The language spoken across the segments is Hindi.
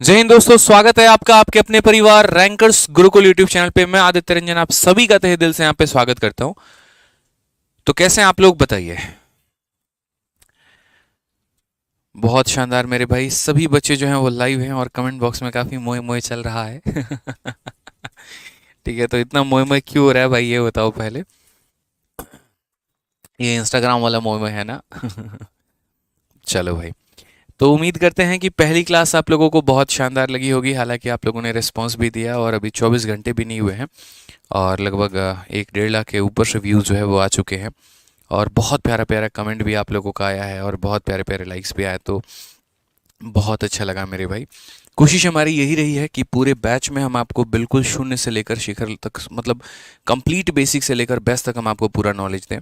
जय हिंद दोस्तों, स्वागत है आपका आपके अपने परिवार रैंकर्स गुरुकुल यूट्यूब चैनल पे। मैं आदित्य रंजन आप सभी का तहे दिल से यहाँ पे स्वागत करता हूँ। तो कैसे हैं आप लोग, बताइए। बहुत शानदार मेरे भाई, सभी बच्चे जो हैं वो लाइव हैं और कमेंट बॉक्स में काफी मोए मोए चल रहा है। ठीक है, तो इतना मोए मोए क्यों हो रहा है भाई, ये बताओ पहले। ये इंस्टाग्राम वाला मोए मोए है ना। चलो भाई, तो उम्मीद करते हैं कि पहली क्लास आप लोगों को बहुत शानदार लगी होगी। हालांकि आप लोगों ने रिस्पांस भी दिया और अभी 24 घंटे भी नहीं हुए हैं और लगभग 1-1.5 लाख के ऊपर से व्यूज़ जो है वो आ चुके हैं। और बहुत प्यारा प्यारा कमेंट भी आप लोगों का आया है और बहुत प्यारे प्यारे लाइक्स भी आए, तो बहुत अच्छा लगा मेरे भाई। कोशिश हमारी यही रही है कि पूरे बैच में हम आपको बिल्कुल शून्य से लेकर शिखर तक, मतलब कंप्लीट बेसिक से लेकर बेस्ट तक हम आपको पूरा नॉलेज दें।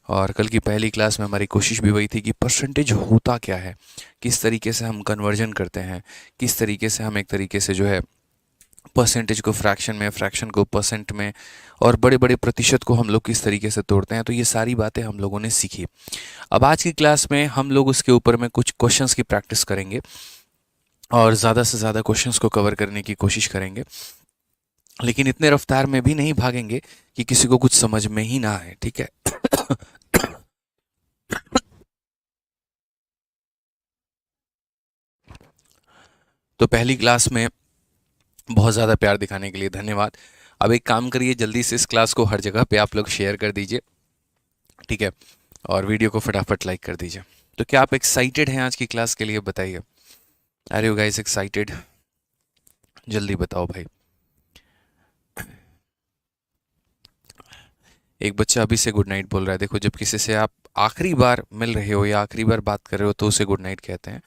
और कल की पहली क्लास में हमारी कोशिश भी वही थी कि परसेंटेज होता क्या है, किस तरीके से हम कन्वर्जन करते हैं, किस तरीके से हम एक तरीके से जो है परसेंटेज को फ्रैक्शन में, फ्रैक्शन को परसेंट में, और बड़े बड़े प्रतिशत को हम लोग किस तरीके से तोड़ते हैं। तो ये सारी बातें हम लोगों ने सीखी। अब आज की क्लास में हम लोग उसके ऊपर में कुछ क्वेश्चंस की प्रैक्टिस करेंगे और ज़्यादा से ज़्यादा क्वेश्चंस को कवर करने की कोशिश करेंगे, लेकिन इतने रफ्तार में भी नहीं भागेंगे कि किसी को कुछ समझ में ही ना आए, ठीक है। तो पहली क्लास में बहुत ज़्यादा प्यार दिखाने के लिए धन्यवाद। अब एक काम करिए, जल्दी से इस क्लास को हर जगह पे आप लोग शेयर कर दीजिए, ठीक है, और वीडियो को फटाफट लाइक कर दीजिए। तो क्या आप एक्साइटेड हैं आज की क्लास के लिए, बताइए। Are you guys excited? जल्दी बताओ भाई। एक बच्चा अभी से गुड नाइट बोल रहा है। देखो, जब किसी से आप आखिरी बार मिल रहे हो या आखिरी बार बात कर रहे हो तो उसे गुड नाइट कहते हैं,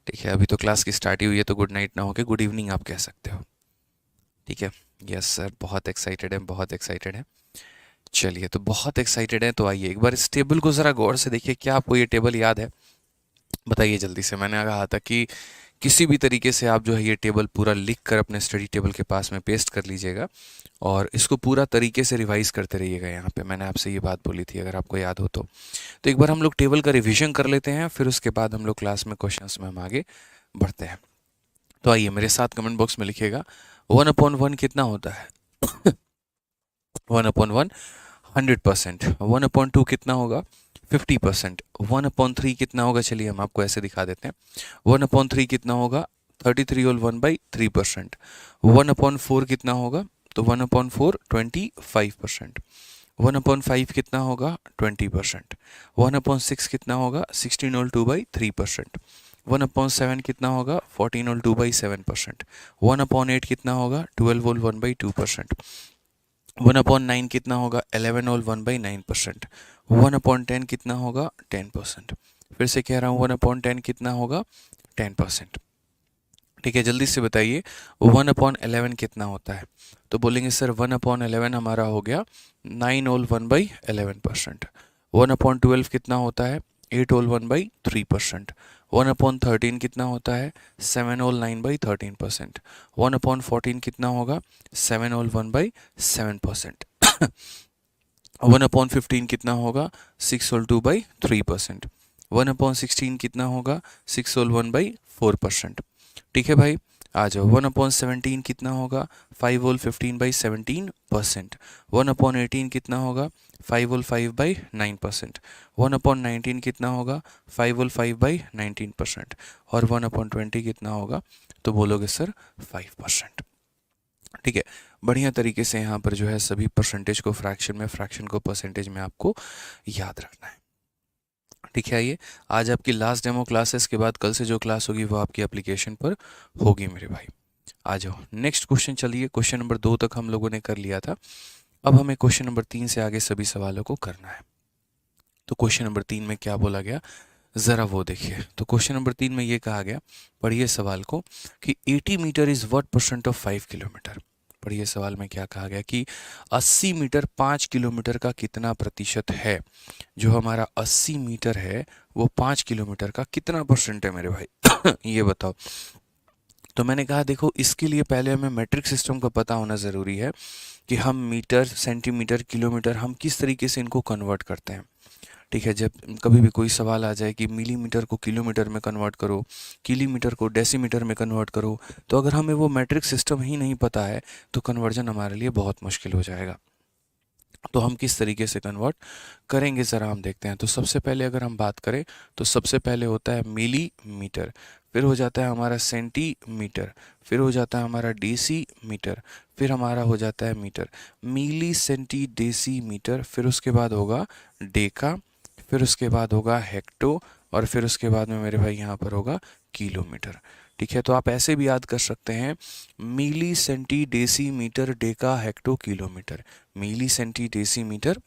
ठीक है। अभी तो क्लास की स्टार्ट ही हुई है, तो गुड नाइट ना होके गुड इवनिंग आप कह सकते हो, ठीक है। यस सर, बहुत एक्साइटेड है, बहुत एक्साइटेड है। चलिए, तो बहुत एक्साइटेड है तो आइए एक बार इस टेबल को ज़रा गौर से देखिए। क्या आपको ये टेबल याद है? बताइए जल्दी से। मैंने कहा था कि किसी भी तरीके से आप जो है ये टेबल पूरा लिख कर अपने स्टडी टेबल के पास में पेस्ट कर लीजिएगा और इसको पूरा तरीके से रिवाइज करते रहिएगा। यहाँ पे मैंने आपसे ये बात बोली थी, अगर आपको याद हो तो एक बार हम लोग टेबल का रिवीजन कर लेते हैं, फिर उसके बाद हम लोग क्लास में क्वेश्चंस में हम आगे बढ़ते हैं। तो आइए मेरे साथ कमेंट बॉक्स में लिखिएगा, 1/1 कितना होता है? 1/1 100%। 1/2 कितना होगा? 50%। 1/3 कितना होगा? चलिए हम आपको ऐसे दिखा देते हैं। 1/3 कितना होगा? 33 और 1/3%। 1/4 कितना होगा? तो 1/4 25%। 1/5 कितना होगा? 20%। 1/6 कितना होगा? 16 और 2/3%। 1/7 कितना होगा? 14 और 2/7%। 1/8 कितना होगा? 12 और 1/2%। 1/9 कितना होगा? 11 और 1/9%। 1/10 कितना होगा? 10%। फिर से कह रहा हूँ, 1/10 कितना होगा? 10%। ठीक है, जल्दी से बताइए 1/11 कितना होता है? तो बोलेंगे सर 1/11 हमारा हो गया 9 और 1/11%। 1/12 कितना होता है? 8 और 1/3%। 1/13 कितना होता है? 7 और 9/13%। 1/14 कितना होगा? 7 और 1/7%। 1/15 कितना होगा? 6 और 2/3%। 1/16 कितना होगा? 6 और 1/4%। ठीक है भाई, आ जाओ। 1/17 कितना होगा? 5 और 15/17%। 1/18 कितना होगा? 5 और 5/9%। 1/19 कितना होगा? 5 और 5/19%। और 1/20 कितना होगा? तो बोलोगे सर 5%। ठीक है, बढ़िया तरीके से यहाँ पर जो है सभी परसेंटेज को फ्रैक्शन में, फ्रैक्शन को परसेंटेज में आपको याद रखना है, ठीक है। आइए, आज आपकी लास्ट डेमो क्लासेस के बाद कल से जो क्लास होगी वो आपकी एप्लीकेशन पर होगी मेरे भाई। आ जाओ नेक्स्ट क्वेश्चन। चलिए, क्वेश्चन नंबर 2 तक हम लोगों ने कर लिया था, अब हमें क्वेश्चन नंबर 3 से आगे सभी सवालों को करना है। तो क्वेश्चन नंबर 3 में क्या बोला गया, ज़रा वो देखिए। तो क्वेश्चन नंबर 3 में ये कहा गया, पढ़िए सवाल को, कि 80 meter is what percent of 5 kilometer. पढ़िए सवाल में क्या कहा गया कि 80 मीटर 5 किलोमीटर का कितना प्रतिशत है। जो हमारा 80 मीटर है वो 5 किलोमीटर का कितना परसेंट है मेरे भाई? ये बताओ। तो मैंने कहा देखो, इसके लिए पहले हमें मेट्रिक सिस्टम का पता होना ज़रूरी है कि हम मीटर, सेंटीमीटर, किलोमीटर हम किस तरीके से इनको कन्वर्ट करते हैं, ठीक है, जब कभी भी कोई सवाल आ जाए कि मिलीमीटर को किलोमीटर में कन्वर्ट करो, किलोमीटर को डेसीमीटर में कन्वर्ट करो, तो अगर हमें वो मैट्रिक सिस्टम ही नहीं पता है तो कन्वर्जन हमारे लिए बहुत मुश्किल हो जाएगा। तो हम किस तरीके से कन्वर्ट करेंगे ज़रा हम देखते हैं। तो सबसे पहले अगर हम बात करें तो सबसे पहले होता है मिलीमीटर, फिर हो जाता है हमारा सेंटीमीटर, फिर हो जाता है हमारा डेसीमीटर, फिर हमारा हो जाता है मीटर, मिली सेंटी डेसीमीटर, फिर उसके बाद होगा डेका, फिर उसके बाद होगा हेक्टो, और फिर उसके बाद में मेरे भाई यहाँ पर होगा किलोमीटर। ठीक है, तो आप ऐसे भी याद कर सकते हैं, milli centi decimetre deca hecto kilometre, milli centi decimetre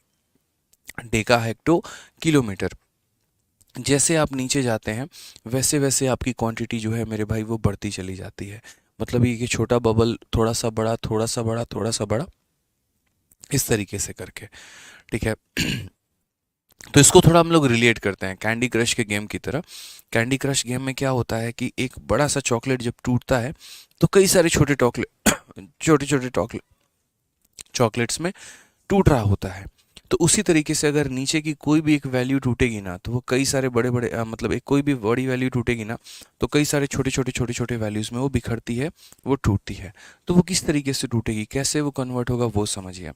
deca hecto kilometre. जैसे आप नीचे जाते हैं वैसे वैसे आपकी क्वांटिटी जो है मेरे भाई वो बढ़ती चली जाती है। मतलब ये कि छोटा बबल थोड़ा सा बड़ा, थोड़ा सा बड़ा, थोड़ा सा बड़ा, इस तरीके से करके। ठीक है तो इसको थोड़ा हम लोग रिलेट करते हैं कैंडी क्रश के गेम की तरह। कैंडी क्रश गेम में क्या होता है कि एक बड़ा सा चॉकलेट जब टूटता है तो कई सारे छोटे छोटे छोटे चॉकलेट्स में टूट रहा होता है। तो उसी तरीके से अगर नीचे की कोई भी एक वैल्यू टूटेगी ना तो वो कई सारे बड़े बड़े मतलब एक कोई भी बड़ी वैल्यू टूटेगी ना तो कई सारे छोटे छोटे वैल्यूज़ में वो बिखरती है, वो टूटती है। तो वो किस तरीके से टूटेगी, कैसे वो कन्वर्ट होगा, वो समझिए।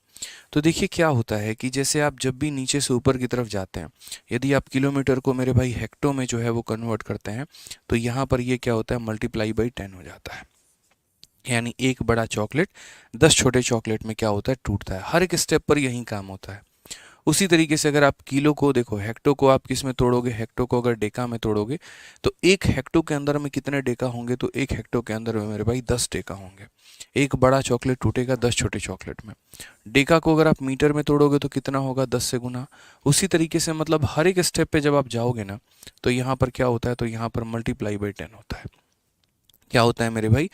तो देखिए क्या होता है कि जैसे आप जब भी नीचे से ऊपर की तरफ जाते हैं, यदि आप किलोमीटर को मेरे भाई हेक्टो में जो है वो कन्वर्ट करते हैं तो यहाँ पर ये क्या होता है, मल्टीप्लाई बाई 10 हो जाता है। यानी एक बड़ा चॉकलेट 10 छोटे चॉकलेट में क्या होता है, टूटता है। हर एक स्टेप पर यही काम होता है। उसी तरीके से अगर आप किलो को देखो, हेक्टो को आप किस में तोड़ोगे, हेक्टो को अगर डेका में तोड़ोगे तो एक हेक्टो के अंदर में कितने डेका होंगे, तो एक हेक्टो के अंदर में मेरे भाई 10 डेका होंगे। एक बड़ा चॉकलेट टूटेगा 10 छोटे चॉकलेट में। डेका को अगर आप मीटर में तोड़ोगे तो कितना होगा, 10 से गुना। उसी तरीके से मतलब हर एक स्टेप पे जब आप जाओगे ना तो यहाँ पर क्या होता है, तो यहाँ पर मल्टीप्लाई बाई 10 होता है। क्या होता है मेरे भाई,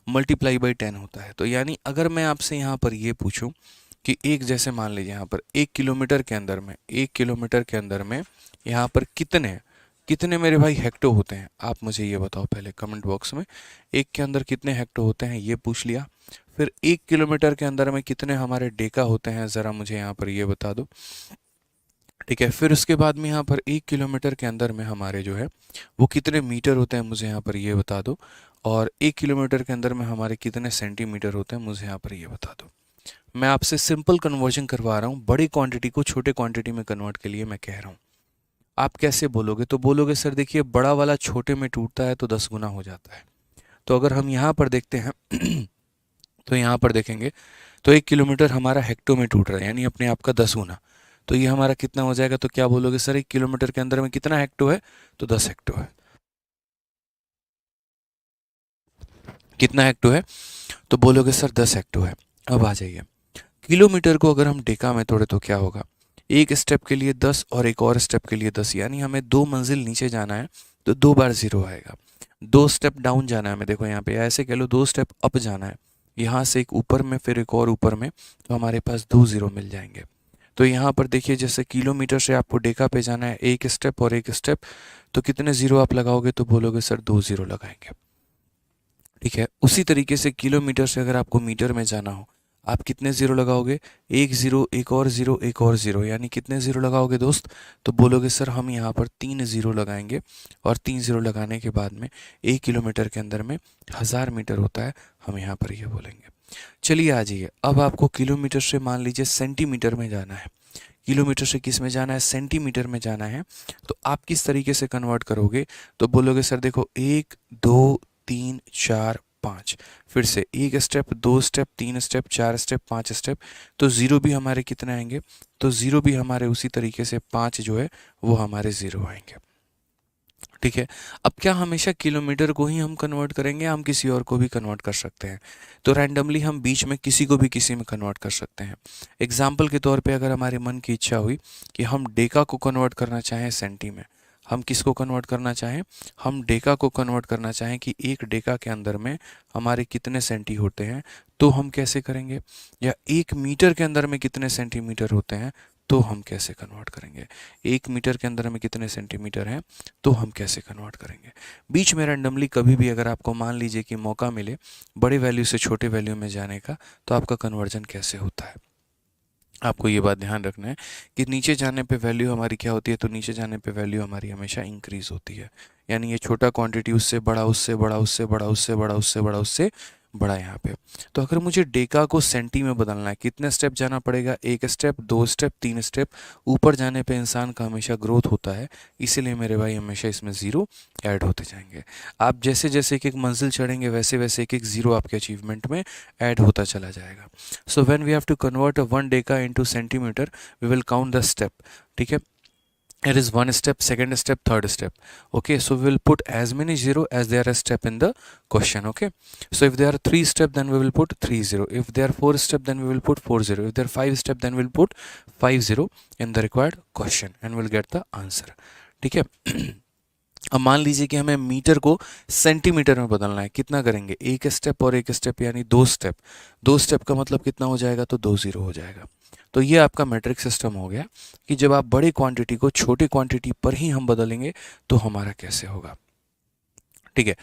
मल्टीप्लाई बाई 10 होता है। तो यानी अगर मैं आपसे यहाँ पर ये पूछूं कि एक, जैसे मान लीजिए यहाँ पर 1 किलोमीटर के अंदर में, 1 किलोमीटर के अंदर में यहाँ पर कितने कितने मेरे भाई हेक्टो होते हैं, आप मुझे ये बताओ पहले कमेंट बॉक्स में। एक के अंदर कितने हेक्टो होते हैं ये पूछ लिया। फिर 1 किलोमीटर के अंदर में कितने हमारे डेका होते हैं, ज़रा मुझे यहाँ पर ये बता दो। ठीक है, फिर उसके बाद में यहाँ पर 1 किलोमीटर के अंदर में हमारे जो है वो कितने मीटर होते हैं, मुझे यहाँ पर ये बता दो। और 1 किलोमीटर के अंदर में हमारे कितने सेंटीमीटर होते हैं, मुझे यहाँ पर ये बता दो। मैं आपसे सिंपल कन्वर्जन करवा रहा हूँ, बड़ी क्वांटिटी को छोटे क्वांटिटी में कन्वर्ट के लिए मैं कह रहा हूँ। आप कैसे बोलोगे, तो बोलोगे सर देखिए बड़ा वाला छोटे में टूटता है तो 10 गुना हो जाता है। तो अगर हम यहाँ पर देखते हैं तो यहाँ पर देखेंगे तो 1 किलोमीटर हमारा हेक्टो में टूट रहा है, यानी अपने आप का 10 गुना। तो ये हमारा कितना हो जाएगा, तो क्या बोलोगे सर 1 किलोमीटर के अंदर में कितना हेक्टो है, तो 10 हेक्टो है। कितना हेक्टो है, तो बोलोगे सर 10 हेक्टो है। अब आ जाइए, किलोमीटर को अगर हम डेका में तोड़े तो क्या होगा, एक स्टेप के लिए 10 और एक और स्टेप के लिए 10, यानी हमें 2 मंजिल नीचे जाना है तो 2 बार 0 आएगा। 2 स्टेप डाउन जाना है हमें, देखो यहाँ पे ऐसे कह लो 2 स्टेप अप जाना है, यहाँ से एक ऊपर में फिर एक और ऊपर में, तो हमारे पास 2 0 मिल जाएंगे। तो यहाँ पर देखिए जैसे किलोमीटर से आपको डेका पे जाना है, एक स्टेप और एक स्टेप, तो कितने 0 आप लगाओगे, तो बोलोगे सर 2 0 लगाएंगे। ठीक है, उसी तरीके से किलोमीटर से अगर आपको मीटर में जाना हो, आप कितने 0 लगाओगे, एक 0, एक और 0, एक और 0, यानी कितने 0 लगाओगे दोस्त, तो बोलोगे सर हम यहाँ पर 3 0 लगाएंगे। और 3 0 लगाने के बाद में 1 किलोमीटर के अंदर में 1000 मीटर होता है, हम यहाँ पर ये बोलेंगे। चलिए आ जाइए, अब आपको किलोमीटर से मान लीजिए सेंटीमीटर में जाना है, किलोमीटर से किस में जाना है, सेंटीमीटर में जाना है। तो आप किस तरीके से कन्वर्ट करोगे, तो बोलोगे सर देखो 1 2 3 4 5, फिर से एक step, 2 step, 3 step, 4 step, 5 step, तो 0 भी हमारे कितने आएंगे, तो 0 भी हमारे उसी तरीके से 5 जो है वो हमारे 0 आएंगे। ठीक है, अब क्या हमेशा किलोमीटर को ही हम कन्वर्ट करेंगे, हम किसी और को भी कन्वर्ट कर सकते हैं। तो रैंडमली हम बीच में किसी को भी किसी में कन्वर्ट कर सकते हैं। एग्जाम्पल के तौर पे अगर हमारे मन की इच्छा हुई कि हम डेका को कन्वर्ट करना चाहें सेंटी में, हम किसको कन्वर्ट करना चाहें, हम डेका को कन्वर्ट करना चाहें कि एक डेका के अंदर में हमारे कितने सेंटी होते हैं, तो हम कैसे करेंगे, या 1 मीटर के अंदर में कितने सेंटीमीटर होते हैं, तो हम कैसे कन्वर्ट करेंगे, 1 मीटर के अंदर में कितने सेंटीमीटर हैं, तो हम कैसे कन्वर्ट करेंगे। बीच में रैंडमली कभी भी अगर आपको मान लीजिए कि मौका मिले बड़े वैल्यू से छोटे वैल्यू में जाने का, तो आपका कन्वर्जन कैसे होता है। आपको ये बात ध्यान रखना है कि नीचे जाने पे वैल्यू हमारी क्या होती है, तो नीचे जाने पे वैल्यू हमारी हमेशा इंक्रीज होती है। यानी ये छोटा क्वांटिटी उससे बड़ा, उससे बड़ा, उससे बड़ा, उससे बड़ा, उससे बड़ा, उससे बड़ा यहाँ पे। तो अगर मुझे डेका को सेंटी में बदलना है, कितने स्टेप जाना पड़ेगा? एक स्टेप, दो स्टेप, तीन स्टेप। ऊपर जाने पे इंसान का हमेशा ग्रोथ होता है, इसीलिए मेरे भाई हमेशा इसमें ज़ीरो ऐड होते जाएंगे। आप जैसे जैसे एक एक मंजिल चढ़ेंगे वैसे वैसे एक एक ज़ीरो आपके अचीवमेंट में ऐड होता चला जाएगा। So when we have to convert a 1 deca into centimeter, we will count the step. ठीक है, it is one step, second step, third step. Okay, so we will put as many zero as there are step in the question. Okay, so if there are 3 step, then we will put 3 0. If there are 4 step, then we will put 4 0. If there are 5 step, then we will put 5 0 in the required question and we'll get the answer. ठीक है। अब मान लीजिए कि हमें मीटर को सेंटीमीटर में बदलना है, कितना करेंगे? एक स्टेप और एक स्टेप, यानी दो स्टेप। दो स्टेप का मतलब कितना हो जाएगा? तो 2 0 हो जाएगा। तो ये आपका मैट्रिक सिस्टम हो गया कि जब आप बड़ी क्वांटिटी को छोटी क्वांटिटी पर ही हम बदलेंगे तो हमारा कैसे होगा। ठीक है।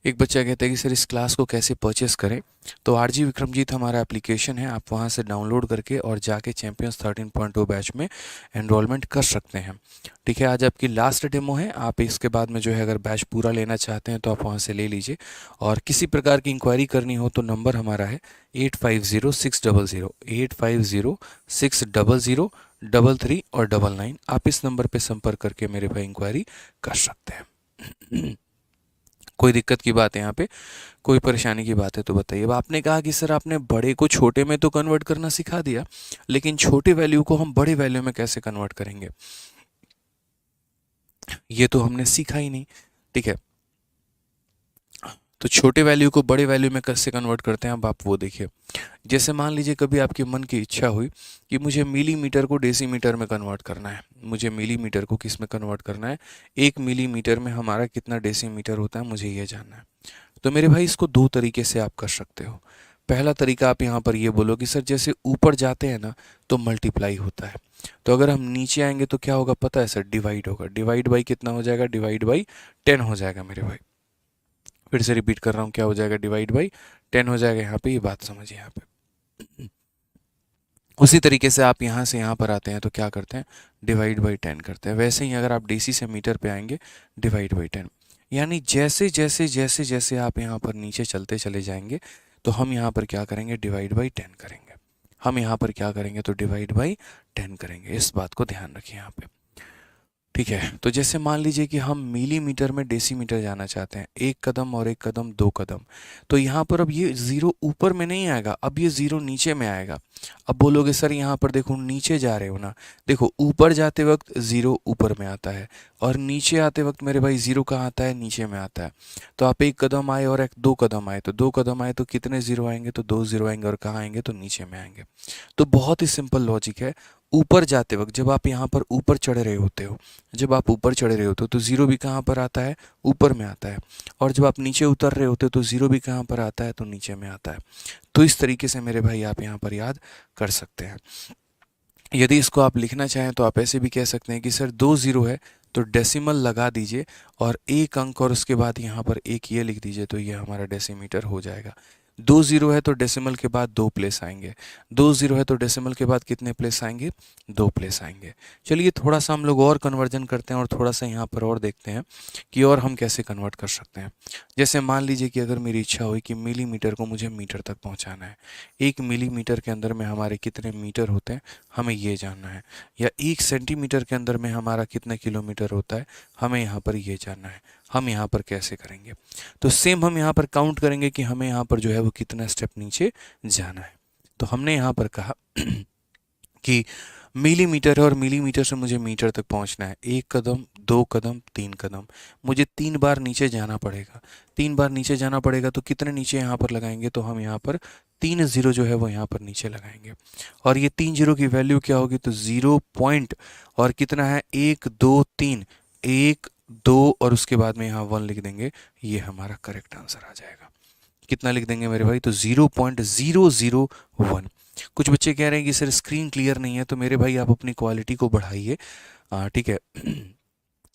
एक बच्चा कहता है कि सर इस क्लास को कैसे परचेस करें? तो आरजी विक्रमजीत हमारा एप्लीकेशन है, आप वहाँ से डाउनलोड करके और जाके चैंपियंस 13.2 बैच में एनरोलमेंट कर सकते हैं। ठीक है, आज आपकी लास्ट डेमो है, आप इसके बाद में जो है अगर बैच पूरा लेना चाहते हैं तो आप वहाँ से ले लीजिए। और किसी प्रकार की इंक्वायरी करनी हो तो नंबर हमारा है 850600 850600 और 99। आप इस नंबर पर संपर्क करके मेरे भाई इंक्वायरी कर सकते हैं। कोई दिक्कत की बात है यहाँ पे, कोई परेशानी की बात है तो बताइए। अब आपने कहा कि सर आपने बड़े को छोटे में तो कन्वर्ट करना सिखा दिया, लेकिन छोटे वैल्यू को हम बड़े वैल्यू में कैसे कन्वर्ट करेंगे, ये तो हमने सीखा ही नहीं। ठीक है, तो छोटे वैल्यू को बड़े वैल्यू में कैसे कन्वर्ट करते हैं, अब आप वो देखिए। जैसे मान लीजिए कभी आपके मन की इच्छा हुई कि मुझे मिलीमीटर को डेसीमीटर में कन्वर्ट करना है। मुझे मिलीमीटर को किस में कन्वर्ट करना है? 1 मिलीमीटर में हमारा कितना डेसीमीटर होता है, मुझे ये जानना है। तो मेरे भाई इसको दो तरीके से आप कर सकते हो। पहला तरीका, आप यहाँ पर ये बोलो कि सर जैसे ऊपर जाते हैं ना तो मल्टीप्लाई होता है, तो अगर हम नीचे आएंगे तो क्या होगा पता है सर? डिवाइड होगा। डिवाइड बाई कितना हो जाएगा? डिवाइड बाई 10 हो जाएगा मेरे भाई। फिर से रिपीट कर रहा हूँ, क्या हो जाएगा? डिवाइड बाई 10 हो जाएगा। यहाँ पे ये बात समझिए। यहाँ पे उसी तरीके से आप यहाँ से यहाँ पर आते हैं तो क्या करते हैं? डिवाइड बाई 10 करते हैं। वैसे ही अगर आप डीसी से मीटर पे आएंगे, डिवाइड बाई 10। यानी जैसे जैसे जैसे जैसे आप यहाँ पर नीचे चलते चले जाएंगे तो हम यहाँ पर क्या करेंगे? डिवाइड बाई 10 करेंगे। हम यहाँ पर क्या करेंगे? तो डिवाइड बाई 10 करेंगे। इस बात को ध्यान रखिए यहाँ पे। ठीक है, तो जैसे मान लीजिए कि हम मिलीमीटर में डेसीमीटर जाना चाहते हैं, एक कदम और एक कदम, दो कदम। तो यहाँ पर अब ये ज़ीरो ऊपर में नहीं आएगा, अब ये ज़ीरो नीचे में आएगा। अब बोलोगे सर यहाँ पर देखो नीचे जा रहे हो ना, देखो ऊपर जाते वक्त ज़ीरो ऊपर में आता है और नीचे आते वक्त मेरे भाई ज़ीरो कहाँ आता है? नीचे में आता है। तो आप एक कदम आए और एक दो कदम आए, तो दो कदम आए तो कितने ज़ीरो आएंगे? तो दो ज़ीरो आएंगे। और कहाँ आएंगे? तो नीचे में आएंगे। तो बहुत ही सिंपल लॉजिक है। ऊपर जाते वक्त जब आप यहाँ पर ऊपर चढ़ रहे होते हो, जब आप ऊपर चढ़ रहे होते हो तो ज़ीरो भी कहाँ पर आता है? ऊपर में आता है। और जब आप नीचे उतर रहे होते हो तो ज़ीरो भी कहाँ पर आता है? तो नीचे में आता है। तो इस तरीके से मेरे भाई आप यहाँ पर याद कर सकते हैं। यदि इसको आप लिखना चाहें तो आप ऐसे भी कह सकते हैं कि सर 2 ज़ीरो है तो डेसिमल लगा दीजिए और एक अंक और उसके बाद यहाँ पर एक ये लिख दीजिए, तो ये हमारा डेसीमीटर हो जाएगा। 2 ज़ीरो है तो डेसिमल के बाद 2 प्लेस आएंगे। 2 ज़ीरो है तो डेसिमल के बाद कितने प्लेस आएंगे? 2 प्लेस आएंगे। चलिए थोड़ा सा हम लोग और कन्वर्जन करते हैं और थोड़ा सा यहाँ पर और देखते हैं कि और हम कैसे कन्वर्ट कर सकते हैं। जैसे मान लीजिए कि अगर मेरी इच्छा हुई कि मिलीमीटर को मुझे मीटर तक पहुँचाना है, 1 मिलीमीटर के अंदर में हमारे कितने मीटर होते हैं हमें ये जानना है, या 1 सेंटीमीटर के अंदर में हमारा कितना किलोमीटर होता है हमें यहाँ पर ये जानना है। हम यहाँ पर कैसे करेंगे? तो सेम हम यहाँ पर काउंट करेंगे कि हमें यहाँ पर जो है वो कितना स्टेप नीचे जाना है। तो हमने यहाँ पर कहा कि मिलीमीटर है और मिलीमीटर से मुझे मीटर तक पहुँचना है। एक कदम, दो कदम, तीन कदम, मुझे 3 बार नीचे जाना पड़ेगा। 3 बार नीचे जाना पड़ेगा तो कितने नीचे यहाँ पर लगाएंगे? तो हम यहाँ पर 3 ज़ीरो जो है वो यहाँ पर नीचे लगाएंगे। और ये 3 ज़ीरो की वैल्यू क्या होगी? तो 0 पॉइंट और कितना है? 1 2 3, 1 2 और उसके बाद में यहाँ 1 लिख देंगे। ये हमारा करेक्ट आंसर आ जाएगा। कितना लिख देंगे मेरे भाई? तो 0.001। कुछ बच्चे कह रहे हैं कि सर स्क्रीन क्लियर नहीं है, तो मेरे भाई आप अपनी क्वालिटी को बढ़ाइए। ठीक है।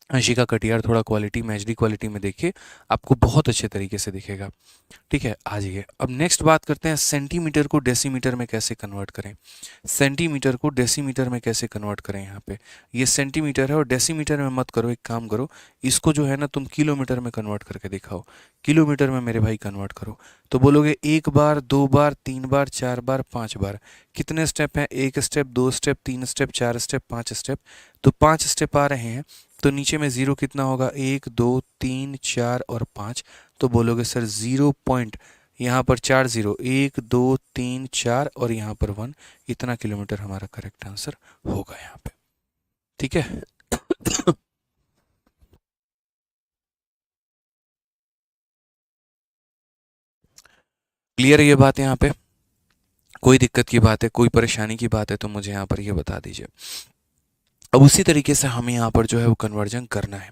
अंशिका कटियार थोड़ा क्वालिटी में एचडी क्वालिटी में देखिए, आपको बहुत अच्छे तरीके से दिखेगा। ठीक है, आ जाइए अब नेक्स्ट बात करते हैं सेंटीमीटर को डेसीमीटर में कैसे कन्वर्ट करें। सेंटीमीटर को डेसीमीटर में कैसे कन्वर्ट करें। यहाँ पे ये सेंटीमीटर है और डेसीमीटर में मत करो, एक काम करो, इसको जो है ना तुम किलोमीटर में कन्वर्ट करके दिखाओ। किलोमीटर में मेरे भाई कन्वर्ट करो तो बोलोगे 1 बार, 2 बार, 3 बार, 4 बार, 5 बार। कितने स्टेप हैं? 1 step, 2 step, 3 step, 4 step, 5 step. तो 5 स्टेप आ रहे हैं तो नीचे में जीरो कितना होगा? 1, 2, 3, 4 और 5। तो बोलोगे सर 0 पॉइंट, यहाँ पर 4 जीरो, 1, 2, 3, 4 और यहाँ पर 1, इतना किलोमीटर हमारा करेक्ट आंसर होगा यहाँ पे। ठीक है। क्लियर है ये बात? यहाँ पे कोई दिक्कत की बात है, कोई परेशानी की बात है तो मुझे यहाँ पर ये बता दीजिए। अब उसी तरीके से हमें यहाँ पर जो है वो कन्वर्जन करना है।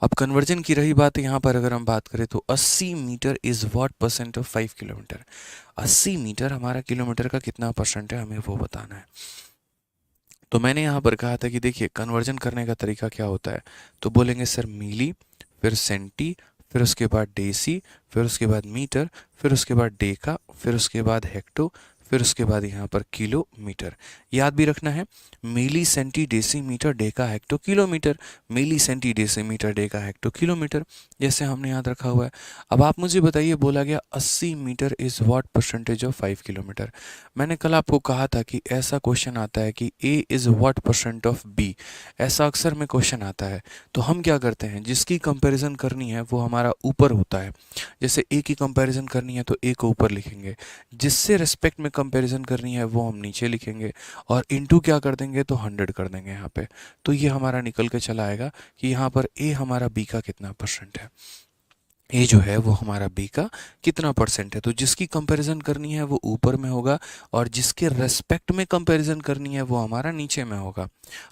अब कन्वर्जन की रही बात, यहाँ पर अगर हम बात करें तो 80 meter is what percent of 5 kilometer. 80 meter हमारा किलोमीटर का कितना परसेंट है, हमें वो बताना है। तो मैंने यहाँ पर कहा था कि देखिए कन्वर्जन करने का तरीका क्या होता है। तो बोलेंगे सर मिली, फिर सेंटी, फिर उसके बाद डेसी, फिर उसके बाद मीटर, फिर उसके बाद डेका, फिर उसके बाद हेक्टो, फिर उसके बाद यहाँ पर किलोमीटर। याद भी रखना है, milli, centi, deci, metre, deca, hecto, kilometre. Milli, centi, deci, metre, deca, hecto, kilometre, जैसे हमने याद रखा हुआ है। अब आप मुझे बताइए, बोला गया 80 meter is what percentage of 5 kilometer. मैंने कल आपको कहा था कि ऐसा क्वेश्चन आता है कि A is what percent of B, ऐसा अक्सर में क्वेश्चन आता है। तो हम क्या करते हैं, जिसकी कंपैरिजन करनी है वो हमारा ऊपर होता है। जैसे ए की कंपैरिजन करनी है तो ए को ऊपर लिखेंगे, जिससे रिस्पेक्ट में कंपैरिजन करनी है वो हम नीचे लिखेंगे, और इनटू क्या कर देंगे तो 100 कर देंगे यहाँ पे। तो ये हमारा निकल के चला आएगा कि यहाँ पर ए हमारा बी का कितना परसेंट है। ए जो है वो हमारा बी का कितना परसेंट है। तो जिसकी कंपैरिजन करनी है वो ऊपर में होगा, और जिसके रेस्पेक्ट में कंपैरिजन करनी है वो हमारा नीचे में होगा।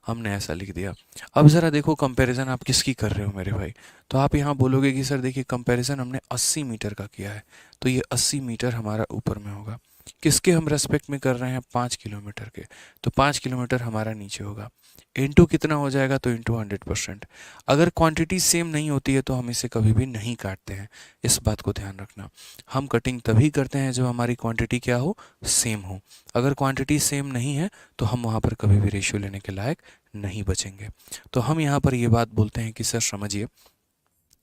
हमने ऐसा लिख दिया। अब ज़रा देखो कंपैरिजन आप किसकी कर रहे हो मेरे भाई। तो आप यहाँ बोलोगे कि सर देखिए कंपैरिजन हमने 80 मीटर का किया है, तो ये 80 मीटर हमारा ऊपर में होगा। किसके हम रेस्पेक्ट में कर रहे हैं? 5 किलोमीटर के, तो 5 किलोमीटर हमारा नीचे होगा। इंटू कितना हो जाएगा? तो इंटू 100%। अगर क्वांटिटी सेम नहीं होती है तो हम इसे कभी भी नहीं काटते हैं, इस बात को ध्यान रखना। हम कटिंग तभी करते हैं जब हमारी क्वांटिटी क्या हो? सेम हो। अगर क्वांटिटी सेम नहीं है तो हम वहाँ पर कभी भी रेशियो लेने के लायक नहीं बचेंगे। तो हम यहाँ पर ये बात बोलते हैं कि सर समझिए,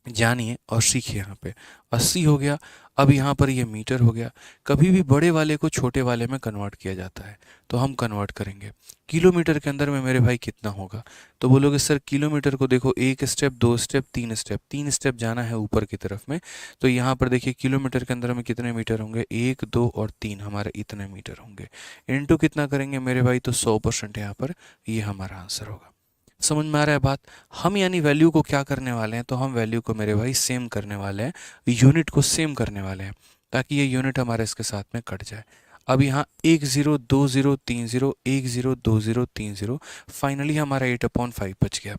जानिए और सीखिए। यहाँ पे 80 हो गया, अब यहाँ पर ये मीटर हो गया। कभी भी बड़े वाले को छोटे वाले में कन्वर्ट किया जाता है, तो हम कन्वर्ट करेंगे। किलोमीटर के अंदर में मेरे भाई कितना होगा? तो बोलोगे सर किलोमीटर को देखो, 1 स्टेप, 2 स्टेप, 3 स्टेप, 3 स्टेप जाना है ऊपर की तरफ में। तो यहाँ पर देखिए किलोमीटर के अंदर में कितने मीटर होंगे? 1, 2 और 3, हमारे इतने मीटर होंगे। इनटू कितना करेंगे मेरे भाई? तो 100% यहाँ पर ये हमारा आंसर होगा। समझ में आ रहा है बात? हम यानी वैल्यू को क्या करने वाले हैं, तो हम वैल्यू को मेरे भाई सेम करने वाले हैं, यूनिट को सेम करने वाले हैं, ताकि ये यूनिट हमारे इसके साथ में कट जाए। अब यहाँ 1 0 2 0 3 0, 1 0 2 0 3 0, फाइनली हमारा 8/5 बच गया।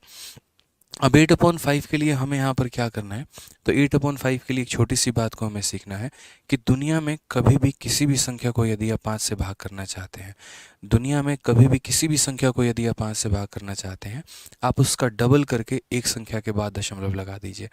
अब 8/5 के लिए हमें यहाँ पर क्या करना है? तो 8/5 के लिए एक छोटी सी बात को हमें सीखना है कि दुनिया में कभी भी किसी भी संख्या को यदि आप 5 से भाग करना चाहते हैं, दुनिया में कभी भी किसी भी संख्या को यदि आप 5 से भाग करना चाहते हैं, आप उसका डबल करके एक संख्या के बाद दशमलव लगा दीजिए।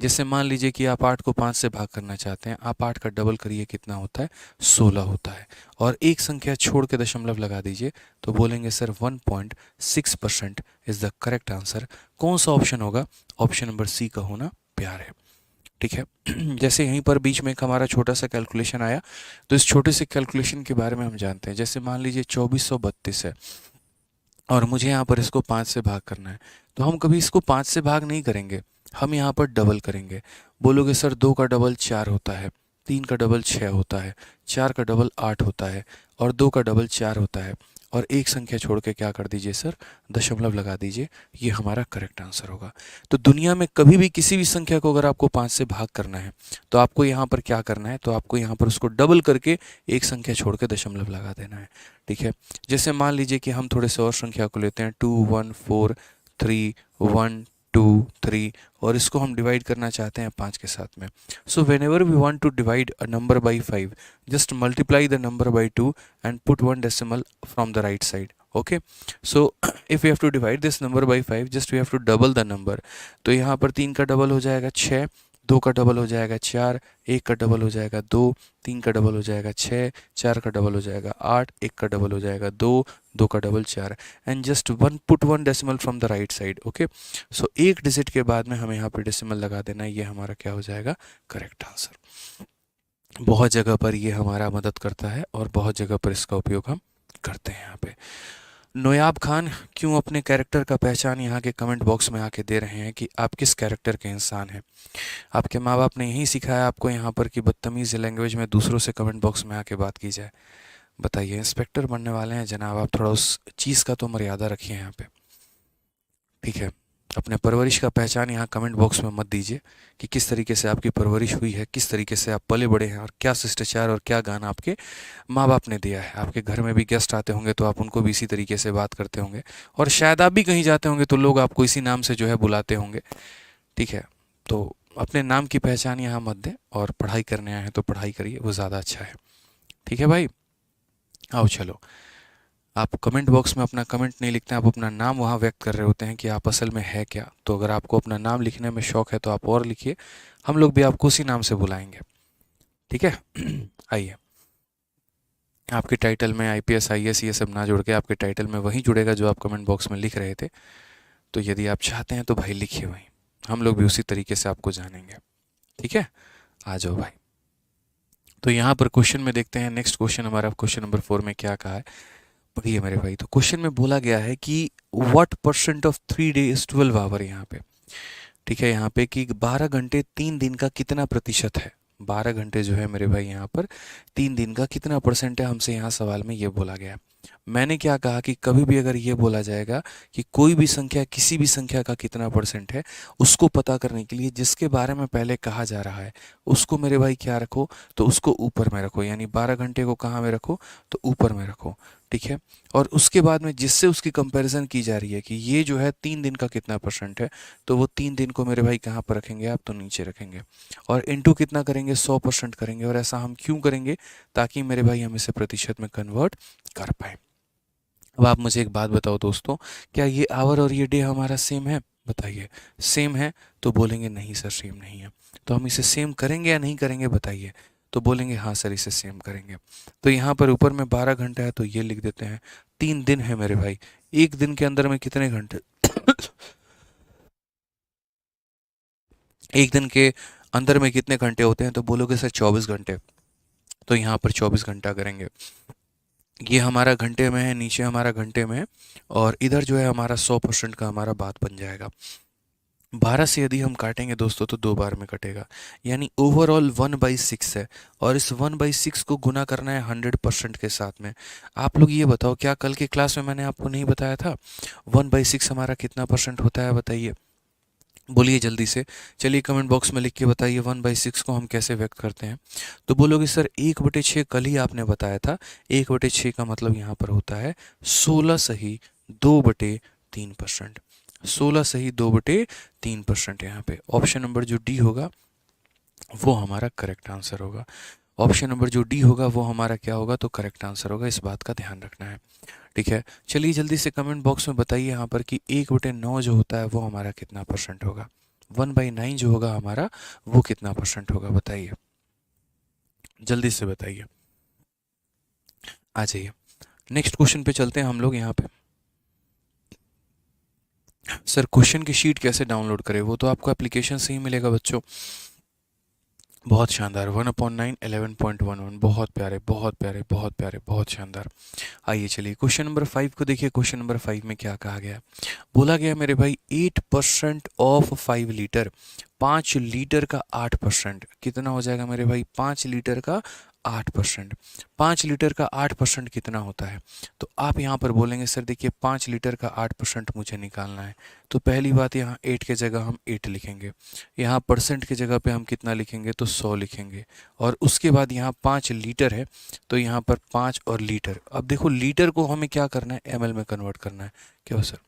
जैसे मान लीजिए कि आप 8 को 5 से भाग करना चाहते हैं, आप 8 का डबल करिए, कितना होता है? 16 होता है, और एक संख्या छोड़ के दशमलव लगा दीजिए। तो बोलेंगे sir 1.6% is the correct answer. कौन सा ऑप्शन होगा? ऑप्शन नंबर सी का होना प्यार है। ठीक है। जैसे यहीं पर बीच में एक हमारा छोटा सा कैलकुलेशन आया, तो इस छोटे से कैलकुलेशन के बारे में हम जानते हैं। जैसे मान लीजिए 2432 है, और मुझे यहाँ पर इसको 5 से भाग करना है, तो हम कभी इसको 5 से भाग नहीं करेंगे, हम यहाँ पर डबल करेंगे। बोलोगे सर 2 का डबल 4 होता है, 3 का डबल 6 होता है, 4 का डबल 8 होता है, और 2 का डबल 4 होता है, और एक संख्या छोड़ के क्या कर दीजिए सर? दशमलव लगा दीजिए। ये हमारा करेक्ट आंसर होगा। तो दुनिया में कभी भी किसी भी संख्या को अगर आपको 5 से भाग करना है, तो आपको यहाँ पर क्या करना है? तो आपको यहाँ पर उसको डबल करके एक संख्या छोड़ के दशमलव लगा देना है। ठीक है। जैसे मान लीजिए कि हम थोड़े से और संख्या को लेते हैं, 2 1 4 3 1 2 3, और इसको हम डिवाइड करना चाहते हैं 5 के साथ में। So whenever we want to divide a number by 5, just multiply the number by 2 and put 1 decimal from the right side, okay, so if we have to divide this number by 5, just we have to double the number. तो यहाँ पर 3 का डबल हो जाएगा 6, 2 का डबल हो जाएगा 4, 1 का डबल हो जाएगा 2, 3 का डबल हो जाएगा 6, 4 का डबल हो जाएगा 8, 1 का डबल हो जाएगा 2, 2 का double 4, and just one put one decimal from the right side. Okay, so एक डिजिट के बाद में हमें यहाँ पर डेसिमल लगा देना है, ये हमारा क्या हो जाएगा, करेक्ट आंसर। बहुत जगह पर ये हमारा मदद करता है और बहुत जगह पर इसका उपयोग हम करते हैं। यहाँ पे नोयाब खान क्यों अपने कैरेक्टर का पहचान यहाँ के कमेंट बॉक्स में आके दे रहे हैं कि आप किस कैरेक्टर के इंसान हैं। आपके माँ बाप ने यही सिखाया आपको यहाँ पर कि बदतमीज़ लैंग्वेज में दूसरों से कमेंट बॉक्स में आके बात की जाए। बताइए, इंस्पेक्टर बनने वाले हैं जनाब, आप थोड़ा उस चीज़ का तो मर्यादा रखिए यहाँ पे, ठीक है। अपने परवरिश का पहचान यहाँ कमेंट बॉक्स में मत दीजिए कि किस तरीके से आपकी परवरिश हुई है, किस तरीके से आप पले बड़े हैं और क्या शिष्टाचार और क्या गाना आपके माँ बाप ने दिया है। आपके घर में भी गेस्ट आते होंगे तो आप उनको भी इसी तरीके से बात करते होंगे, और शायद आप भी कहीं जाते होंगे तो लोग आपको इसी नाम से जो है बुलाते होंगे, ठीक है। तो अपने नाम की पहचान यहाँ मत दें, और पढ़ाई करने आए हैं तो पढ़ाई करिए, वो ज़्यादा अच्छा है, ठीक है भाई। आओ चलो, आप कमेंट बॉक्स में अपना कमेंट नहीं लिखते हैं, आप अपना नाम वहाँ व्यक्त कर रहे होते हैं कि आप असल में है क्या। तो अगर आपको अपना नाम लिखने में शौक है तो आप और लिखिए, हम लोग भी आपको उसी नाम से बुलाएंगे, ठीक है। आइए, आपके टाइटल में आईपीएस आईएएस ये सब ना जुड़ के आपके टाइटल में वही जुड़ेगा जो आप कमेंट बॉक्स में लिख रहे थे। तो यदि आप चाहते हैं तो भाई लिखिए वहीं, हम लोग भी उसी तरीके से आपको जानेंगे, ठीक है। आ जाओ भाई। तो यहाँ पर क्वेश्चन में देखते हैं, नेक्स्ट क्वेश्चन हमारा क्वेश्चन नंबर 4 में क्या कहा है, पढ़िए मेरे भाई। तो क्वेश्चन में बोला गया है कि what percent of 3 day is 12 hour, यहाँ पे ठीक है, यहाँ पे कि 12 घंटे 3 दिन का कितना प्रतिशत है। 12 घंटे जो है मेरे भाई यहाँ पर 3 दिन का कितना परसेंट है, हमसे यहाँ सवाल में ये बोला गया है। मैंने क्या कहा कि कभी भी अगर ये बोला जाएगा कि कोई भी संख्या किसी भी संख्या का कितना परसेंट है, उसको पता करने के लिए जिसके बारे में पहले कहा जा रहा है उसको मेरे भाई क्या रखो, तो उसको ऊपर में रखो, यानी 12 घंटे को कहाँ में रखो, तो ऊपर में रखो, ठीक है। और उसके बाद में जिससे उसकी कंपैरिजन की जा रही है कि ये जो है 3 दिन का कितना परसेंट है, तो वो 3 दिन को मेरे भाई कहाँ पर रखेंगे आप, तो नीचे रखेंगे, और इनटू कितना करेंगे, 100% करेंगे। और ऐसा हम क्यों करेंगे, ताकि मेरे भाई हम इसे प्रतिशत में कन्वर्ट कर पाए। अब आप मुझे एक बात बताओ दोस्तों, क्या ये आवर और ये डे हमारा सेम है, बताइए। सेम है तो बोलेंगे नहीं सर सेम नहीं है, तो हम इसे सेम करेंगे या नहीं करेंगे, बताइए। तो बोलेंगे हाँ सर इसे सेम करेंगे। तो यहाँ पर ऊपर में 12 घंटा है तो ये लिख देते हैं, 3 दिन है मेरे भाई, एक दिन के अंदर में कितने घंटे एक दिन के अंदर में कितने घंटे होते हैं, तो बोलोगे सर 24 घंटे, तो यहाँ पर 24 घंटा करेंगे। ये हमारा घंटे में है, नीचे हमारा घंटे में है, और इधर जो है हमारा 100% का हमारा बात बन जाएगा। 12 से यदि हम काटेंगे दोस्तों तो 2 बार में कटेगा, यानी ओवरऑल 1/6 है, और इस 1/6 को गुना करना है 100% के साथ में। आप लोग ये बताओ, क्या कल की क्लास में मैंने आपको नहीं बताया था 1/6 हमारा कितना परसेंट होता है, बताइए, बोलिए जल्दी से। चलिए कमेंट बॉक्स में लिख के बताइए 1/6 को हम कैसे व्यक्त करते हैं। तो बोलोगे सर 1/6 कल ही आपने बताया था, 1/6 का मतलब यहाँ पर होता है 16 सही 2/3%। 16 सही 2/3% यहाँ पे ऑप्शन नंबर जो डी होगा वो हमारा करेक्ट आंसर होगा। ऑप्शन नंबर जो डी होगा वो हमारा क्या होगा, तो करेक्ट आंसर होगा, इस बात का ध्यान रखना है, ठीक है। चलिए जल्दी से कमेंट बॉक्स में बताइए यहाँ पर कि 1/9 जो होता है वो हमारा कितना परसेंट होगा, 1/9 जो होगा हमारा वो कितना परसेंट होगा, बताइए, जल्दी से बताइए, आ जाइए। नेक्स्ट क्वेश्चन पे चलते हैं हम लोग। यहाँ पे सर क्वेश्चन की शीट कैसे डाउनलोड करें, वो तो आपको एप्लीकेशन से ही मिलेगा बच्चों। बहुत शानदार, 1/9 11.11, बहुत प्यारे बहुत प्यारे बहुत प्यारे, बहुत शानदार। आइए चलिए क्वेश्चन नंबर 5 को देखिए। क्वेश्चन नंबर 5 में क्या कहा गया, बोला गया मेरे भाई 8% ऑफ 5 लीटर, 5 लीटर का 8%, कितना हो जाएगा मेरे भाई, 5 लीटर का 8%। 5 लीटर का 8% कितना होता है, तो आप यहाँ पर बोलेंगे सर देखिए 5 लीटर का 8% मुझे निकालना है। तो पहली बात, यहाँ 8 के जगह हम 8 लिखेंगे, यहाँ परसेंट की जगह पे हम कितना लिखेंगे, तो 100 लिखेंगे, और उसके बाद यहाँ 5 लीटर है तो यहाँ पर 5 और लीटर। अब देखो लीटर को हमें क्या करना है, एमएल में कन्वर्ट करना है, क्यों सर।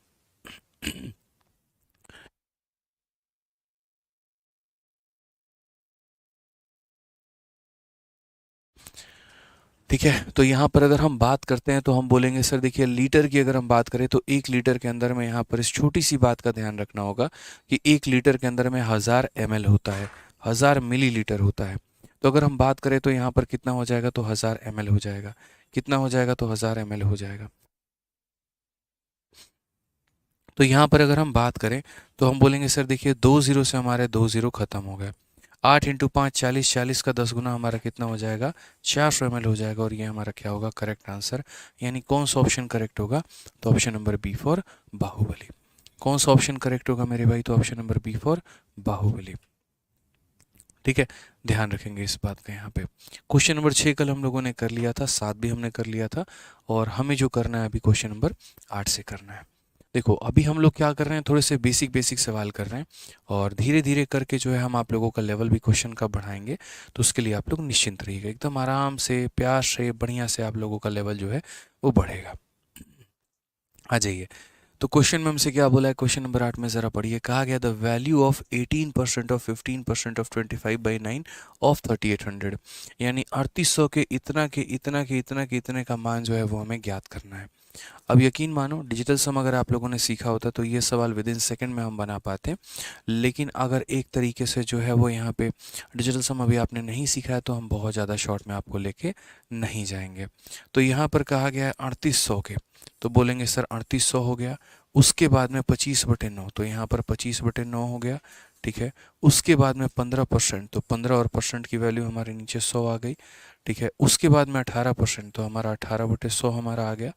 ठीक है। तो यहाँ पर अगर हम बात करते हैं तो हम बोलेंगे सर देखिए लीटर की अगर हम बात करें तो 1 लीटर के अंदर में यहाँ पर इस छोटी सी बात का ध्यान रखना होगा कि 1 लीटर के अंदर में 1000 ml होता है, 1000 मिलीलीटर होता है। तो अगर हम बात करें तो यहाँ पर कितना हो जाएगा, तो 1000 ml हो जाएगा। कितना हो जाएगा, तो 1000 ml हो जाएगा। तो यहाँ पर अगर हम बात करें तो हम बोलेंगे सर देखिए 2 जीरो से हमारे 2 जीरो खत्म हो गए। 8 × 5 40, 40 का 10 गुना हमारा कितना हो जाएगा, 400 ml हो जाएगा। और ये हमारा क्या होगा, करेक्ट आंसर। यानी कौन सा ऑप्शन करेक्ट होगा, तो option number B for Baahubali. कौन सा ऑप्शन करेक्ट होगा मेरे भाई, तो option number B for Baahubali. ठीक है, ध्यान रखेंगे इस बात का। यहाँ पे क्वेश्चन नंबर 6 कल हम लोगों ने कर लिया था, 7 भी हमने कर लिया था, और हमें जो करना है अभी क्वेश्चन नंबर 8 से करना है। देखो अभी हम लोग क्या कर रहे हैं, थोड़े से बेसिक बेसिक सवाल कर रहे हैं, और धीरे धीरे करके जो है हम आप लोगों का लेवल भी क्वेश्चन का बढ़ाएंगे। तो उसके लिए आप लोग निश्चिंत रहिएगा, एकदम आराम से प्यार से बढ़िया से आप लोगों का लेवल जो है वो बढ़ेगा। आ जाइए। तो क्वेश्चन में हमसे क्या बोला है, क्वेश्चन नंबर 8 में ज़रा पढ़िए। कहा गया the value of 18% of 15% of 25/9 of 3800, यानी 3800 के इतना के इतना के इतना के इतने का मान जो है वो हमें ज्ञात करना है। अब यकीन मानो डिजिटल सम अगर आप लोगों ने सीखा होता तो ये सवाल विद इन सेकेंड में हम बना पाते, लेकिन अगर एक तरीके से जो है वो यहाँ पे डिजिटल सम अभी आपने नहीं सीखा है तो हम बहुत ज़्यादा शॉर्ट में आपको लेके नहीं जाएंगे। तो यहाँ पर कहा गया है 3800 के, तो बोलेंगे सर 3800 हो गया। उसके बाद में 25/9, तो यहाँ पर 25/9 हो गया। ठीक है, उसके बाद में 15%, तो 15 और परसेंट की वैल्यू हमारे नीचे 100 आ गई। ठीक है, उसके बाद में 18%, तो हमारा 18/100 हमारा आ गया।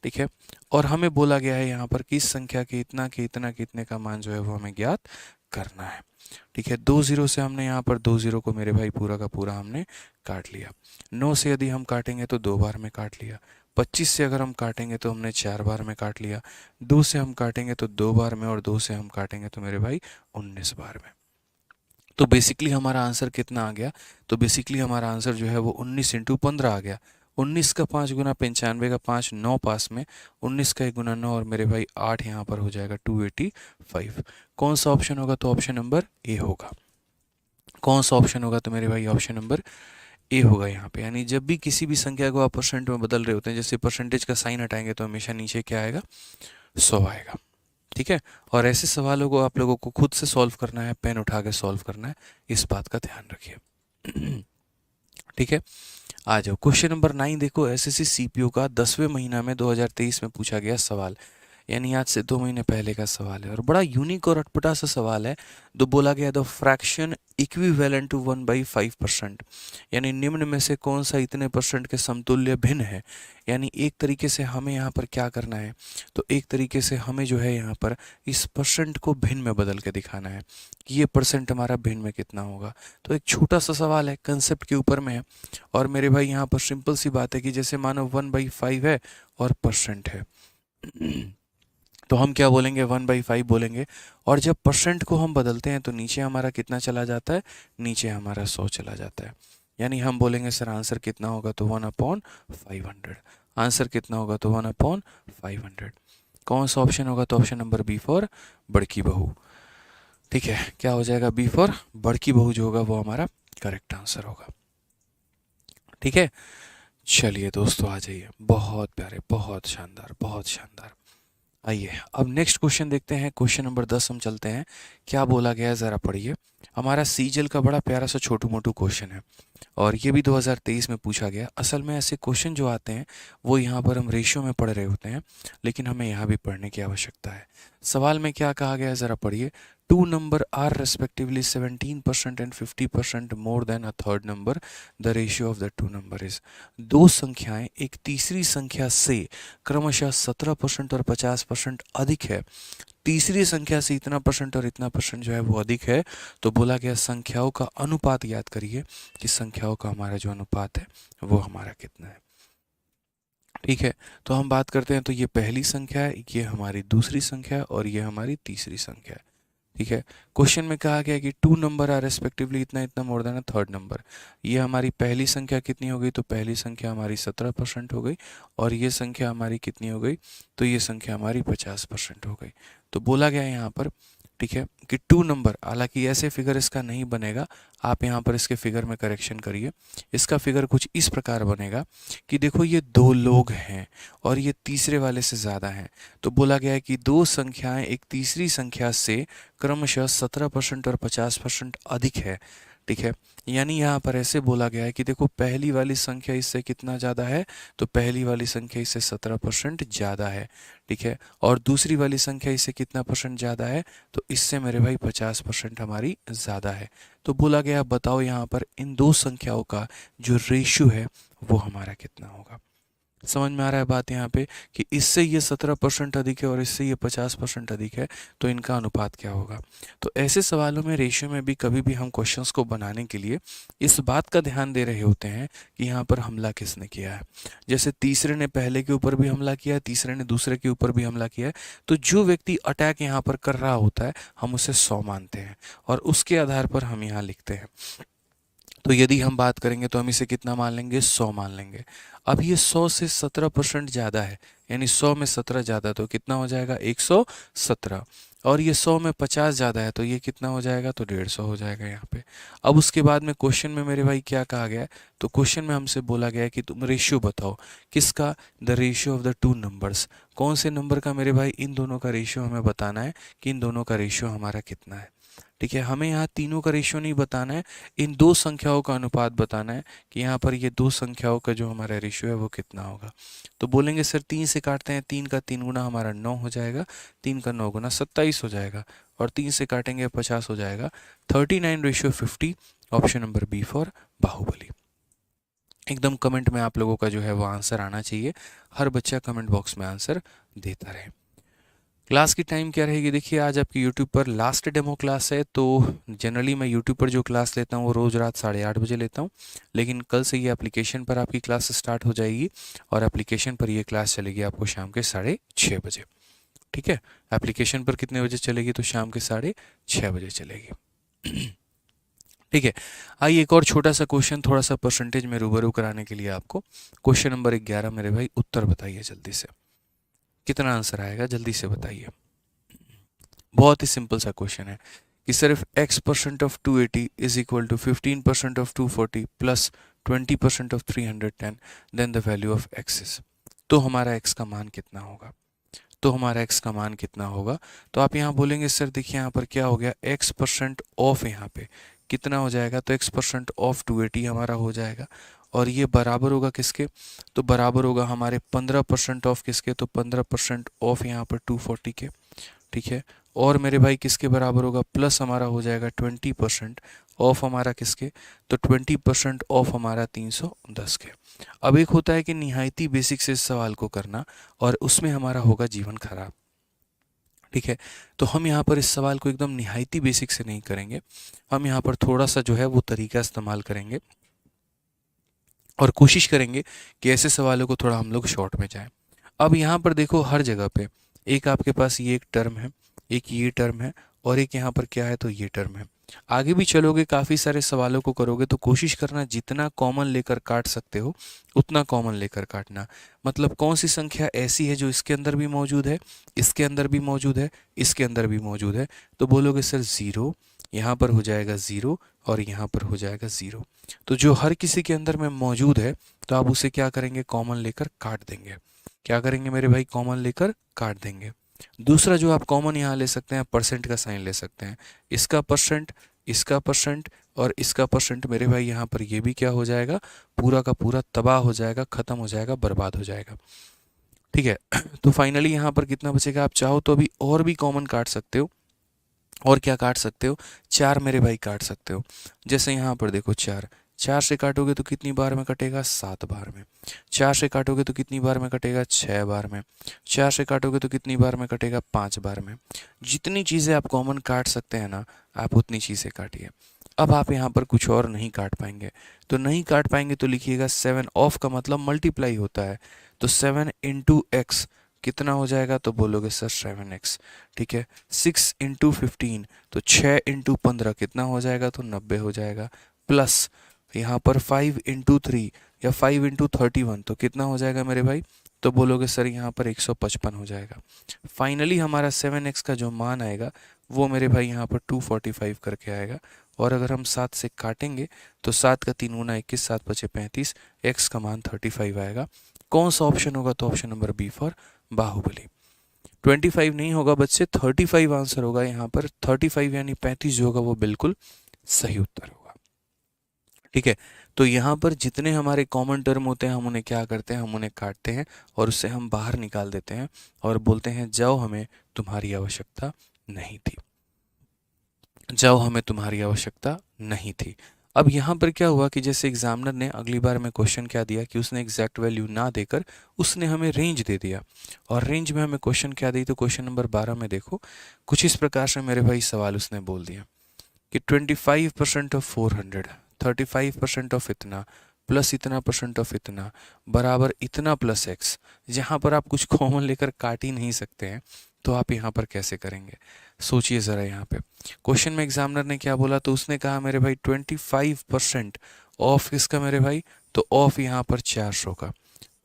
ठीक है, और हमें बोला गया है यहाँ पर कि इस संख्या के इतना के इतना के इतने का मान जो है वो हमें ज्ञात करना है। ठीक है, 2 जीरो से हमने यहाँ पर 2 जीरो को मेरे भाई पूरा का पूरा हमने काट लिया। 9 से यदि हम काटेंगे तो 2 बार में काट लिया। 25 से अगर हम काटेंगे तो हमने 4 बार में काट लिया। 2 से हम काटेंगे तो 2 बार में, और 2 से हम काटेंगे तो मेरे भाई 19 बार में। तो बेसिकली हमारा आंसर कितना आ गया, तो बेसिकली हमारा आंसर जो है वो 19 × 15 आ गया। 19 का 5 गुना 95 का 5, 9 पास में, 19 का 1 गुना 9, और मेरे भाई 8 यहाँ पर हो जाएगा 285। कौन सा ऑप्शन होगा, तो ऑप्शन नंबर ए होगा। कौन सा ऑप्शन होगा, तो मेरे भाई ऑप्शन नंबर ए होगा यहाँ पे। यानी जब भी किसी भी संख्या को आप परसेंट में बदल रहे होते हैं, जैसे परसेंटेज का साइन हटाएंगे तो हमेशा नीचे क्या आएगा, 100 आएगा। ठीक है, और ऐसे सवालों को आप लोगों को खुद से सॉल्व करना है, पेन उठा के सॉल्व करना है, इस बात का ध्यान रखिए। ठीक है, आ जाओ क्वेश्चन नंबर 9 देखो। एसएससी सीपीओ का 10वें महीना में 2023 में पूछा गया सवाल, यानी आज से 2 महीने पहले का सवाल है, और बड़ा यूनिक और अटपटा सा सवाल है। तो बोला गया द फ्रैक्शन इक्विवेलेंट टू 1/5%, यानी निम्न में से कौन सा इतने परसेंट के समतुल्य भिन्न है। यानी एक तरीके से हमें यहाँ पर क्या करना है, तो एक तरीके से हमें जो है यहाँ पर इस परसेंट को भिन्न में बदल के दिखाना है कि ये परसेंट हमारा भिन्न में कितना होगा। तो एक छोटा सा सवाल है, कंसेप्ट के ऊपर में है, और मेरे भाई यहाँ पर सिंपल सी बात है कि जैसे मानो 1/5 है और परसेंट है, तो हम क्या बोलेंगे, 1/5 बोलेंगे। और जब परसेंट को हम बदलते हैं तो नीचे हमारा कितना चला जाता है, नीचे हमारा 100 चला जाता है। यानी हम बोलेंगे सर आंसर कितना होगा, तो 1/500। आंसर कितना होगा, तो 1/500। कौन सा ऑप्शन होगा, तो ऑप्शन नंबर बी फॉर बड़की बहू। ठीक है, क्या हो जाएगा, बी फॉर बड़की बहू जो होगा वो हमारा करेक्ट आंसर होगा। ठीक है, चलिए दोस्तों आ जाइए, बहुत प्यारे, बहुत शानदार, बहुत शानदार। आइए अब नेक्स्ट क्वेश्चन देखते हैं, क्वेश्चन नंबर 10 हम चलते हैं। क्या बोला गया है ज़रा पढ़िए। हमारा सीजल का बड़ा प्यारा सा छोटू मोटू क्वेश्चन है, और ये भी 2023 में पूछा गया। असल में ऐसे क्वेश्चन जो आते हैं वो यहाँ पर हम रेशियो में पढ़ रहे होते हैं, लेकिन हमें यहाँ भी पढ़ने की आवश्यकता है। सवाल में क्या कहा गया है ज़रा पढ़िए। 2 number are respectively 17% and 50% more than a third number, the ratio of the 2 number is. दो संख्याएं एक तीसरी संख्या से क्रमशः 17% और 50% अधिक है। तीसरी संख्या से इतना परसेंट और इतना परसेंट जो है वो अधिक है। तो बोला गया संख्याओं का अनुपात याद करिए कि संख्याओं का हमारा जो अनुपात है वो हमारा कितना है। ठीक है, तो हम बात करते हैं, तो ये पहली संख्या है, ये हमारी दूसरी संख्या है, और ये हमारी तीसरी संख्या है। ठीक है, क्वेश्चन में कहा गया कि 2 नंबर आर रेस्पेक्टिवली इतना इतना मोर देन अ थर्ड नंबर। ये हमारी पहली संख्या कितनी हो गई, तो पहली संख्या हमारी 17% हो गई, और ये संख्या हमारी कितनी हो गई, तो ये संख्या हमारी 50% हो गई। तो बोला गया यहाँ पर ठीक है, कि 2 नंबर, हालांकि ऐसे फिगर इसका नहीं बनेगा, आप यहाँ पर इसके फिगर में करेक्शन करिए। इसका फिगर कुछ इस प्रकार बनेगा कि देखो ये 2 लोग हैं और ये तीसरे वाले से ज़्यादा हैं, तो बोला गया है कि 2 संख्याएं एक तीसरी संख्या से क्रमशः 17% और 50% अधिक है। ठीक है, यानी यहाँ पर ऐसे बोला गया है कि देखो पहली वाली संख्या इससे कितना ज़्यादा है, तो पहली वाली संख्या इससे 17% ज़्यादा है। ठीक है, और दूसरी वाली संख्या इससे कितना परसेंट ज़्यादा है, तो इससे मेरे भाई 50% हमारी ज़्यादा है। तो बोला गया बताओ यहाँ पर इन दो संख्याओं का जो रेशियो है वो हमारा कितना होगा। समझ में आ रहा है बात यहाँ पे कि इससे ये 17% अधिक है और इससे ये 50% अधिक है, तो इनका अनुपात क्या होगा। तो ऐसे सवालों में रेशियो में भी कभी भी हम क्वेश्चंस को बनाने के लिए इस बात का ध्यान दे रहे होते हैं कि यहाँ पर हमला किसने किया है। जैसे तीसरे ने पहले के ऊपर भी हमला किया है, तीसरे ने दूसरे के ऊपर भी हमला किया है, तो जो व्यक्ति अटैक यहाँ पर कर रहा होता है हम उसे 100 मानते हैं और उसके आधार पर हम यहाँ लिखते हैं। तो यदि हम बात करेंगे तो हम इसे कितना मान लेंगे, 100 मान लेंगे। अब ये 100 से 17% ज़्यादा है, यानी 100 में 17 ज़्यादा, तो कितना हो जाएगा 117। और ये 100 में 50 ज़्यादा है, तो ये कितना हो जाएगा, तो 150 हो जाएगा यहाँ पे। अब उसके बाद में क्वेश्चन में मेरे भाई क्या कहा गया है, तो क्वेश्चन में हमसे बोला गया है कि तुम रेशियो बताओ, किसका, the ratio of the 2 numbers, कौन से नंबर का मेरे भाई, इन दोनों का रेशियो हमें बताना है कि इन दोनों का रेशियो हमारा कितना है। ठीक है, हमें यहाँ तीनों का रेशियो नहीं बताना है, इन दो संख्याओं का अनुपात बताना है कि यहाँ पर ये दो संख्याओं का जो हमारा रेशियो है वो कितना होगा। तो बोलेंगे सर 3 से काटते हैं, 3 का 3 गुना हमारा 9 हो जाएगा, 3 का 9 गुना 27 हो जाएगा, और 3 से काटेंगे 50 हो जाएगा, 39:50। Option number B for Baahubali. एकदम कमेंट में आप लोगों का जो है वो आंसर आना चाहिए, हर बच्चा कमेंट बॉक्स में आंसर देता रहे। क्लास की टाइम क्या रहेगी, देखिए आज आपकी यूट्यूब पर लास्ट डेमो क्लास है, तो जनरली मैं यूट्यूब पर जो क्लास लेता हूँ वो रोज़ रात 8:30 बजे लेता हूँ, लेकिन कल से ये एप्लीकेशन पर आपकी क्लास स्टार्ट हो जाएगी और एप्लीकेशन पर ये क्लास चलेगी आपको शाम के 6:30 बजे। ठीक है, एप्लीकेशन पर कितने बजे चलेगी, तो शाम के 6:30 बजे चलेगी। ठीक है, आइए एक और छोटा सा क्वेश्चन, थोड़ा सा परसेंटेज में रूबरू कराने के लिए आपको। क्वेश्चन नंबर 11 मेरे भाई, उत्तर बताइए जल्दी से, कितना आंसर आएगा जल्दी से बताइए। बहुत ही सिंपल सा क्वेश्चन है कि सिर्फ x% of 280 is equal to 15% of 240 plus 20% of 310, then the value of x is. तो हमारा x का मान कितना होगा, तो हमारा x का मान कितना होगा। तो आप यहाँ बोलेंगे सर देखिए यहाँ पर क्या हो गया, x% ऑफ, यहाँ पे कितना हो जाएगा, तो x% ऑफ 280 हमारा हो जाएगा, और ये बराबर होगा किसके, तो बराबर होगा हमारे 15% ऑफ किसके, तो 15% ऑफ यहाँ पर 240 के। ठीक है, और मेरे भाई किसके बराबर होगा, प्लस हमारा हो जाएगा 20% ऑफ हमारा किसके, तो 20% ऑफ हमारा 310 के। अब एक होता है कि निहायती बेसिक से इस सवाल को करना, और उसमें हमारा होगा जीवन खराब। ठीक है, तो हम यहाँ पर इस सवाल को एकदम निहायती बेसिक से नहीं करेंगे, हम यहाँ पर थोड़ा सा जो है वो तरीका इस्तेमाल करेंगे और कोशिश करेंगे कि ऐसे सवालों को थोड़ा हम लोग शॉर्ट में जाएं। अब यहाँ पर देखो हर जगह पे एक आपके पास ये एक टर्म है, एक ये टर्म है, और एक यहाँ पर क्या है, तो ये टर्म है। आगे भी चलोगे काफ़ी सारे सवालों को करोगे तो कोशिश करना जितना कॉमन लेकर काट सकते हो उतना कॉमन लेकर काटना। मतलब कौन सी संख्या ऐसी है जो इसके अंदर भी मौजूद है, इसके अंदर भी मौजूद है, इसके अंदर भी मौजूद है, तो बोलोगे सर 0, यहाँ पर हो जाएगा 0 और यहाँ पर हो जाएगा 0। तो जो हर किसी के अंदर में मौजूद है तो आप उसे क्या करेंगे, कॉमन लेकर काट देंगे। क्या करेंगे मेरे भाई, कॉमन लेकर काट देंगे। दूसरा जो आप कॉमन यहाँ ले सकते हैं, परसेंट का साइन ले सकते हैं, इसका परसेंट, इसका परसेंट और इसका परसेंट मेरे भाई यहाँ पर ये भी क्या हो जाएगा, पूरा का पूरा तबाह हो जाएगा, खत्म हो जाएगा, बर्बाद हो जाएगा। ठीक है, तो फाइनली यहाँ पर कितना बचेगा, आप चाहो तो अभी और भी कॉमन काट सकते हो, और क्या काट सकते हो, 4 मेरे भाई काट सकते हो। जैसे यहाँ पर देखो 4, 4 से काटोगे तो कितनी बार में कटेगा, 7 बार में। 4 से काटोगे तो कितनी बार में कटेगा, 6 बार में। 4 से काटोगे तो कितनी बार में कटेगा, 5 बार में। जितनी चीज़ें आप कॉमन काट सकते हैं ना, आप उतनी चीज़ें काटिए। अब आप यहाँ पर कुछ और नहीं काट पाएंगे, तो नहीं काट पाएंगे तो लिखिएगा 7 ऑफ का मतलब मल्टीप्लाई होता है, तो 7 इंटू एक्स कितना हो जाएगा, तो बोलोगे सर 7x। ठीक है, 6 इंटू 15 तो 6 इंटू 15 कितना हो जाएगा, तो 90 हो जाएगा, प्लस यहाँ पर 5 इंटू 3 या 5 इंटू 31 तो कितना हो जाएगा मेरे भाई, तो बोलोगे सर यहाँ पर 155 हो जाएगा। फाइनली हमारा 7x का जो मान आएगा वो मेरे भाई यहाँ पर 245 करके आएगा। और अगर हम 7 से काटेंगे तो 7 का 3 गुना 21, 7 बचे 35, x का मान 35 आएगा। कौन सा ऑप्शन होगा? तो option number B for Baahubali. 25 नहीं होगा बच्चे, 35 आंसर होगा यहाँ पर। 35 यानी 35 जो होगा वो बिल्कुल सही उत्तर होगा। ठीक है, तो यहाँ पर जितने हमारे कॉमन टर्म होते हैं हम उन्हें क्या करते हैं, हम उन्हें काटते हैं और उससे हम बाहर निकाल देते हैं और बोलते हैं जाओ हमें तुम्हारी आवश्यकता नहीं थी, जाओ हमें तुम्हारी आवश्यकता नहीं थी। अब यहाँ पर क्या हुआ कि जैसे एग्जामिनर ने अगली बार में क्वेश्चन क्या दिया कि उसने एग्जैक्ट वैल्यू ना देकर उसने हमें रेंज दे दिया। और रेंज में हमें क्वेश्चन क्या दी? तो क्वेश्चन नंबर 12 में देखो कुछ इस प्रकार से मेरे भाई सवाल उसने बोल दिया कि 25% ऑफ 400, 35% ऑफ इतना प्लस इतना परसेंट ऑफ इतना बराबर इतना प्लस एक्स। जहाँ पर आप कुछ कॉमन लेकर काट ही नहीं सकते हैं तो आप यहाँ पर कैसे करेंगे? सोचिए ज़रा। यहाँ पे क्वेश्चन में एग्जामिनर ने क्या बोला? तो उसने कहा मेरे भाई 25% ऑफ किसका मेरे भाई? तो ऑफ यहाँ पर 400 का,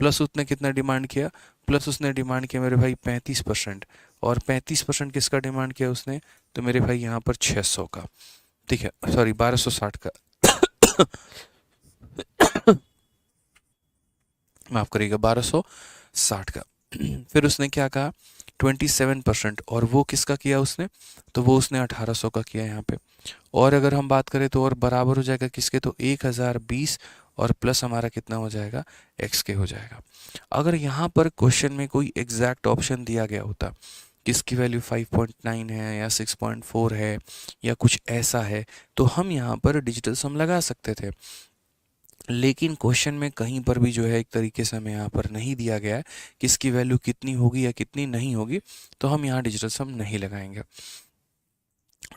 प्लस उसने कितना डिमांड किया? प्लस उसने डिमांड किया मेरे भाई 35%, और 35% किसका डिमांड किया उसने? तो मेरे भाई यहाँ पर 600 का। ठीक है, सॉरी 1260 का माफ करिएगा 1260 का। फिर उसने क्या कहा? 27%, और वो किसका किया उसने? तो वो उसने 1800 का किया यहाँ पे। और अगर हम बात करें तो और बराबर हो जाएगा किसके? तो 1020, और प्लस हमारा कितना हो जाएगा? x के हो जाएगा। अगर यहाँ पर क्वेश्चन में कोई एग्जैक्ट ऑप्शन दिया गया होता किसकी वैल्यू 5.9 है या 6.4 है या कुछ ऐसा है, तो हम यहाँ पर डिजिटल सम लगा सकते थे। लेकिन क्वेश्चन में कहीं पर भी जो है एक तरीके से हमें यहाँ पर नहीं दिया गया है कि इसकी वैल्यू कितनी होगी या कितनी नहीं होगी, तो हम यहाँ डिजिटल सम नहीं लगाएंगे।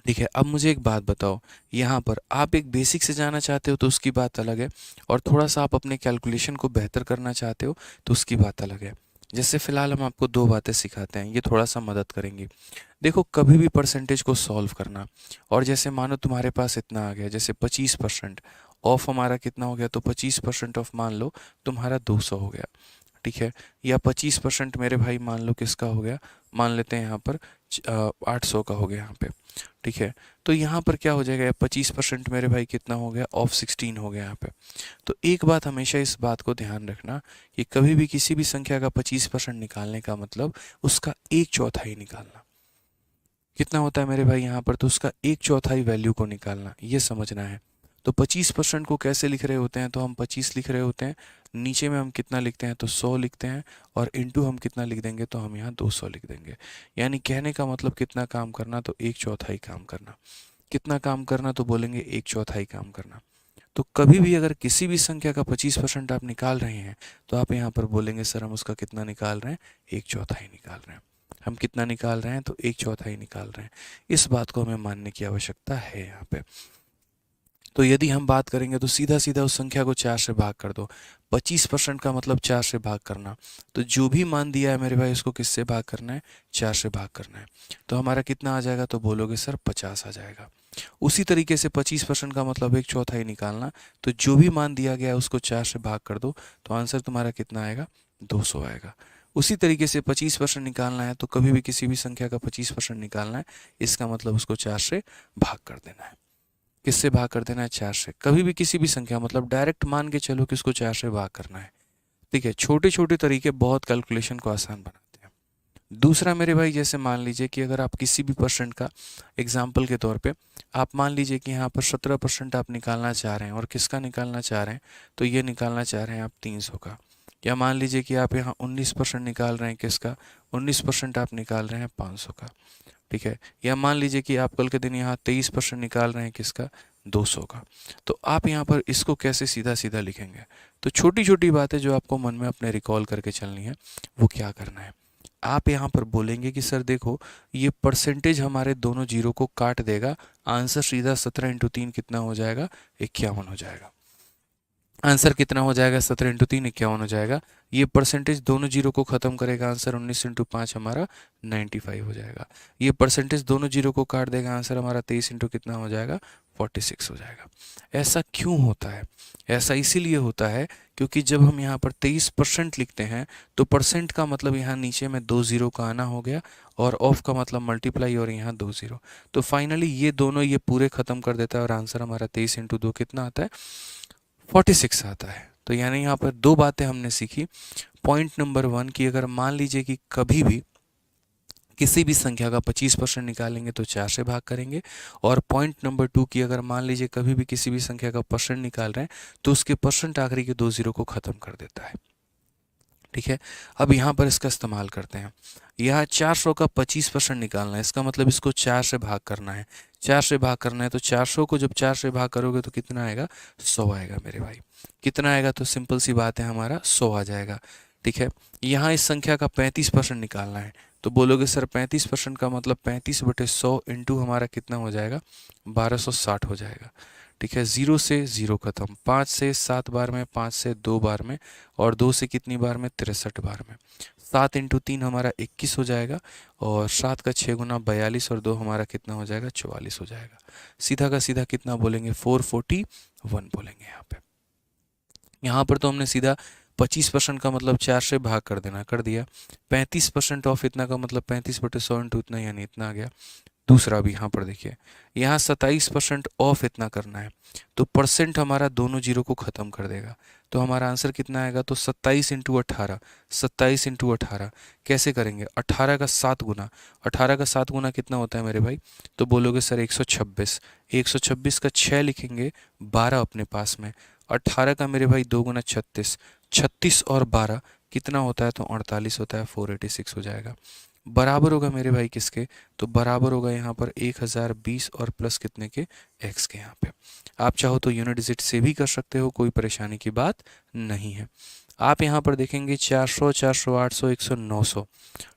ठीक है, अब मुझे एक बात बताओ, यहाँ पर आप एक बेसिक से जाना चाहते हो तो उसकी बात अलग है, और थोड़ा सा आप अपने कैलकुलेशन को बेहतर करना चाहते हो तो उसकी बात अलग है। जैसे फिलहाल हम आपको दो बातें सिखाते हैं, ये थोड़ा सा मदद करेंगी। देखो, कभी भी परसेंटेज को सॉल्व करना, और जैसे मानो तुम्हारे पास इतना आ गया, जैसे 25% ऑफ हमारा कितना हो गया? तो 25% ऑफ मान लो तुम्हारा 200 हो गया। ठीक है, या 25% मेरे भाई मान लो किसका हो गया? मान लेते हैं यहाँ पर 800 का हो गया यहाँ पे। ठीक है, तो यहाँ पर क्या हो जाएगा? 25% मेरे भाई कितना हो गया? ऑफ 16 हो गया यहाँ पे। तो एक बात हमेशा इस बात को ध्यान रखना कि कभी भी किसी भी संख्या का 25% निकालने का मतलब उसका 1/4 निकालना। कितना होता है मेरे भाई यहाँ पर? तो उसका 1/4 वैल्यू को निकालना, ये समझना है। तो 25% को कैसे लिख रहे होते हैं? तो हम 25 लिख रहे होते हैं, नीचे में हम कितना लिखते हैं? तो 100 लिखते हैं, और इनटू हम कितना लिख देंगे? तो हम यहाँ 200 लिख देंगे। यानी कहने का मतलब कितना काम करना? तो 1/4 काम करना। कितना काम करना? तो बोलेंगे 1/4 काम करना। तो कभी भी अगर किसी भी संख्या का 25% आप निकाल रहे हैं तो आप यहाँ पर बोलेंगे सर हम उसका कितना निकाल रहे हैं? 1/4 निकाल रहे हैं। हम कितना निकाल रहे हैं? तो 1/4 निकाल रहे हैं। इस बात को हमें मानने की आवश्यकता है यहाँ पे। तो यदि हम बात करेंगे तो सीधा सीधा उस संख्या को 4 से भाग कर दो। 25% का मतलब 4 से भाग करना, तो जो भी मान दिया है मेरे भाई उसको किससे भाग करना है? 4 से भाग करना है। तो हमारा कितना आ जाएगा? तो बोलोगे सर 50 आ जाएगा। उसी तरीके से 25% का मतलब 1/4 निकालना, तो जो भी मान दिया गया है उसको 4 से भाग कर दो, तो आंसर तुम्हारा कितना आएगा? 200 आएगा। उसी तरीके से 25% निकालना है, तो कभी भी किसी भी संख्या का 25% निकालना है, इसका मतलब उसको 4 से भाग कर देना है। किससे भाग कर देना है? 4 से। कभी भी किसी भी संख्या मतलब डायरेक्ट मान के चलो कि उसको 4 से भाग करना है। ठीक है, छोटे छोटे तरीके बहुत कैलकुलेशन को आसान बनाते हैं। दूसरा मेरे भाई, जैसे मान लीजिए कि अगर आप किसी भी परसेंट का एग्जाम्पल के तौर पे आप मान लीजिए कि यहाँ पर 17% आप निकालना चाह रहे हैं, और किसका निकालना चाह रहे हैं? तो ये निकालना चाह रहे हैं आप 300 का। या मान लीजिए कि आप यहाँ 19% निकाल रहे हैं, किसका? 19% आप निकाल रहे हैं 500 का। ठीक है, या मान लीजिए कि आप कल के दिन यहाँ 23% निकाल रहे हैं, किसका? 200 का। तो आप यहाँ पर इसको कैसे सीधा सीधा लिखेंगे? तो छोटी छोटी बातें जो आपको मन में अपने रिकॉल करके चलनी है, वो क्या करना है? आप यहाँ पर बोलेंगे कि सर देखो, ये परसेंटेज हमारे दोनों जीरो को काट देगा, आंसर सीधा 17 × 3 कितना हो जाएगा? 51 हो जाएगा। आंसर कितना हो जाएगा? 17 × 3 51 हो जाएगा। ये परसेंटेज दोनों जीरो को खत्म करेगा, आंसर 19 × 5 हमारा 95 हो जाएगा। ये परसेंटेज दोनों जीरो को काट देगा, आंसर हमारा 23 × कितना हो जाएगा? 46 हो जाएगा। ऐसा क्यों होता है? ऐसा इसीलिए होता है क्योंकि जब हम यहाँ पर 23% लिखते हैं तो परसेंट का मतलब यहाँ नीचे में 2 जीरो का आना हो गया और ऑफ का मतलब मल्टीप्लाई और यहाँ 2 जीरो। तो फाइनली ये दोनों ये पूरे ख़त्म कर देता है और आंसर हमारा 23 इंटू 2 कितना आता है? 46 आता है। तो यानी यहाँ पर दो बातें हमने सीखी। पॉइंट नंबर 1 की अगर मान लीजिए कि कभी भी किसी भी संख्या का 25% निकालेंगे तो 4 से भाग करेंगे, और पॉइंट नंबर 2 की अगर मान लीजिए कभी भी किसी भी संख्या का परसेंट निकाल रहे हैं तो उसके परसेंट आखिरी के 2 जीरो को ख़त्म कर देता है। ठीक है, अब यहाँ पर इसका इस्तेमाल करते हैं। यहाँ 400 का 25% निकालना है, इसका मतलब इसको 4 से भाग करना है। 4 से भाग करना है तो 400 को जब 4 से भाग करोगे तो कितना आएगा? 100 आएगा मेरे भाई। कितना आएगा? तो सिंपल सी बात है, हमारा 100 आ जाएगा। ठीक है, यहाँ इस संख्या का 35% निकालना है तो बोलोगे सर 35% का मतलब 35/100 इंटू हमारा कितना हो जाएगा? 1260 हो जाएगा। ठीक है, 0 से 0 खत्म, 5 से 7 बार में, 5 से 2 बार में, और 2 से कितनी बार में? 63 बार में। 7 इंटू 3 हमारा 21 हो जाएगा, और 7 का 6 गुना 42, और 2 हमारा कितना हो जाएगा? 44 हो जाएगा। सीधा का सीधा कितना बोलेंगे? 441 बोलेंगे यहाँ पे। यहाँ पर तो हमने सीधा 25% का मतलब 4 से भाग कर देना, कर दिया। 35% ऑफ इतना का मतलब 35/100 इंटू इतना, यानी इतना आ गया। दूसरा भी यहाँ पर देखिए, यहाँ 27% ऑफ इतना करना है तो परसेंट हमारा दोनों जीरो को ख़त्म कर देगा। तो हमारा आंसर कितना आएगा? तो 27 इंटू 18, 27 इंटू 18 कैसे करेंगे? 18 का 7 गुना, 18 का 7 गुना कितना होता है मेरे भाई? तो बोलोगे सर 126, 126 का 6 लिखेंगे, 12 अपने पास में, 18 का मेरे भाई 2 गुना 36, 36 और 12 कितना होता है? तो 48 होता है, 486 हो जाएगा। बराबर होगा मेरे भाई किसके? तो बराबर होगा यहाँ पर 1020 और प्लस कितने के? x के। यहाँ पे आप चाहो तो यूनिट डिजिट से भी कर सकते हो, कोई परेशानी की बात नहीं है। आप यहाँ पर देखेंगे 400, 400, 800, 100, 900।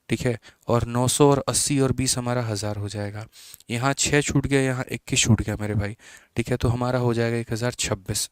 ठीक है, और 900 और 80 और 20 हमारा 1000 हो जाएगा। यहाँ 6 छूट गया, यहाँ 21 छूट गया मेरे भाई। ठीक है, तो हमारा हो जाएगा 1026।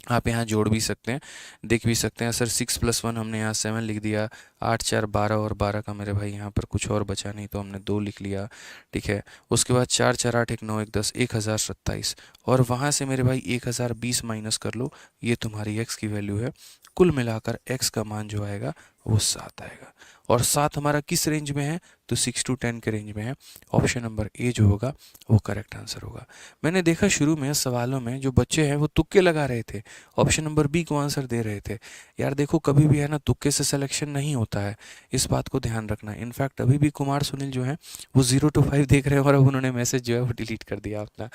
आप यहाँ जोड़ भी सकते हैं, देख भी सकते हैं। सर 6 + 1 हमने यहाँ 7 लिख दिया, 8 4 12, और 12 का मेरे भाई यहाँ पर कुछ और बचा नहीं तो हमने 2 लिख लिया। ठीक है, उसके बाद 4 4 8 1 9 1 10, 1027, और वहाँ से मेरे भाई 1020 माइनस कर लो, ये तुम्हारी x की वैल्यू है। कुल मिलाकर x का मान जो आएगा वो 7 आएगा। और 7 हमारा किस रेंज में है? तो 6 to 10 के रेंज में है। ऑप्शन नंबर ए जो होगा वो करेक्ट आंसर होगा। मैंने देखा शुरू में सवालों में जो बच्चे हैं वो तुक्के लगा रहे थे, ऑप्शन नंबर बी को आंसर दे रहे थे। यार देखो, कभी भी है ना, तुक्के से सिलेक्शन नहीं होता है, इस बात को ध्यान रखना। इनफैक्ट अभी भी कुमार सुनील जो है वो 0 to 5 देख रहे हैं और अब उन्होंने मैसेज जो है वो डिलीट कर दिया अपना।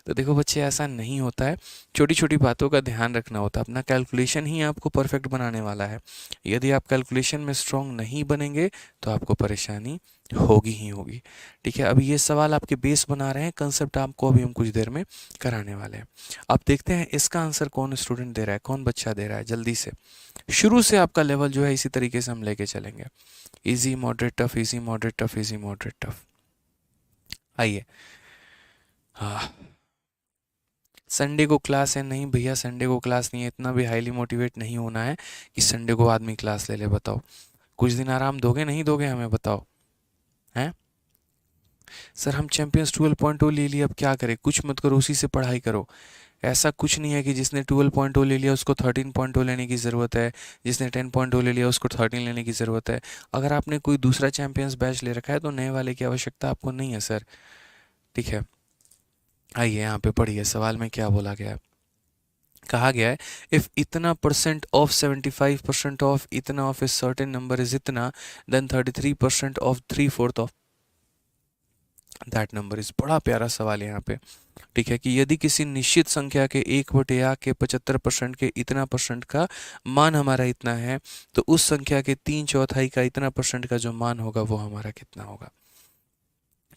तो देखो बच्चे, ऐसा नहीं होता है, छोटी छोटी बातों का ध्यान रखना होता है। अपना कैलकुलेशन ही आपको परफेक्ट बनाने वाला है। यदि आप कैलकुलेशन में स्ट्रांग नहीं बनेंगे तो आपको परेशानी होगी ही होगी। ठीक है, अभी ये सवाल आपके बेस बना रहे हैं, कंसेप्ट आपको अभी हम कुछ देर में कराने वाले हैं। अब देखते हैं इसका आंसर कौन स्टूडेंट दे रहा है, कौन बच्चा दे रहा है। जल्दी से शुरू से आपका लेवल जो है इसी तरीके से हम लेके चलेंगे। Easy, moderate, tough, easy, moderate, tough, easy, moderate, tough. आइए, हाँ, संडे को क्लास है? नहीं भैया, संडे को क्लास नहीं है। इतना भी हाईली मोटिवेट नहीं होना है कि संडे को आदमी क्लास ले ले। बताओ, कुछ दिन आराम दोगे नहीं दोगे हमें? बताओ। हैं सर, हम चैंपियंस 12.0 ले लिया, अब क्या करें? कुछ मत करो, उसी से पढ़ाई करो। ऐसा कुछ नहीं है कि जिसने 12.0 ले लिया उसको 13.0 लेने की ज़रूरत है, जिसने 10.0 ले लिया उसको 13 लेने की ज़रूरत है। अगर आपने कोई दूसरा चैंपियंस बैच ले रखा है तो नए वाले की आवश्यकता आपको नहीं है सर। ठीक है, आइए यहाँ पे पढ़िए सवाल में क्या बोला गया है। कहा गया है, इफ इतना परसेंट ऑफ 75% ऑफ इतना of a certain number is इतना, then 33% of 3/4 of that number is. बड़ा प्यारा सवाल है यहाँ पे। ठीक है, कि यदि किसी निश्चित संख्या के 1/8 के 75% के इतना परसेंट का मान हमारा इतना है, तो उस संख्या के 3/4 का इतना परसेंट का जो मान होगा वो हमारा कितना होगा।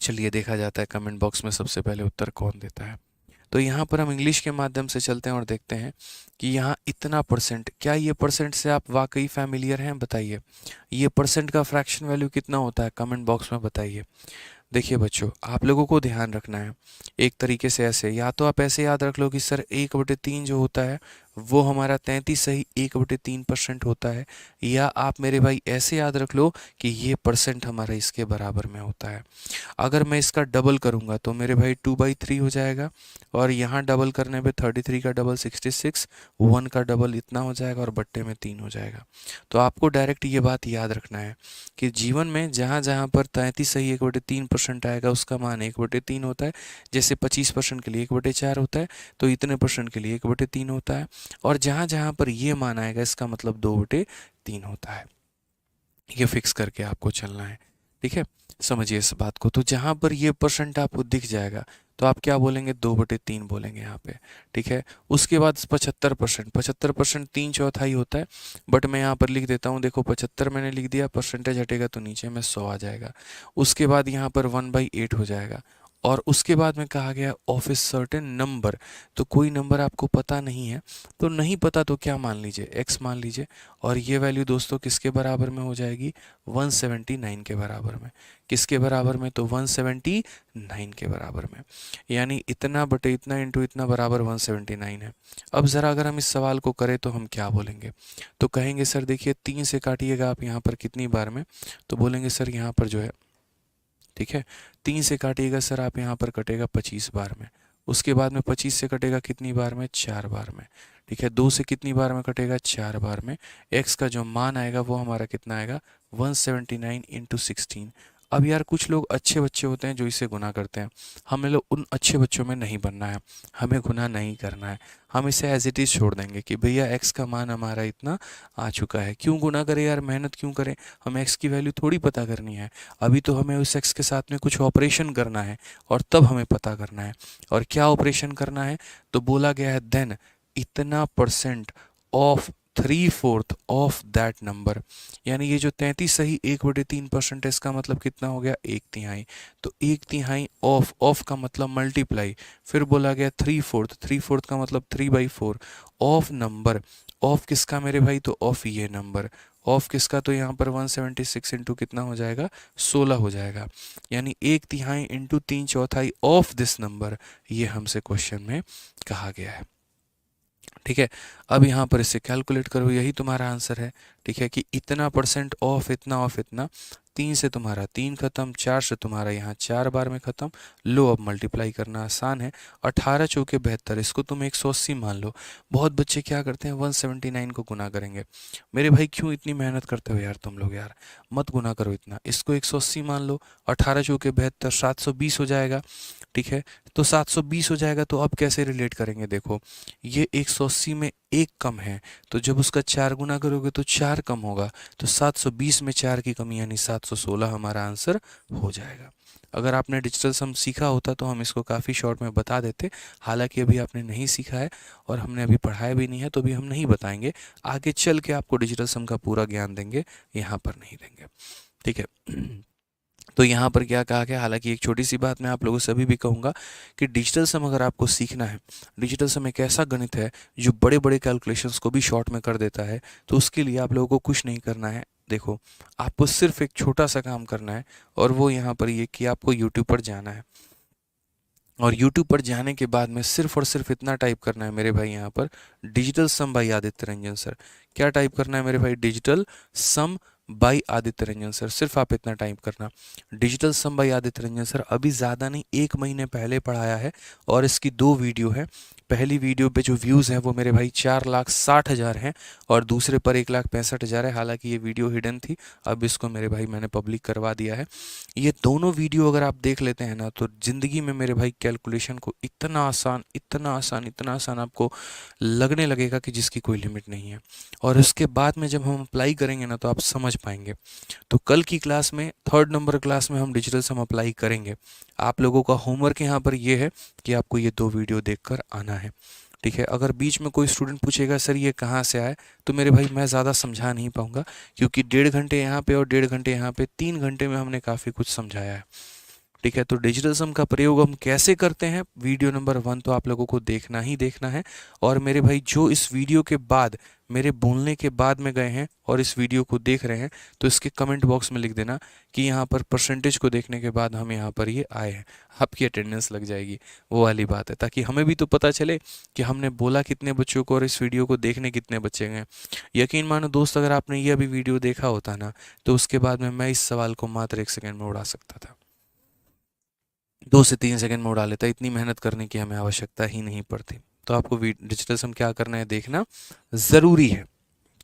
चलिए देखा जाता है कमेंट बॉक्स में सबसे पहले उत्तर कौन देता है। तो यहाँ पर हम इंग्लिश के माध्यम से चलते हैं और देखते हैं कि यहाँ इतना परसेंट, क्या ये परसेंट से आप वाकई फैमिलियर हैं? बताइए। ये परसेंट का फ्रैक्शन वैल्यू कितना होता है? कमेंट बॉक्स में बताइए। देखिए बच्चों, आप लोगों को ध्यान रखना है एक तरीके से ऐसे, या तो आप ऐसे याद रख लो कि सर 1/3 जो होता है वो हमारा 33.1/3% होता है। या आप मेरे भाई ऐसे याद रख लो कि ये परसेंट हमारा इसके बराबर में होता है। अगर मैं इसका डबल करूँगा तो मेरे भाई 2/3 हो जाएगा, और यहाँ डबल करने पे 33 का डबल 66, 1 का डबल इतना हो जाएगा और बट्टे में 3 हो जाएगा। तो आपको डायरेक्ट ये बात याद रखना है कि जीवन में जहाँ जहाँ पर 33.1/3% आएगा उसका मान 1/3 होता है। जैसे 25% के लिए 1/4 होता है, तो इतने परसेंट के लिए 1/3 होता है। और जहाँ जहाँ पर ये मान आएगा इसका मतलब 2/3 होता है। ये फिक्स करके आपको चलना है, ठीक है। समझिए इस बात को। तो जहाँ पर ये परसेंट आपको दिख जाएगा तो आप क्या बोलेंगे, 2/3 बोलेंगे यहाँ पे, ठीक है। उसके बाद 75%, 75% 3/4 होता है, बट मैं यहाँ पर लिख देता हूँ, देखो 75 मैंने लिख दिया, परसेंटेज हटेगा तो नीचे में 100 आ जाएगा। उसके बाद यहाँ पर 1/8 हो जाएगा। और उसके बाद में कहा गया ऑफ ए सर्टेन नंबर, तो कोई नंबर आपको पता नहीं है, तो नहीं पता तो क्या मान लीजिए, x मान लीजिए। और ये वैल्यू दोस्तों किसके बराबर में हो जाएगी, 179 के बराबर में। किसके बराबर में, तो 179 के बराबर में। यानी इतना बटे इतना इंटू इतना बराबर 179 है। अब ज़रा अगर हम इस सवाल को करें तो हम क्या बोलेंगे, तो कहेंगे सर देखिए 3 से काटिएगा आप यहाँ पर कितनी बार में, तो बोलेंगे सर यहाँ पर जो है, ठीक है, 3 से काटिएगा सर आप यहाँ पर कटेगा 25 बार में। उसके बाद में 25 से कटेगा कितनी बार में, 4 बार में, ठीक है। 2 से कितनी बार में कटेगा, 4 बार में। x का जो मान आएगा वो हमारा कितना आएगा, 179 इंटू 16। अब यार कुछ लोग अच्छे बच्चे होते हैं जो इसे गुना करते हैं, हमें लोग उन अच्छे बच्चों में नहीं बनना है, हमें गुना नहीं करना है। हम इसे एज इट इज़ छोड़ देंगे कि भैया x का मान हमारा इतना आ चुका है, क्यों गुना करें यार, मेहनत क्यों करें, हम x की वैल्यू थोड़ी पता करनी है। अभी तो हमें उस x के साथ में कुछ ऑपरेशन करना है और तब हमें पता करना है। और क्या ऑपरेशन करना है, तो बोला गया है देन इतना percent of 3/4 of that number. यानी ये जो 33.1/3% है इसका मतलब कितना हो गया, 1/3। तो 1/3 ऑफ का मतलब मल्टीप्लाई, फिर बोला गया 3/4, 3/4 का मतलब 3/4 ऑफ नंबर। ऑफ किसका मेरे भाई, तो ऑफ ये नंबर। ऑफ किसका, तो यहाँ पर 176 इंटू कितना हो जाएगा, 16 हो जाएगा। यानी 1/3 इंटू 3/4 ऑफ दिस नंबर, ये हमसे क्वेश्चन में कहा गया है, ठीक है। अब यहाँ पर इसे कैलकुलेट करो, यही तुम्हारा आंसर है, ठीक है, कि इतना परसेंट ऑफ इतना। 3 से तुम्हारा 3 खत्म, 4 से तुम्हारा यहाँ 4 बार में खत्म। लो अब मल्टीप्लाई करना आसान है, 18 चौके 72, इसको तुम 180 मान लो। बहुत बच्चे क्या करते हैं, 179 को गुना करेंगे। मेरे भाई क्यों इतनी मेहनत करते हो यार तुम लोग, यार मत गुना करो इतना, इसको 180 मान लो, 18 चौके 72, 720 हो जाएगा, ठीक है। तो 720 हो जाएगा, तो अब कैसे रिलेट करेंगे, देखो ये 180 में एक कम है, तो जब उसका 4 गुना करोगे तो 4 कम होगा, तो 720 में 4 की कमी यानी 716 हमारा आंसर हो जाएगा। अगर आपने डिजिटल सम सीखा होता तो हम इसको काफ़ी शॉर्ट में बता देते, हालांकि अभी आपने नहीं सीखा है और हमने अभी पढ़ाया भी नहीं है, तो अभी हम नहीं बताएंगे। आगे चल के आपको डिजिटल सम का पूरा ज्ञान देंगे, यहाँ पर नहीं देंगे, ठीक है। तो यहाँ पर क्या कहा गया, हालांकि एक छोटी सी बात मैं आप लोगों से अभी भी कहूँगा कि डिजिटल सम अगर आपको सीखना है, डिजिटल सम एक ऐसा गणित है जो बड़े बड़े कैलकुलेशंस को भी शॉर्ट में कर देता है। तो उसके लिए आप लोगों को कुछ नहीं करना है, देखो आपको सिर्फ एक छोटा सा काम करना है, और वो यहाँ पर ये कि आपको यूट्यूब पर जाना है, और YouTube पर जाने के बाद में सिर्फ और सिर्फ इतना टाइप करना है मेरे भाई, यहाँ पर digital sum by Aditya Ranjan sir. क्या टाइप करना है मेरे भाई, digital sum by Aditya Ranjan sir, सिर्फ आप इतना टाइप करना, digital sum by Aditya Ranjan sir. अभी ज़्यादा नहीं, 1 महीने पहले पढ़ाया है, और इसकी 2 वीडियो है। पहली वीडियो पे जो व्यूज़ हैं वो मेरे भाई 4,60,000 हैं, और दूसरे पर 1,65,000 है। हालांकि ये वीडियो हिडन थी, अब इसको मेरे भाई मैंने पब्लिक करवा दिया है। ये दोनों वीडियो अगर आप देख लेते हैं ना, तो ज़िंदगी में मेरे भाई कैलकुलेशन को इतना आसान, इतना आसान, इतना आसान आपको लगने लगेगा कि जिसकी कोई लिमिट नहीं है। और उसके बाद में जब हम अप्लाई करेंगे ना, तो आप समझ पाएंगे। तो कल की क्लास में, 3rd नंबर क्लास में हम डिजिटल सम अप्लाई करेंगे। आप लोगों का होमवर्क यहाँ पर ये है कि आपको ये 2 वीडियो देखकर आना है, ठीक है। अगर बीच में कोई स्टूडेंट पूछेगा सर ये कहाँ से आए, तो मेरे भाई मैं ज़्यादा समझा नहीं पाऊँगा, क्योंकि 1.5 घंटे यहाँ पे और 1.5 घंटे यहाँ पे, 3 घंटे में हमने काफ़ी कुछ समझाया है, ठीक है, तो डिजिटल सम का प्रयोग हम कैसे करते हैं, वीडियो नंबर 1 तो आप लोगों को देखना ही देखना है। और मेरे भाई जो इस वीडियो के बाद, मेरे बोलने के बाद में गए हैं और इस वीडियो को देख रहे हैं, तो इसके कमेंट बॉक्स में लिख देना कि यहाँ पर परसेंटेज को देखने के बाद हम यहाँ पर ये आए हैं, आपकी अटेंडेंस लग जाएगी। वो वाली बात है, ताकि हमें भी तो पता चले कि हमने बोला कितने बच्चों को और इस वीडियो को देखने कितने बच्चे गए। यकीन मानो दोस्त, अगर आपने ये अभी वीडियो देखा होता ना, तो उसके बाद में मैं इस सवाल को मात्र 1 सेकेंड में उड़ा सकता था, 2 से 3 सेकंड में उड़ा लेता। इतनी मेहनत करने की हमें आवश्यकता ही नहीं पड़ती। तो आपको डिजिटल सम क्या करना है, देखना ज़रूरी है।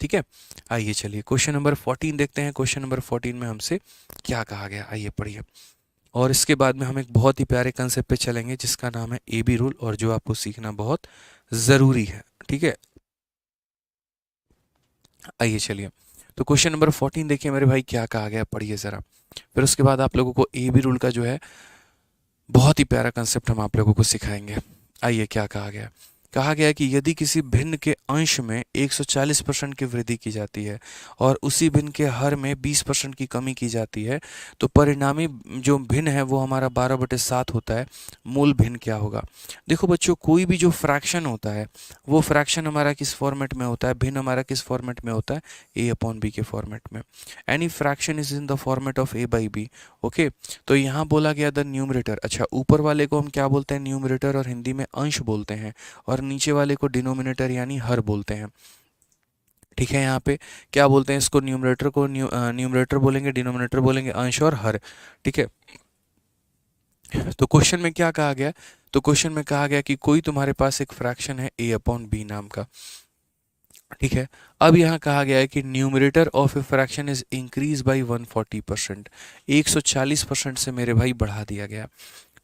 ठीक है, आइए चलिए क्वेश्चन नंबर 14 देखते हैं। क्वेश्चन नंबर 14 में हमसे क्या कहा गया, आइए पढ़िए। और इसके बाद में हम एक बहुत ही प्यारे कंसेप्ट पे चलेंगे जिसका नाम है AB रूल, और जो आपको सीखना बहुत ज़रूरी है। ठीक है, आइए चलिए। तो क्वेश्चन नंबर 14 देखिए मेरे भाई, क्या कहा गया, पढ़िए ज़रा। फिर उसके बाद आप लोगों को AB रूल का जो है बहुत ही प्यारा कंसेप्ट हम आप लोगों को सिखाएंगे। आइए क्या कहा गया, कहा गया कि यदि किसी भिन्न के अंश में 140% की वृद्धि की जाती है और उसी भिन्न के हर में 20% की कमी की जाती है, तो परिणामी जो भिन्न है वो हमारा 12/7 होता है। मूल भिन्न क्या होगा। देखो बच्चों, कोई भी जो फ्रैक्शन होता है वो फ्रैक्शन हमारा किस फॉर्मेट में होता है, भिन्न हमारा किस फॉर्मेट में होता है, A/B के फॉर्मेट में। Any fraction is in the format of A/B। Okay, तो यहाँ बोला गया द न्यूमरेटर। अच्छा, ऊपर वाले को हम क्या बोलते हैं, न्यूमरेटर, और हिंदी में अंश बोलते हैं, और नीचे वाले को डिनोमिनेटर यानी हर बोलते हैं। ठीक है, यहाँ पे क्या बोलते हैं, इसको न्यूमरेटर को न्यूमरेटर बोलेंगे, डिनोमिनेटर बोलेंगे अंश और हर। ठीक है, तो क्वेश्चन में क्या कहा गया, तो क्वेश्चन में कहा गया कि कोई तुम्हारे पास एक फ्रैक्शन है A/B नाम का। ठीक है, अब यहाँ कहा गया है कि numerator of a fraction is increase by 140%, 140% से मेरे भाई बढ़ा दिया गया।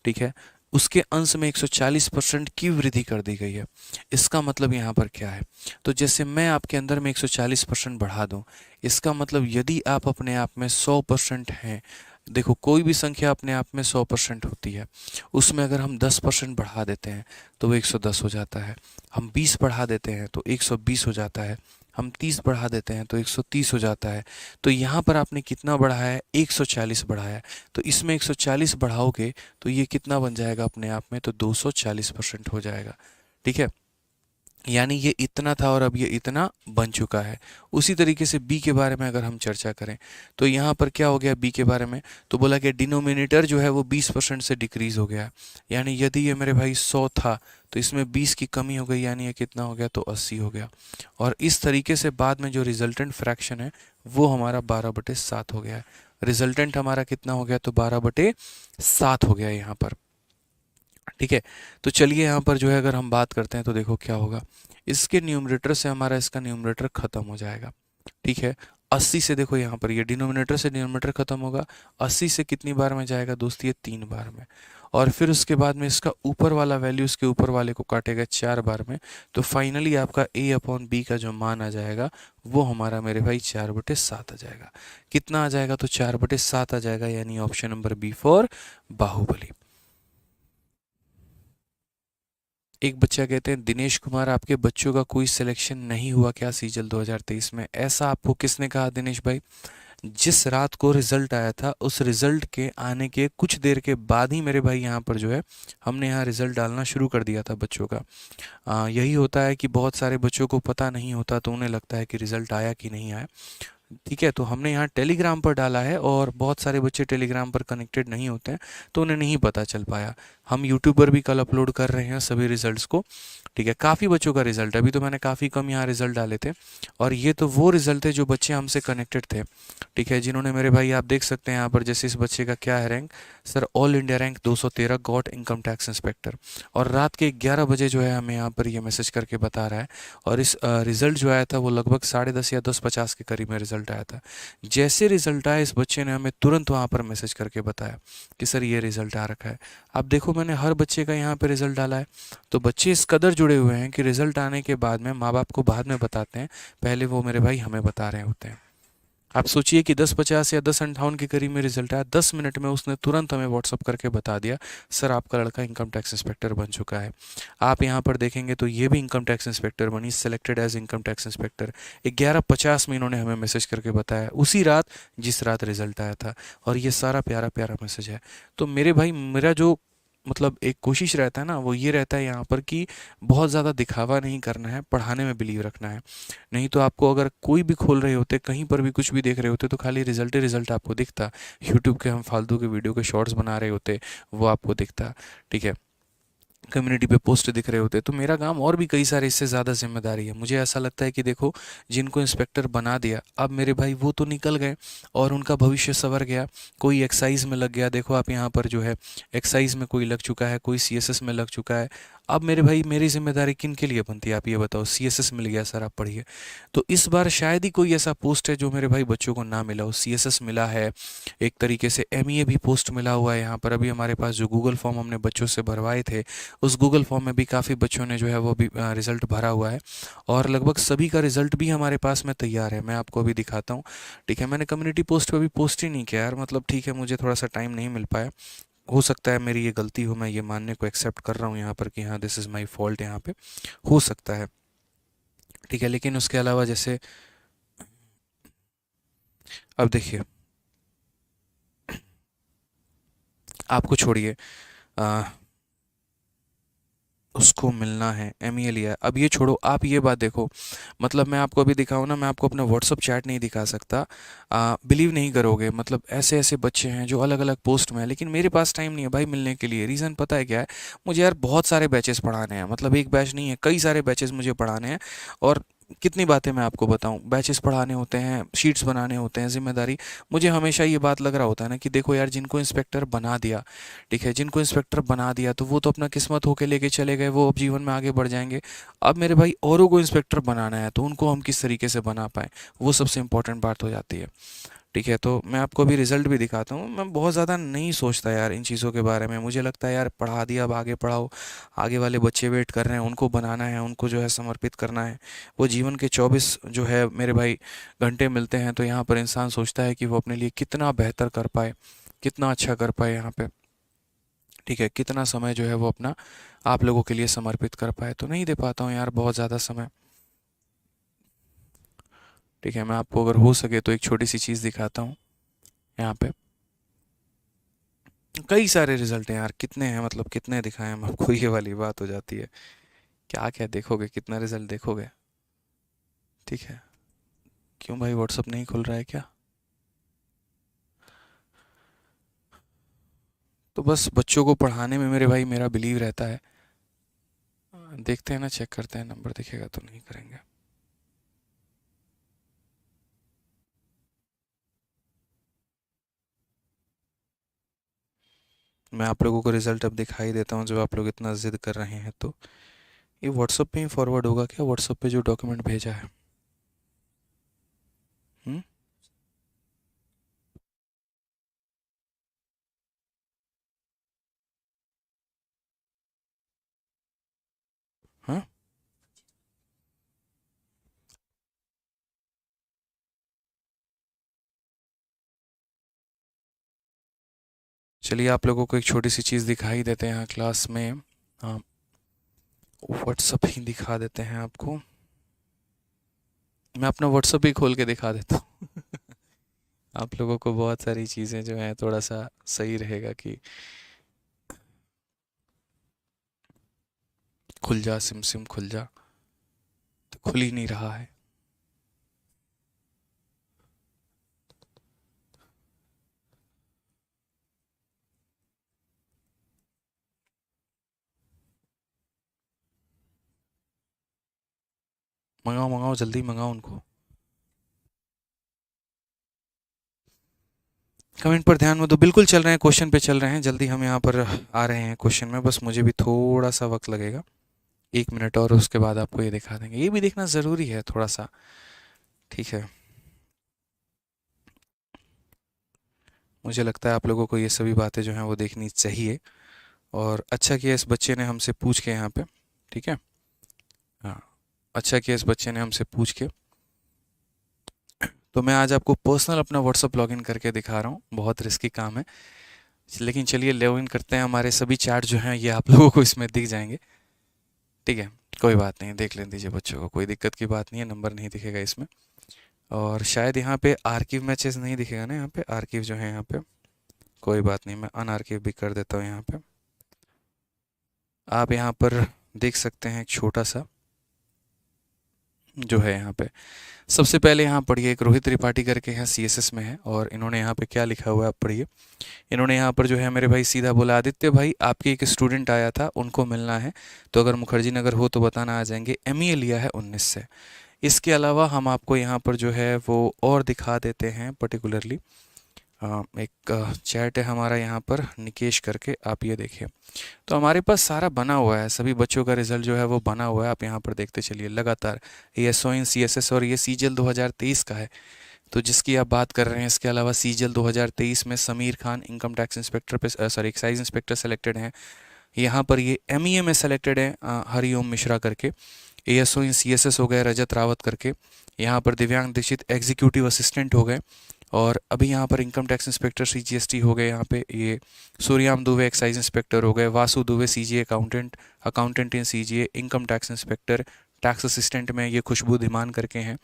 ठीक है, उसके अंश में 140% की वृद्धि कर दी गई है। इसका मतलब यहाँ पर क्या है, तो जैसे मैं आपके अंदर में 140% बढ़ा दूँ, इसका मतलब यदि आप अपने आप में 100% हैं, देखो कोई भी संख्या अपने आप में 100% होती है, उसमें अगर हम 10% बढ़ा देते हैं तो वो 110 हो जाता है, हम 20 बढ़ा देते हैं तो 120 हो जाता है, हम 30 बढ़ा देते हैं तो 130 हो जाता है। तो यहाँ पर आपने कितना बढ़ाया है, 140 बढ़ाया है। तो इसमें 140 बढ़ाओगे तो ये कितना बन जाएगा अपने आप में, तो 240% हो जाएगा। ठीक है, यानी ये इतना था और अब ये इतना बन चुका है। उसी तरीके से बी के बारे में अगर हम चर्चा करें तो यहाँ पर क्या हो गया बी के बारे में, तो बोला कि डिनोमिनेटर जो है वो 20% से डिक्रीज हो गया। यानी यदि ये मेरे भाई 100 था तो इसमें 20 की कमी हो गई, यानी ये कितना हो गया, तो 80 हो गया। और इस तरीके से बाद में जो रिजल्टेंट फ्रैक्शन है वो हमारा 12/7 हो गया है। रिजल्टेंट हमारा कितना हो गया, तो 12/7 हो गया यहाँ पर। ठीक है, तो चलिए यहाँ पर जो है अगर हम बात करते हैं तो देखो क्या होगा, इसके न्यूमरेटर से हमारा इसका न्यूमरेटर खत्म हो जाएगा। ठीक है, 80 से देखो यहाँ पर ये डिनोमिनेटर से डिनोमिनेटर खत्म होगा, 80 से कितनी बार में जाएगा दोस्त, ये 3 बार में। और फिर उसके बाद में इसका ऊपर वाला वैल्यू इसके ऊपर वाले को काटेगा 4 बार में। तो फाइनली आपका A/B का जो मान आ जाएगा वो हमारा मेरे भाई 4/7 आ जाएगा। कितना आ जाएगा, तो 4/7 आ जाएगा, यानी option number B for Baahubali. एक बच्चा कहते हैं, दिनेश कुमार आपके बच्चों का कोई सिलेक्शन नहीं हुआ क्या सीजल 2023 में, ऐसा आपको किसने कहा दिनेश भाई। जिस रात को रिजल्ट आया था उस रिजल्ट के आने के कुछ देर के बाद ही मेरे भाई यहाँ पर जो है हमने यहाँ रिजल्ट डालना शुरू कर दिया था बच्चों का। यही होता है कि बहुत सारे बच्चों को पता नहीं होता, तो उन्हें लगता है कि रिजल्ट आया कि नहीं आया। ठीक है, तो हमने यहाँ टेलीग्राम पर डाला है और बहुत सारे बच्चे टेलीग्राम पर कनेक्टेड नहीं होते हैं तो उन्हें नहीं पता चल पाया। हम यूट्यूब पर भी कल अपलोड कर रहे हैं सभी रिजल्ट्स को। ठीक है, काफ़ी बच्चों का रिजल्ट, अभी तो मैंने काफ़ी कम यहाँ रिजल्ट डाले थे, और ये तो वो रिजल्ट थे जो बच्चे हमसे कनेक्टेड थे। ठीक है, जिन्होंने मेरे भाई, आप देख सकते हैं यहाँ पर, जैसे इस बच्चे का क्या है rank, sir all India rank 213, got income tax inspector, और रात के 11 बजे जो है हमें यहाँ पर ये मैसेज करके बता रहा है। और इस रिज़ल्ट जो आया था वो लगभग 10:30 या 10:50 के करीब में रिज़ल्ट आया था। जैसे रिज़ल्ट आया इस बच्चे ने हमें तुरंत वहाँ पर मैसेज करके बताया कि सर ये रिज़ल्ट आ रखा है। अब देखो मैंने हर बच्चे का यहाँ पे रिज़ल्ट डाला है, तो बच्चे इस कदर जुड़े हुए हैं कि रिज़ल्ट आने के बाद में माँ बाप को बाद में बताते हैं, पहले वो मेरे भाई हमें बता रहे होते हैं। आप सोचिए कि 10:50 या 10:58 के करीब में रिजल्ट आया, 10 मिनट में उसने तुरंत हमें व्हाट्सअप करके बता दिया, सर आपका लड़का इनकम टैक्स इंस्पेक्टर बन चुका है। आप यहाँ पर देखेंगे तो ये भी इनकम टैक्स इंस्पेक्टर बनी, selected as income tax inspector. 11:50 में इन्होंने हमें मैसेज करके बताया, उसी रात जिस रात रिजल्ट आया था। और ये सारा प्यारा प्यारा मैसेज है। तो मेरे भाई, मेरा जो मतलब एक कोशिश रहता है ना, वो ये रहता है यहाँ पर कि बहुत ज़्यादा दिखावा नहीं करना है, पढ़ाने में बिलीव रखना है। नहीं तो आपको अगर कोई भी खोल रहे होते, कहीं पर भी कुछ भी देख रहे होते, तो खाली रिजल्ट ही रिजल्ट आपको दिखता। यूट्यूब के हम फालतू के वीडियो के शॉर्ट्स बना रहे होते, वो आपको दिखता। ठीक है, कम्युनिटी पे पोस्ट दिख रहे होते। तो मेरा काम और भी कई सारे इससे ज़्यादा जिम्मेदारी है। मुझे ऐसा लगता है कि देखो, जिनको इंस्पेक्टर बना दिया, अब मेरे भाई वो तो निकल गए और उनका भविष्य संवर गया। कोई एक्साइज में लग गया, देखो आप यहाँ पर जो है एक्साइज में कोई लग चुका है, कोई सीएसएस में लग चुका है। अब मेरे भाई, मेरी जिम्मेदारी किन के लिए बनती है, आप ये बताओ। सीएसएस मिल गया सर, आप पढ़िए। तो इस बार शायद ही कोई ऐसा पोस्ट है जो मेरे भाई बच्चों को ना मिला हो। सीएसएस मिला है, एक तरीके से एमईए भी पोस्ट मिला हुआ है। यहाँ पर अभी हमारे पास जो गूगल फॉर्म हमने बच्चों से भरवाए थे, उस गूगल फॉर्म में भी काफ़ी बच्चों ने जो है वो भी रिज़ल्ट भरा हुआ है। और लगभग सभी का रिज़ल्ट भी हमारे पास में तैयार है, मैं आपको अभी दिखाता हूँ। ठीक है, मैंने कम्युनिटी पोस्ट पे भी पोस्ट ही नहीं किया यार, मतलब ठीक है, मुझे थोड़ा सा टाइम नहीं मिल पाया। हो सकता है मेरी ये गलती हो, मैं ये मानने को एक्सेप्ट कर रहा हूँ यहाँ पर कि हाँ, दिस इज़ माई फॉल्ट यहाँ पे, हो सकता है। ठीक है, लेकिन उसके अलावा जैसे अब देखिए, आपको छोड़िए, उसको मिलना है, एमईए लिया है, अब ये छोड़ो, आप ये बात देखो। मतलब मैं आपको अभी दिखाऊँ ना, मैं आपको अपना व्हाट्सअप चैट नहीं दिखा सकता, बिलीव नहीं करोगे। मतलब ऐसे ऐसे बच्चे हैं जो अलग अलग पोस्ट में हैं, लेकिन मेरे पास टाइम नहीं है भाई मिलने के लिए। रीज़न पता है क्या है? मुझे यार बहुत सारे बैचेस पढ़ाने हैं, मतलब एक बैच नहीं है, कई सारे बैचेस मुझे पढ़ाने हैं। और कितनी बातें मैं आपको बताऊं, बैचेस पढ़ाने होते हैं, शीट्स बनाने होते हैं, जिम्मेदारी। मुझे हमेशा ये बात लग रहा होता है ना कि देखो यार, जिनको इंस्पेक्टर बना दिया, ठीक है, जिनको इंस्पेक्टर बना दिया, तो वो तो अपना किस्मत होके लेके चले गए, वो अब जीवन में आगे बढ़ जाएंगे। अब मेरे भाई, औरों को इंस्पेक्टर बनाना है, तो उनको हम किस तरीके से बना पाएँ, वो सबसे इंपॉर्टेंट बात हो जाती है। ठीक है, तो मैं आपको अभी रिजल्ट भी दिखाता हूँ। मैं बहुत ज़्यादा नहीं सोचता यार इन चीज़ों के बारे में। मुझे लगता है यार, पढ़ा दिया, अब आगे पढ़ाओ। आगे वाले बच्चे वेट कर रहे हैं, उनको बनाना है, उनको जो है समर्पित करना है। वो जीवन के 24 जो है मेरे भाई घंटे मिलते हैं, तो यहाँ पर इंसान सोचता है कि वो अपने लिए कितना बेहतर कर पाए, कितना अच्छा कर पाए यहाँ पे। ठीक है, कितना समय जो है वो अपना आप लोगों के लिए समर्पित कर पाए। तो नहीं दे पाता हूँ यार बहुत ज़्यादा समय। ठीक है, मैं आपको अगर हो सके तो एक छोटी सी चीज़ दिखाता हूँ यहाँ पे। कई सारे रिजल्ट हैं यार, कितने हैं, मतलब कितने दिखाएं हम आपको, ये वाली बात हो जाती है। क्या क्या देखोगे, कितना रिजल्ट देखोगे? ठीक है, क्यों भाई, व्हाट्सअप नहीं खुल रहा है क्या? तो बस बच्चों को पढ़ाने में मेरे भाई मेरा बिलीव रहता है। देखते हैं ना, चेक करते हैं, नंबर दिखेगा तो नहीं करेंगे। मैं आप लोगों को रिजल्ट अब दिखाई देता हूँ, जब आप लोग इतना जिद कर रहे हैं तो। ये व्हाट्सअप पे ही फॉरवर्ड होगा क्या, व्हाट्सअप पे जो डॉक्यूमेंट भेजा है? हम्म। हाँ, चलिए, आप लोगों को एक छोटी सी चीज़ दिखाई देते हैं यहाँ क्लास में। हाँ, व्हाट्सअप ही दिखा देते हैं आपको। मैं अपना व्हाट्सअप ही खोल के दिखा देता हूँ। आप लोगों को बहुत सारी चीज़ें जो हैं, थोड़ा सा सही रहेगा कि खुल जा सिम सिम खुल जा, तो खुल ही नहीं रहा है। मंगाओ मंगाओ, जल्दी मंगाओ उनको। कमेंट पर ध्यान में दो, बिल्कुल चल रहे हैं, क्वेश्चन पे चल रहे हैं, जल्दी हम यहाँ पर आ रहे हैं क्वेश्चन में। बस मुझे भी थोड़ा सा वक्त लगेगा, 1 मिनट, और उसके बाद आपको ये दिखा देंगे। ये भी देखना ज़रूरी है थोड़ा सा। ठीक है, मुझे लगता है आप लोगों को ये सभी बातें जो हैं वो देखनी चाहिए। और अच्छा किया इस बच्चे ने हमसे पूछ के यहाँ पे। ठीक है, हाँ, अच्छा किया इस बच्चे ने हमसे पूछ के। तो मैं आज आपको पर्सनल अपना व्हाट्सअप लॉगिन करके दिखा रहा हूँ, बहुत रिस्की काम है, लेकिन चलिए लॉगिन करते हैं। हमारे सभी चैट जो हैं ये आप लोगों को इसमें दिख जाएंगे, ठीक है, कोई बात नहीं, देख लें दीजिए बच्चों को, कोई दिक्कत की बात नहीं है, नंबर नहीं दिखेगा इसमें। और शायद यहाँ पे आर्किव मैचेस नहीं दिखेगा ना, यहाँ पे आर्किव जो है यहाँ पे, कोई बात नहीं, मैं अनआर्किव भी कर देता हूँ। यहाँ पे आप यहाँ पर देख सकते हैं एक छोटा सा जो है यहाँ पे, सबसे पहले यहाँ पढ़िए, एक रोहित त्रिपाठी करके हैं, सीएसएस में है, और इन्होंने यहाँ पे क्या लिखा हुआ है आप पढ़िए। इन्होंने यहाँ पर जो है मेरे भाई सीधा बोला, आदित्य भाई आपके एक स्टूडेंट आया था, उनको मिलना है, तो अगर मुखर्जी नगर हो तो बताना, आ जाएंगे। एमईए लिया है 19 से। इसके अलावा हम आपको यहाँ पर जो है वो और दिखा देते हैं पर्टिकुलरली, एक चैट है हमारा यहाँ पर निकेश करके, आप ये देखिए। तो हमारे पास सारा बना हुआ है, सभी बच्चों का रिजल्ट जो है वो बना हुआ है, आप यहाँ पर देखते चलिए लगातार। ये एसओ इन सीएसएस और ये सीजीएल 2023 का है, तो जिसकी आप बात कर रहे हैं। इसके अलावा सीजीएल 2023 में Sameer Khan income tax inspector पे, सॉरी एक्साइज इंस्पेक्टर सेलेक्टेड हैं। यहाँ पर ये एमईए में सेलेक्टेड है हरिओम मिश्रा करके। एएसओ इन सीएसएस हो गए रजत रावत करके। यहाँ पर दिव्यांग दीक्षित एग्जीक्यूटिव असिस्टेंट हो गए। और अभी यहाँ पर इनकम टैक्स इंस्पेक्टर सीजीएसटी हो गए, यहाँ पे ये सूर्याम दुबे एक्साइज इंस्पेक्टर हो गए। Vasu Dubey CGA accountant, accountant इन CGA income tax inspector. Tax assistant में ये खुशबू धीमान करके हैं,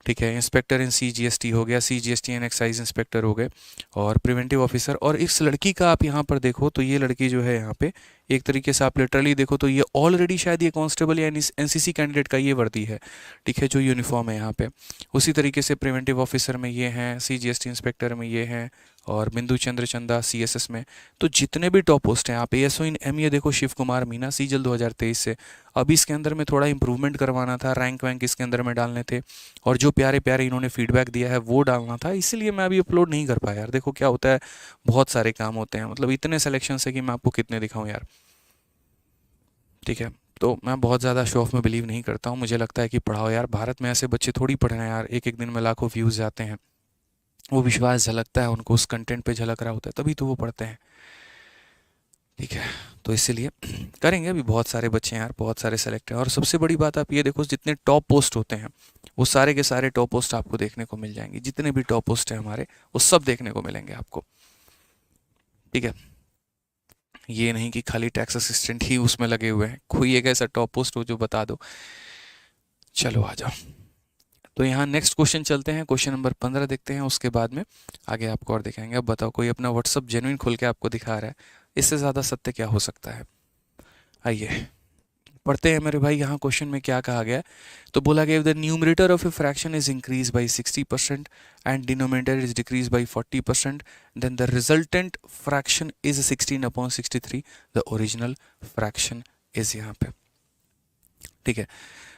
ठीक है। इंस्पेक्टर इन सीजीएसटी हो गया, सीजीएसटी एंड एक्साइज इंस्पेक्टर हो गए। और प्रिवेंटिव ऑफिसर, और इस लड़की का आप यहाँ पर देखो तो ये लड़की जो है यहाँ पे एक तरीके से आप लिटरली देखो तो ये ऑलरेडी शायद ये कांस्टेबल या एनसीसी कैंडिडेट का ये वर्दी है, ठीक है, जो यूनिफॉर्म है यहाँ पे। उसी तरीके से प्रिवेंटिव ऑफिसर में ये हैं, सीजीएसटी इंस्पेक्टर में ये हैं, और बिंदु चंद्र चंदा सीएसएस में। तो जितने भी टॉप पोस्ट हैं, आप एएसओ इन एमईए देखो, शिव कुमार मीना सीजल 2023 से। अभी इसके अंदर में थोड़ा इंप्रूवमेंट करवाना था, रैंक वैंक इसके अंदर में डालने थे, और जो प्यारे प्यारे इन्होंने फीडबैक दिया है वो डालना था, इसलिए मैं अभी अपलोड नहीं कर पाया यार। देखो क्या होता है, बहुत सारे काम होते हैं, मतलब इतने सिलेक्शन है कि मैं आपको कितने दिखाऊं यार, ठीक है। तो मैं बहुत ज़्यादा शो ऑफ में बिलीव नहीं करता हूँ, मुझे लगता है कि पढ़ाओ यार, भारत में ऐसे बच्चे थोड़ी पढ़ रहे हैं यार, एक एक दिन में लाखों व्यूज़ जाते हैं, वो विश्वास झलकता है उनको, उस कंटेंट पे झलक रहा होता है, तभी तो वो पढ़ते हैं, ठीक है। तो इसीलिए करेंगे, अभी बहुत सारे बच्चे हैं यार, बहुत सारे सेलेक्ट हैं। और सबसे बड़ी बात आप ये देखो, जितने टॉप पोस्ट होते हैं वो सारे के सारे टॉप पोस्ट आपको देखने को मिल जाएंगे, जितने भी टॉप पोस्ट हैं हमारे वो सब देखने को मिलेंगे आपको, ठीक है। ये नहीं कि खाली टैक्स असिस्टेंट ही उसमें लगे हुए हैं, कोई एक ऐसा टॉप पोस्ट हो जो बता दो। चलो आ जाओ, तो यहाँ नेक्स्ट क्वेश्चन चलते हैं, क्वेश्चन नंबर 15 देखते हैं, उसके बाद में आगे आपको और दिखाएंगे। अब बताओ, कोई अपना व्हाट्सअप जेन्युइन खोल के आपको दिखा रहा है, इससे ज़्यादा सत्य क्या हो सकता है। आइए पढ़ते हैं मेरे भाई, यहाँ क्वेश्चन में क्या कहा गया है। तो बोला गया, the numerator of a fraction is increase by 60% and denominator is decrease by 40%, then the resultant fraction is 16/63, the original fraction is, यहाँ पे, ठीक है।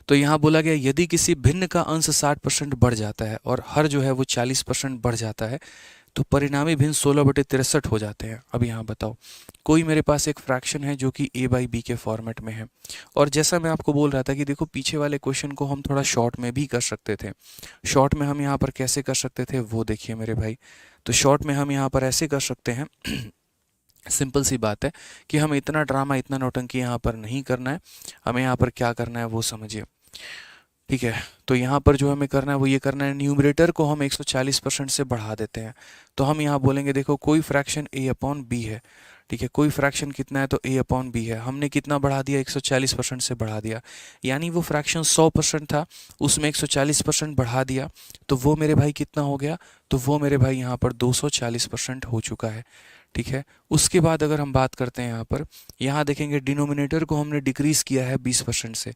तो यहाँ बोला गया, यदि किसी भिन्न का अंश 60% बढ़ जाता है और हर जो है वो 40% बढ़ जाता है, तो परिणामी भिन्न 16/63 हो जाते हैं। अब यहाँ बताओ, कोई मेरे पास एक फ्रैक्शन है जो कि a बाई बी के फॉर्मेट में है, और जैसा मैं आपको बोल रहा था कि देखो पीछे वाले क्वेश्चन को हम थोड़ा शॉर्ट में भी कर सकते थे। शॉर्ट में हम यहाँ पर कैसे कर सकते थे वो देखिए मेरे भाई। तो शॉर्ट में हम यहाँ पर ऐसे कर सकते हैं सिंपल सी बात है कि हमें इतना ड्रामा, इतना नौटंकी यहाँ पर नहीं करना है, हमें यहाँ पर क्या करना है वो समझिए, ठीक है। तो यहाँ पर जो हमें करना है वो ये करना है, न्यूमरेटर को हम 140% से बढ़ा देते हैं। तो हम यहाँ बोलेंगे देखो कोई फ्रैक्शन a अपॉन बी है, ठीक है, कोई फ्रैक्शन कितना है तो a अपॉन बी है, हमने कितना बढ़ा दिया, 140% से बढ़ा दिया, यानी वो फ्रैक्शन 100% था, उसमें 140% बढ़ा दिया, तो वो मेरे भाई कितना हो गया, तो वो मेरे भाई यहाँ पर 240% हो चुका है, ठीक है। उसके बाद अगर हम बात करते हैं यहाँ पर, यहाँ देखेंगे डिनोमिनेटर को हमने डिक्रीज़ किया है 20% से,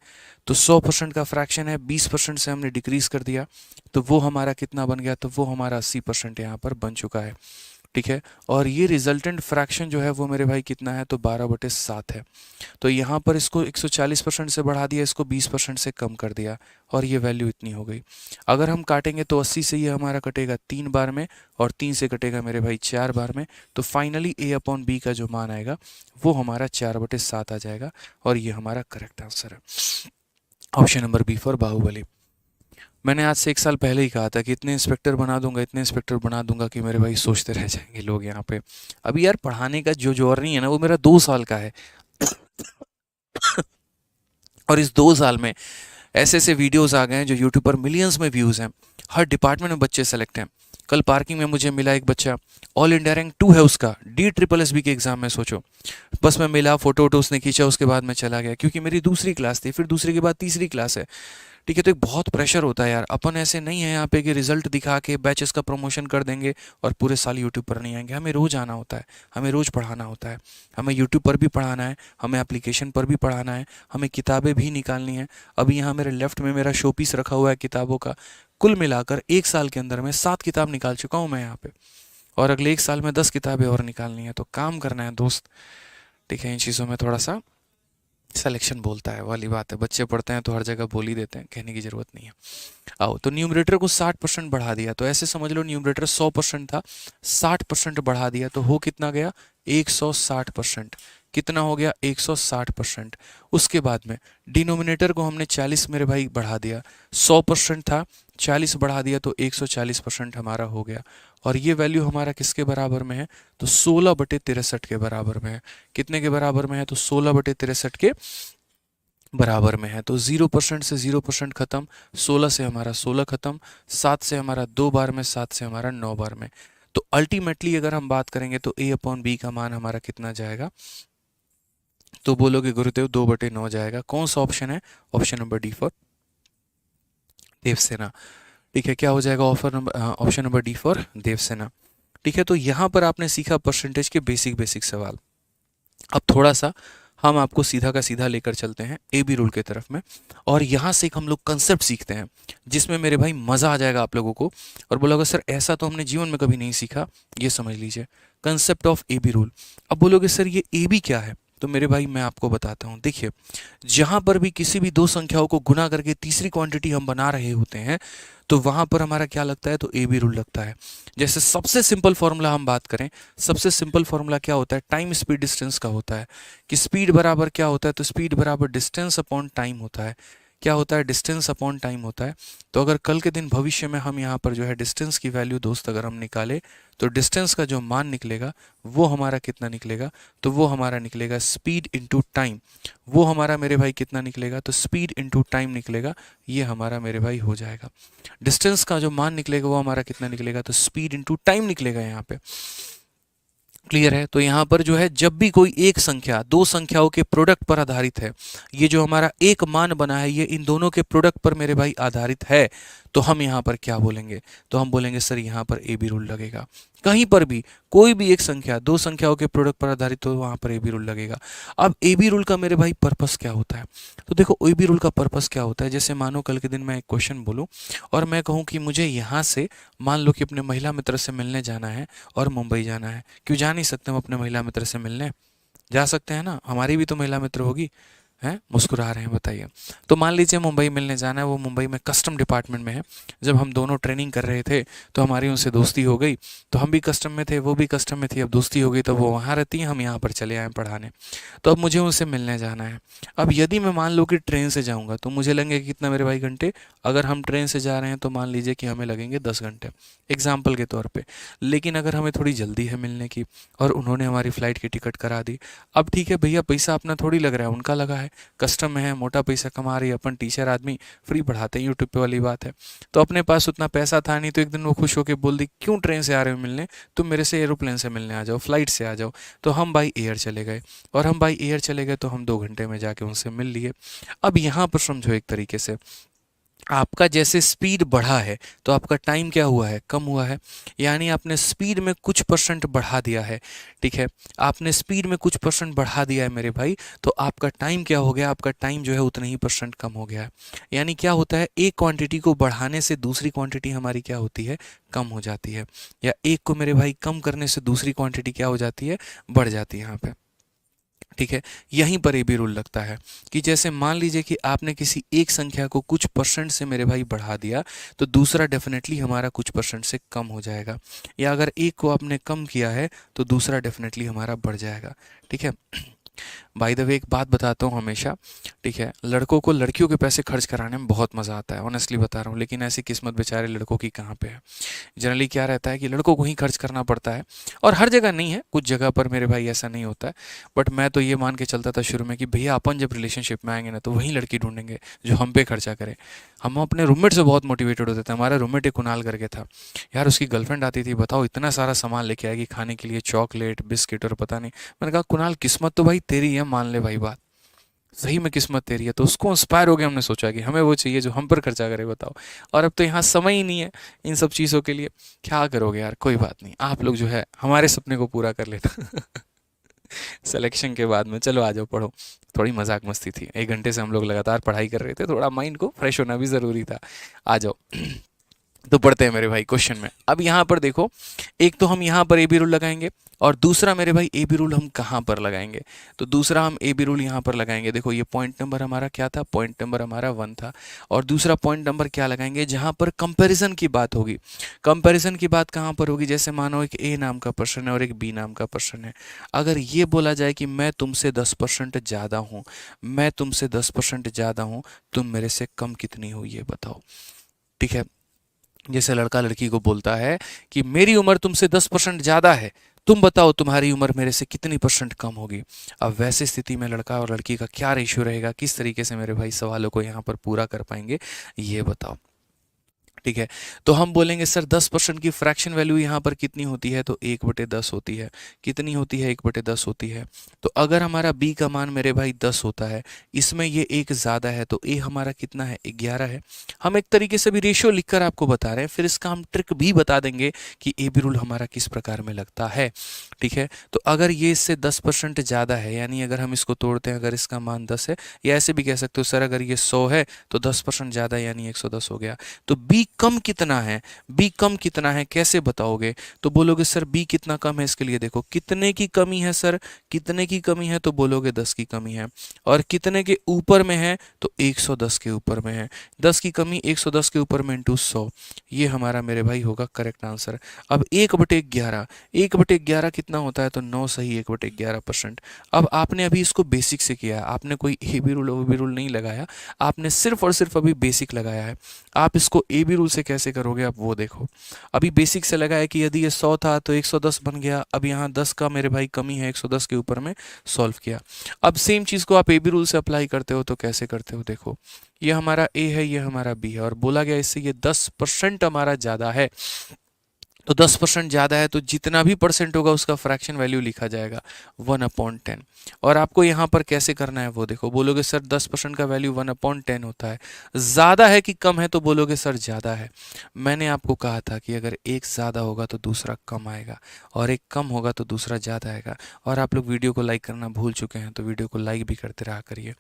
तो 100% का फ्रैक्शन है, 20% से हमने डिक्रीज़ कर दिया, तो वो हमारा कितना बन गया, तो वो हमारा 80% यहाँ पर बन चुका है, ठीक है। और ये रिजल्टेंट फ्रैक्शन जो है वो मेरे भाई कितना है, तो 12/7 है। तो यहाँ पर इसको 140% से बढ़ा दिया, इसको 20% से कम कर दिया, और ये वैल्यू इतनी हो गई। अगर हम काटेंगे तो 80 से ये हमारा कटेगा 3 बार में, और 3 से कटेगा मेरे भाई 4 बार में, तो फाइनली a अपॉन बी का जो मान आएगा वो हमारा 4/7 आ जाएगा, और ये हमारा करेक्ट आंसर है, option number B for Baahubali. मैंने आज से 1 साल पहले ही कहा था कि इतने इंस्पेक्टर बना दूंगा, इतने इंस्पेक्टर बना दूंगा कि मेरे भाई सोचते रह जाएंगे लोग यहाँ पे। अभी यार पढ़ाने का जो जोर नहीं है ना, वो मेरा 2 साल का है और इस 2 साल में ऐसे ऐसे वीडियोस आ गए हैं जो यूट्यूब पर मिलियंस में व्यूज़ हैं, हर डिपार्टमेंट में बच्चे सेलेक्ट हैं। कल पार्किंग में मुझे मिला एक बच्चा, ऑल इंडिया रैंक 2 है उसका, DSSB के एग्जाम में, सोचो। बस मैं मिला, फोटो वोटो उसने खींचा, उसके बाद मैं चला गया, क्योंकि मेरी दूसरी क्लास थी, फिर दूसरी के बाद तीसरी क्लास है। ठीक है, तो एक बहुत प्रेशर होता है यार। अपन ऐसे नहीं है यहाँ पे कि रिजल्ट दिखा के बैचेस का प्रमोशन कर देंगे और पूरे साल यूट्यूब पर नहीं आएंगे। हमें रोज़ आना होता है, हमें रोज़ पढ़ाना होता है, हमें यूट्यूब पर भी पढ़ाना है, हमें एप्लीकेशन पर भी पढ़ाना है, हमें किताबें भी निकालनी है। अभी यहाँ मेरे लेफ्ट में मेरा शो पीस रखा हुआ है किताबों का। कुल मिलाकर 1 साल के अंदर मैं 7 किताब निकाल चुका हूँ मैं यहाँ पे, और अगले 1 साल में 10 किताबें और निकालनी है। तो काम करना है दोस्त। ठीक है, इन चीज़ों में थोड़ा सा सिलेक्शन बोलता है वाली बात है। बच्चे पढ़ते हैं तो हर जगह बोल ही देते हैं, कहने की ज़रूरत नहीं है। आओ, तो न्यूमरेटर को 60% बढ़ा दिया, तो ऐसे समझ लो न्यूमरेटर 100% था, 60% बढ़ा दिया तो हो कितना गया, 160%। कितना हो गया, 160%। उसके बाद में डिनोमिनेटर को हमने 40 मेरे भाई बढ़ा दिया, 100% था, 40 बढ़ा दिया तो 140% हमारा हो गया। और ये वैल्यू हमारा किसके बराबर में है, तो 16/63 के बराबर में है। कितने के बराबर में है, तो 16/63 के बराबर में है। तो 0% से 0% खत्म, 16 से हमारा 16 खत्म, 7 से हमारा 2 बार में, 7 से हमारा 9 बार में। तो अल्टीमेटली अगर हम बात करेंगे तो A/B का मान हमारा कितना जाएगा, तो बोलोगे गुरुदेव 2/9 जाएगा। कौन सा ऑप्शन है, option number D for Devasena. ठीक है, क्या हो जाएगा, option number D for Devasena. ठीक है, तो यहाँ पर आपने सीखा परसेंटेज के बेसिक सवाल। अब थोड़ा सा हम आपको सीधा का सीधा लेकर चलते हैं AB रूल के तरफ में, और यहाँ से एक हम लोग कंसेप्ट सीखते हैं जिसमें मेरे भाई मज़ा आ जाएगा आप लोगों को। और बोलोगे सर ऐसा तो हमने जीवन में कभी नहीं सीखा, ये समझ लीजिए कंसेप्ट ऑफ AB रूल। अब बोलोगे सर ये AB क्या है, तो मेरे भाई मैं आपको बताता हूँ। देखिए, जहाँ पर भी किसी भी दो संख्याओं को गुना करके तीसरी क्वांटिटी हम बना रहे होते हैं, तो वहाँ पर हमारा क्या लगता है, तो AB रूल लगता है। जैसे सबसे सिंपल फॉर्मूला हम बात करें, सबसे सिंपल फॉर्मूला क्या होता है, टाइम स्पीड डिस्टेंस का होता है। कि स्पीड बराबर क्या होता है, तो स्पीड बराबर डिस्टेंस अपॉन टाइम होता है। क्या होता है, डिस्टेंस अपॉन टाइम होता है। तो अगर कल के दिन भविष्य में हम यहाँ पर जो है डिस्टेंस की वैल्यू दोस्त अगर हम निकाले, तो डिस्टेंस का जो मान निकलेगा वो हमारा कितना निकलेगा, तो वो हमारा निकलेगा स्पीड इंटू टाइम। वो हमारा मेरे भाई कितना निकलेगा, तो स्पीड इंटू टाइम निकलेगा। ये हमारा मेरे भाई हो जाएगा। डिस्टेंस का जो मान निकलेगा वो हमारा कितना निकलेगा, तो स्पीड इंटू टाइम निकलेगा यहाँ पे। क्लियर है। तो यहाँ पर जो है जब भी कोई एक संख्या दो संख्याओं के प्रोडक्ट पर आधारित है, ये जो हमारा एक मान बना है ये इन दोनों के प्रोडक्ट पर मेरे भाई आधारित है, तो हम यहाँ पर क्या बोलेंगे, तो हम बोलेंगे सर यहाँ पर AB रूल लगेगा। कहीं पर भी कोई भी एक संख्या दो संख्याओं के प्रोडक्ट पर आधारित हो, वहाँ पर AB रूल लगेगा। अब AB रूल का मेरे भाई पर्पस क्या होता है, तो देखो AB रूल का पर्पस क्या होता है। जैसे मानो कल के दिन मैं एक क्वेश्चन बोलूँ और मैं कहूँ कि मुझे यहाँ से मान लो कि अपने महिला मित्र से मिलने जाना है और मुंबई जाना है। क्यों जा नहीं सकते हम अपने महिला मित्र से मिलने, जा सकते हैं ना, हमारी भी तो महिला मित्र होगी। हैं, मुस्कुरा रहे हैं, बताइए। तो मान लीजिए मुंबई मिलने जाना है, वो मुंबई में कस्टम डिपार्टमेंट में है। जब हम दोनों ट्रेनिंग कर रहे थे तो हमारी उनसे दोस्ती हो गई, तो हम भी कस्टम में थे, वो भी कस्टम में थी, अब दोस्ती हो गई, तो वो वहाँ रहती हैं, हम यहाँ पर चले आए पढ़ाने। तो अब मुझे उनसे मिलने जाना है। अब यदि मैं मान लो कि ट्रेन से जाऊँगा तो मुझे लगेंगे कितना मेरे भाई घंटे, अगर हम ट्रेन से जा रहे हैं तो मान लीजिए कि हमें लगेंगे 10 घंटे एग्जाम्पल के तौर पर। लेकिन अगर हमें थोड़ी जल्दी है मिलने की और उन्होंने हमारी फ़्लाइट की टिकट करा दी, अब ठीक है भैया, पैसा अपना थोड़ी लग रहा है, उनका लगा है, कस्टम में है, मोटा पैसा कमा रही है, अपन टीचर आदमी फ्री पढ़ाते हैं यूट्यूब पे वाली बात है। तो अपने पास उतना पैसा था नहीं, तो एक दिन वो खुश होकर बोल दी क्यों ट्रेन से आ रहे हो मिलने, तुम मेरे से एरोप्लेन से मिलने आ जाओ, फ्लाइट से आ जाओ। तो हम बाई एयर चले गए, और हम बाई एयर चले गए तो हम 2 घंटे में जाके उनसे मिल लिए। अब यहाँ पर समझो एक तरीके से आपका जैसे स्पीड बढ़ा है तो आपका टाइम क्या हुआ है, कम हुआ है। यानी आपने स्पीड में कुछ परसेंट बढ़ा दिया है। ठीक है, आपने स्पीड में कुछ परसेंट बढ़ा दिया है मेरे भाई, तो आपका टाइम क्या हो गया, आपका टाइम जो है उतना ही परसेंट कम हो गया है। यानी क्या होता है, एक क्वांटिटी को बढ़ाने से दूसरी क्वांटिटी हमारी क्या होती है, कम हो जाती है। या एक को मेरे भाई कम करने से दूसरी क्वांटिटी क्या हो जाती है, बढ़ जाती है यहाँ पे। ठीक है, यहीं पर AB रूल लगता है कि जैसे मान लीजिए कि आपने किसी एक संख्या को कुछ परसेंट से मेरे भाई बढ़ा दिया, तो दूसरा डेफिनेटली हमारा कुछ परसेंट से कम हो जाएगा। या अगर एक को आपने कम किया है तो दूसरा डेफिनेटली हमारा बढ़ जाएगा। ठीक है, बाय द वे एक बात बताता हूँ हमेशा, ठीक है, लड़कों को लड़कियों के पैसे खर्च कराने में बहुत मज़ा आता है, ऑनेस्टली बता रहा हूँ, लेकिन ऐसी किस्मत बेचारे लड़कों की कहाँ पे है। जनरली क्या रहता है कि लड़कों को ही खर्च करना पड़ता है, और हर जगह नहीं है, कुछ जगह पर मेरे भाई ऐसा नहीं होता है। बट मैं तो ये मान के चलता था शुरू में कि भैया अपन जब रिलेशनशिप में आएंगे ना तो वही लड़की ढूंढेंगे जो हम पे खर्चा करे। हम अपने रूममेट से बहुत मोटिवेटेड होते थे। हमारा रूममेट एक कुणाल करके था यार, उसकी गर्लफ्रेंड आती थी, बताओ इतना सारा सामान लेके आएगी खाने के लिए, चॉकलेट बिस्किट और पता नहीं। मैंने कहा कुणाल किस्मत तो भाई तेरी है, मान ले भाई बात, सही में किस्मत तेरी है। तो उसको इंस्पायर हो गया, हमने सोचा कि हमें वो चाहिए जो हम पर खर्चा करे, बताओ। और अब तो यहाँ समय ही नहीं है इन सब चीज़ों के लिए, क्या करोगे यार, कोई बात नहीं, आप लोग जो है हमारे सपने को पूरा कर लेना सिलेक्शन के बाद में। चलो आ जाओ पढ़ो, थोड़ी मजाक मस्ती थी, 1 घंटे से हम लोग लगातार पढ़ाई कर रहे थे, थोड़ा माइंड को फ्रेश होना भी ज़रूरी था। आ जाओ तो पढ़ते हैं मेरे भाई क्वेश्चन में। अब यहाँ पर देखो, एक तो हम यहाँ पर ए बी रूल लगाएंगे, और दूसरा मेरे भाई ए बी रूल हम कहाँ पर लगाएंगे, तो दूसरा हम ए बी रूल यहाँ पर लगाएंगे। देखो ये पॉइंट नंबर हमारा क्या था, पॉइंट नंबर हमारा 1 था, और दूसरा पॉइंट नंबर क्या लगाएंगे, जहाँ पर कंपैरिजन की बात होगी। कंपैरिजन की बात कहाँ पर होगी, जैसे मानो एक ए नाम का पर्सन है और एक बी नाम का पर्सन है। अगर ये बोला जाए कि मैं तुमसे 10% ज़्यादा हूँ, मैं तुमसे 10% ज़्यादा हूँ, तुम मेरे से कम कितनी हो ये बताओ, ठीक है। जैसे लड़का लड़की को बोलता है कि मेरी उम्र तुमसे 10% ज़्यादा है, तुम बताओ तुम्हारी उम्र मेरे से कितनी परसेंट कम होगी। अब वैसे स्थिति में लड़का और लड़की का क्या रेशियो रहेगा, किस तरीके से मेरे भाई सवालों को यहाँ पर पूरा कर पाएंगे, ये बताओ, ठीक है। तो हम बोलेंगे सर 10% की फ्रैक्शन वैल्यू यहाँ पर कितनी होती है, तो 1/10 होती है। कितनी होती है, 1/10 होती है। तो अगर हमारा b का मान मेरे भाई 10 होता है, इसमें ये एक ज़्यादा है, तो a हमारा कितना है, 11 है। हम एक तरीके से भी रेशियो लिखकर आपको बता रहे हैं, फिर इसका हम ट्रिक भी बता देंगे कि ए बी रूल हमारा किस प्रकार में लगता है, ठीक है। तो अगर ये इससे 10% ज़्यादा है, यानी अगर हम इसको तोड़ते हैं, अगर इसका मान 10 है, या ऐसे भी कह सकते हो सर अगर ये 100 है तो 10% ज़्यादा यानी 110 हो गया। तो b कम कितना है, b कम कितना है कैसे बताओगे, तो बोलोगे सर b कितना कम है, इसके लिए देखो कितने की कमी है सर, कितने की कमी है, तो बोलोगे 10 की कमी है। और कितने के ऊपर में है, तो 110 के ऊपर में है। 10 की कमी 110 के ऊपर में इंटू 100, ये हमारा मेरे भाई होगा करेक्ट आंसर। अब 1/11, 1/11 कितना होता है, तो 9 सही 1/11%। अब आपने अभी इसको बेसिक से किया है, आपने कोई A B rule O B rule नहीं लगाया, आपने सिर्फ और सिर्फ अभी बेसिक लगाया है। आप इसको ए बी रूल से कैसे करोगे, आप वो देखो। अभी बेसिक से लगा है कि यदि ये 100 था तो 110 बन गया, अब यहाँ 10 का मेरे भाई कमी है, 110 के ऊपर में सॉल्व किया। अब सेम चीज़ को आप ए बी रूल से अप्लाई करते हो तो कैसे करते हो, देखो ये हमारा ए है, ये हमारा बी है, और बोला गया इससे ये 10% हमारा ज़्यादा है। तो 10% ज़्यादा है तो जितना भी परसेंट होगा उसका फ्रैक्शन वैल्यू लिखा जाएगा 1/10। और आपको यहाँ पर कैसे करना है वो देखो, बोलोगे सर 10% का वैल्यू 1/10 होता है, ज़्यादा है कि कम है, तो बोलोगे सर ज़्यादा है। मैंने आपको कहा था कि अगर एक ज़्यादा होगा तो दूसरा कम आएगा, और एक कम होगा तो दूसरा ज़्यादा आएगा। और आप लोग वीडियो को लाइक करना भूल चुके हैं तो वीडियो को लाइक भी करते रहा करिए,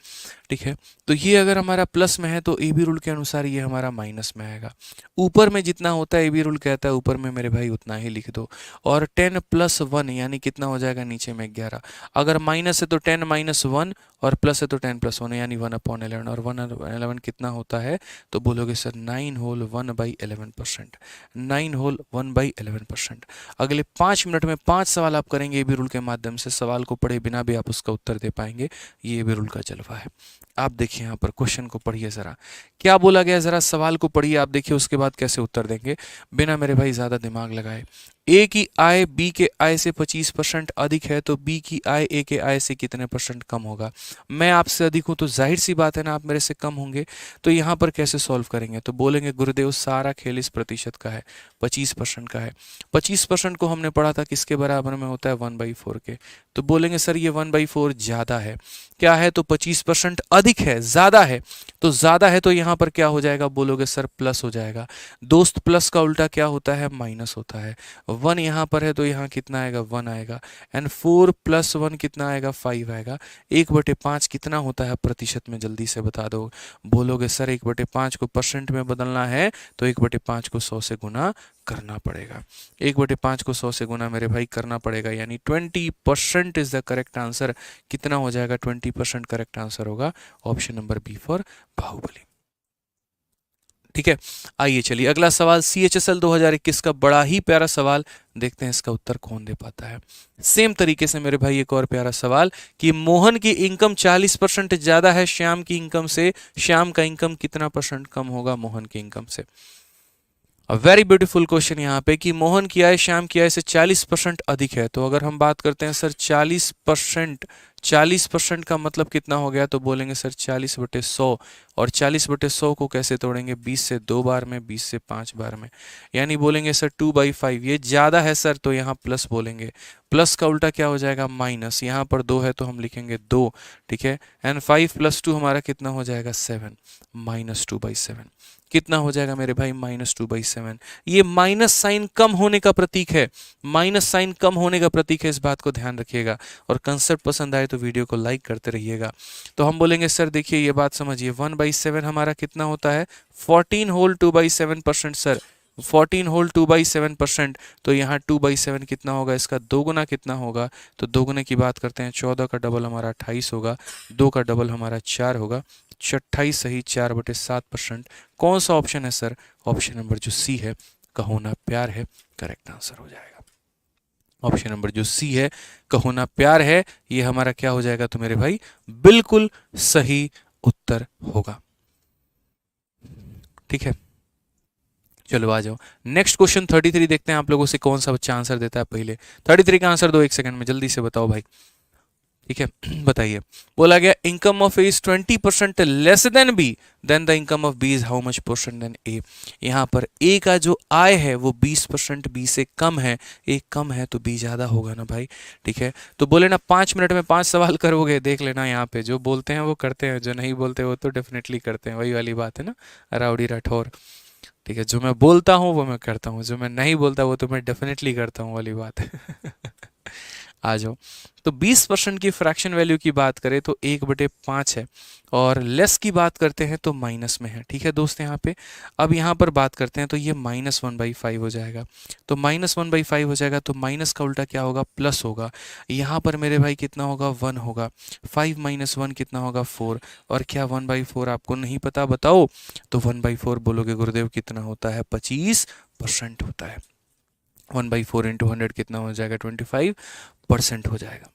ठीक है। तो ये अगर हमारा प्लस में है तो ए बी रूल के अनुसार ये हमारा माइनस में आएगा। ऊपर में जितना होता है ए बी रूल कहता है ऊपर में मेरे भाई उतना ही लिख दो। और 10 + 1 यानी कितना हो जाएगा, नीचे में 11। अगर माइनस है तो 10 - 1, और प्लस है तो 10 + 1 यानी 1/11। और 1/11 कितना होता है, तो बोलोगे सर 9 होल 1/11%, 9 होल 1/11%। अगले 5 मिनट में 5 सवाल आप करेंगे ए बी रूल के माध्यम से, सवाल को पढ़े बिना भी आप उसका उत्तर दे पाएंगे, ये ए बी रूल का जलवा है। आप देखिए यहाँ पर क्वेश्चन को पढ़िए ज़रा, क्या बोला गया, ज़रा सवाल को पढ़िए, आप देखिए उसके बाद कैसे उत्तर देंगे बिना मेरे भाई ज़्यादा दिमाग लगाए। ए की आय बी के आय से 25% अधिक है, तो बी की आय ए के आय से कितने परसेंट कम होगा। मैं आपसे अधिक हूँ तो जाहिर सी बात है ना, आप मेरे से कम होंगे। तो यहाँ पर कैसे सॉल्व करेंगे, तो बोलेंगे गुरुदेव सारा खेल इस प्रतिशत का है, 25% का है। 25% को हमने पढ़ा था किसके बराबर में होता है, 1/4 के। तो बोलेंगे सर ये 1/4 ज़्यादा है, क्या है, तो 25% अधिक है, ज़्यादा है। तो ज़्यादा है तो यहाँ पर क्या हो जाएगा, बोलोगे सर प्लस हो जाएगा। दोस्त प्लस का उल्टा क्या होता है, माइनस होता है। 1 यहाँ पर है तो यहाँ कितना आएगा, 1 आएगा। एंड 4 + 1 कितना आएगा, 5 आएगा। 1/5 कितना होता है प्रतिशत में, जल्दी से बता दो। बोलोगे सर 1/5 को परसेंट में बदलना है तो 1/5 को 100 से गुना करना पड़ेगा। 1/5 को 100 से गुना मेरे भाई करना पड़ेगा, यानी 20% इज द करेक्ट आंसर। कितना हो जाएगा, 20% करेक्ट आंसर होगा option number B for Baahubali, ठीक है। आइए चलिए अगला सवाल, CHSL 2021 का बड़ा ही प्यारा सवाल, देखते हैं इसका उत्तर कौन दे पाता है। सेम तरीके से मेरे भाई एक और प्यारा सवाल कि मोहन की इनकम 40% ज्यादा है श्याम की इनकम से, श्याम का इनकम कितना परसेंट कम होगा मोहन की इनकम से। वेरी ब्यूटीफुल क्वेश्चन यहाँ पे कि मोहन की आय श्याम की आय से 40% अधिक है। तो अगर हम बात करते हैं सर 40% का मतलब कितना हो गया, तो बोलेंगे सर 40/100, और 40/100 को कैसे तोड़ेंगे, 20 से 2 बार में, 20 से 5 बार में, यानी बोलेंगे सर 2/5। ये ज़्यादा है सर तो यहाँ प्लस बोलेंगे, प्लस का उल्टा क्या हो जाएगा माइनस, यहाँ पर 2 है तो हम लिखेंगे 2, ठीक है। एंड 5 + 2 हमारा कितना हो जाएगा 7, -2/7 कितना हो जाएगा मेरे भाई -2/7। ये माइनस साइन कम होने का प्रतीक है, माइनस साइन कम होने का प्रतीक है, इस बात को ध्यान रखिएगा। और कंसेप्ट पसंद आए तो वीडियो को लाइक करते रहिएगा। तो हम बोलेंगे सर देखिए ये बात समझिए, 1/7 हमारा कितना होता है 14 होल 2/7% सर, 14 होल 2/7%। तो यहाँ 2/7 कितना होगा, इसका दोगुना कितना होगा, तो दोगुने की बात करते हैं 14 का डबल हमारा 28 होगा, 2 का डबल हमारा 4 होगा, 28 सही 4/7%। कौन सा ऑप्शन है सर, ऑप्शन नंबर जो सी है, कहो ना प्यार है, करेक्ट आंसर हो जाएगा। ऑप्शन नंबर जो सी है, कहो ना प्यार है, ये हमारा क्या हो जाएगा, तो मेरे भाई बिल्कुल सही उत्तर होगा। ठीक है, चलो आ जाओ नेक्स्ट क्वेश्चन 33 देखते हैं आप लोगों से कौन सा बच्चा आंसर देता है पहले। 33 का आंसर दो 1 सेकंड में, जल्दी से बताओ भाई। ठीक है बताइए, बोला गया income of A is 20% less than B, then the income of B is how much percent than A. यहाँ पर ए का जो आय है वो 20% बी से कम है, ए कम है तो बी ज्यादा होगा ना भाई। ठीक है, तो बोले ना 5 मिनट में 5 सवाल करोगे, देख लेना यहाँ पे जो बोलते हैं वो करते हैं, जो नहीं बोलते वो तो डेफिनेटली करते हैं, वही वाली बात है ना, राउडी राठौर। ठीक है, जो मैं बोलता हूँ वो मैं करता हूँ, जो मैं नहीं बोलता वो तो मैं डेफिनेटली करता हूँ वाली बात है आ जाओ, तो 20% की फ्रैक्शन वैल्यू की बात करें तो 1/5 है, और लेस की बात करते हैं तो माइनस में है। ठीक है दोस्त, यहाँ पे अब यहाँ पर बात करते हैं तो ये -1/5 हो जाएगा, तो -1/5 हो जाएगा, तो माइनस का उल्टा क्या होगा, प्लस होगा। यहाँ पर मेरे भाई कितना होगा 1 होगा, 5 - 1 कितना होगा 4, और क्या 1/4 आपको नहीं पता बताओ, तो 1/4 बोलोगे गुरुदेव कितना होता है 25% होता है। 1/4 × 100 कितना हो जाएगा 25% हो जाएगा।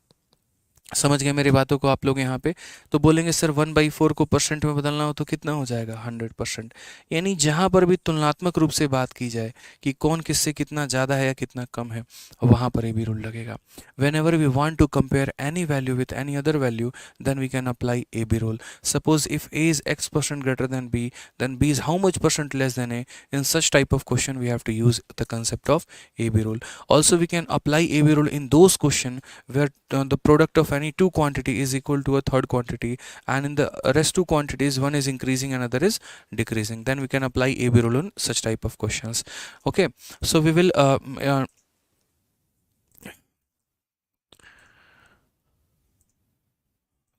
समझ गए मेरी बातों को आप लोग यहाँ पे, तो बोलेंगे सर 1/4 को परसेंट में बदलना हो तो कितना हो जाएगा 100%। यानी जहाँ पर भी तुलनात्मक रूप से बात की जाए कि कौन किससे कितना ज़्यादा है या कितना कम है, वहाँ पर ये भी रूल लगेगा। Whenever we want to compare any value with any other value then we can apply A B rule. Suppose if A is x% greater than b, then b is how much % less than a. In such type of question we have to use the concept of a b rule. Also we can apply a b rule in those question where the product of any two quantity is equal to a third quantity, and in the rest two quantities one is increasing and other is decreasing, then we can apply a b rule in such type of questions. Okay, so we will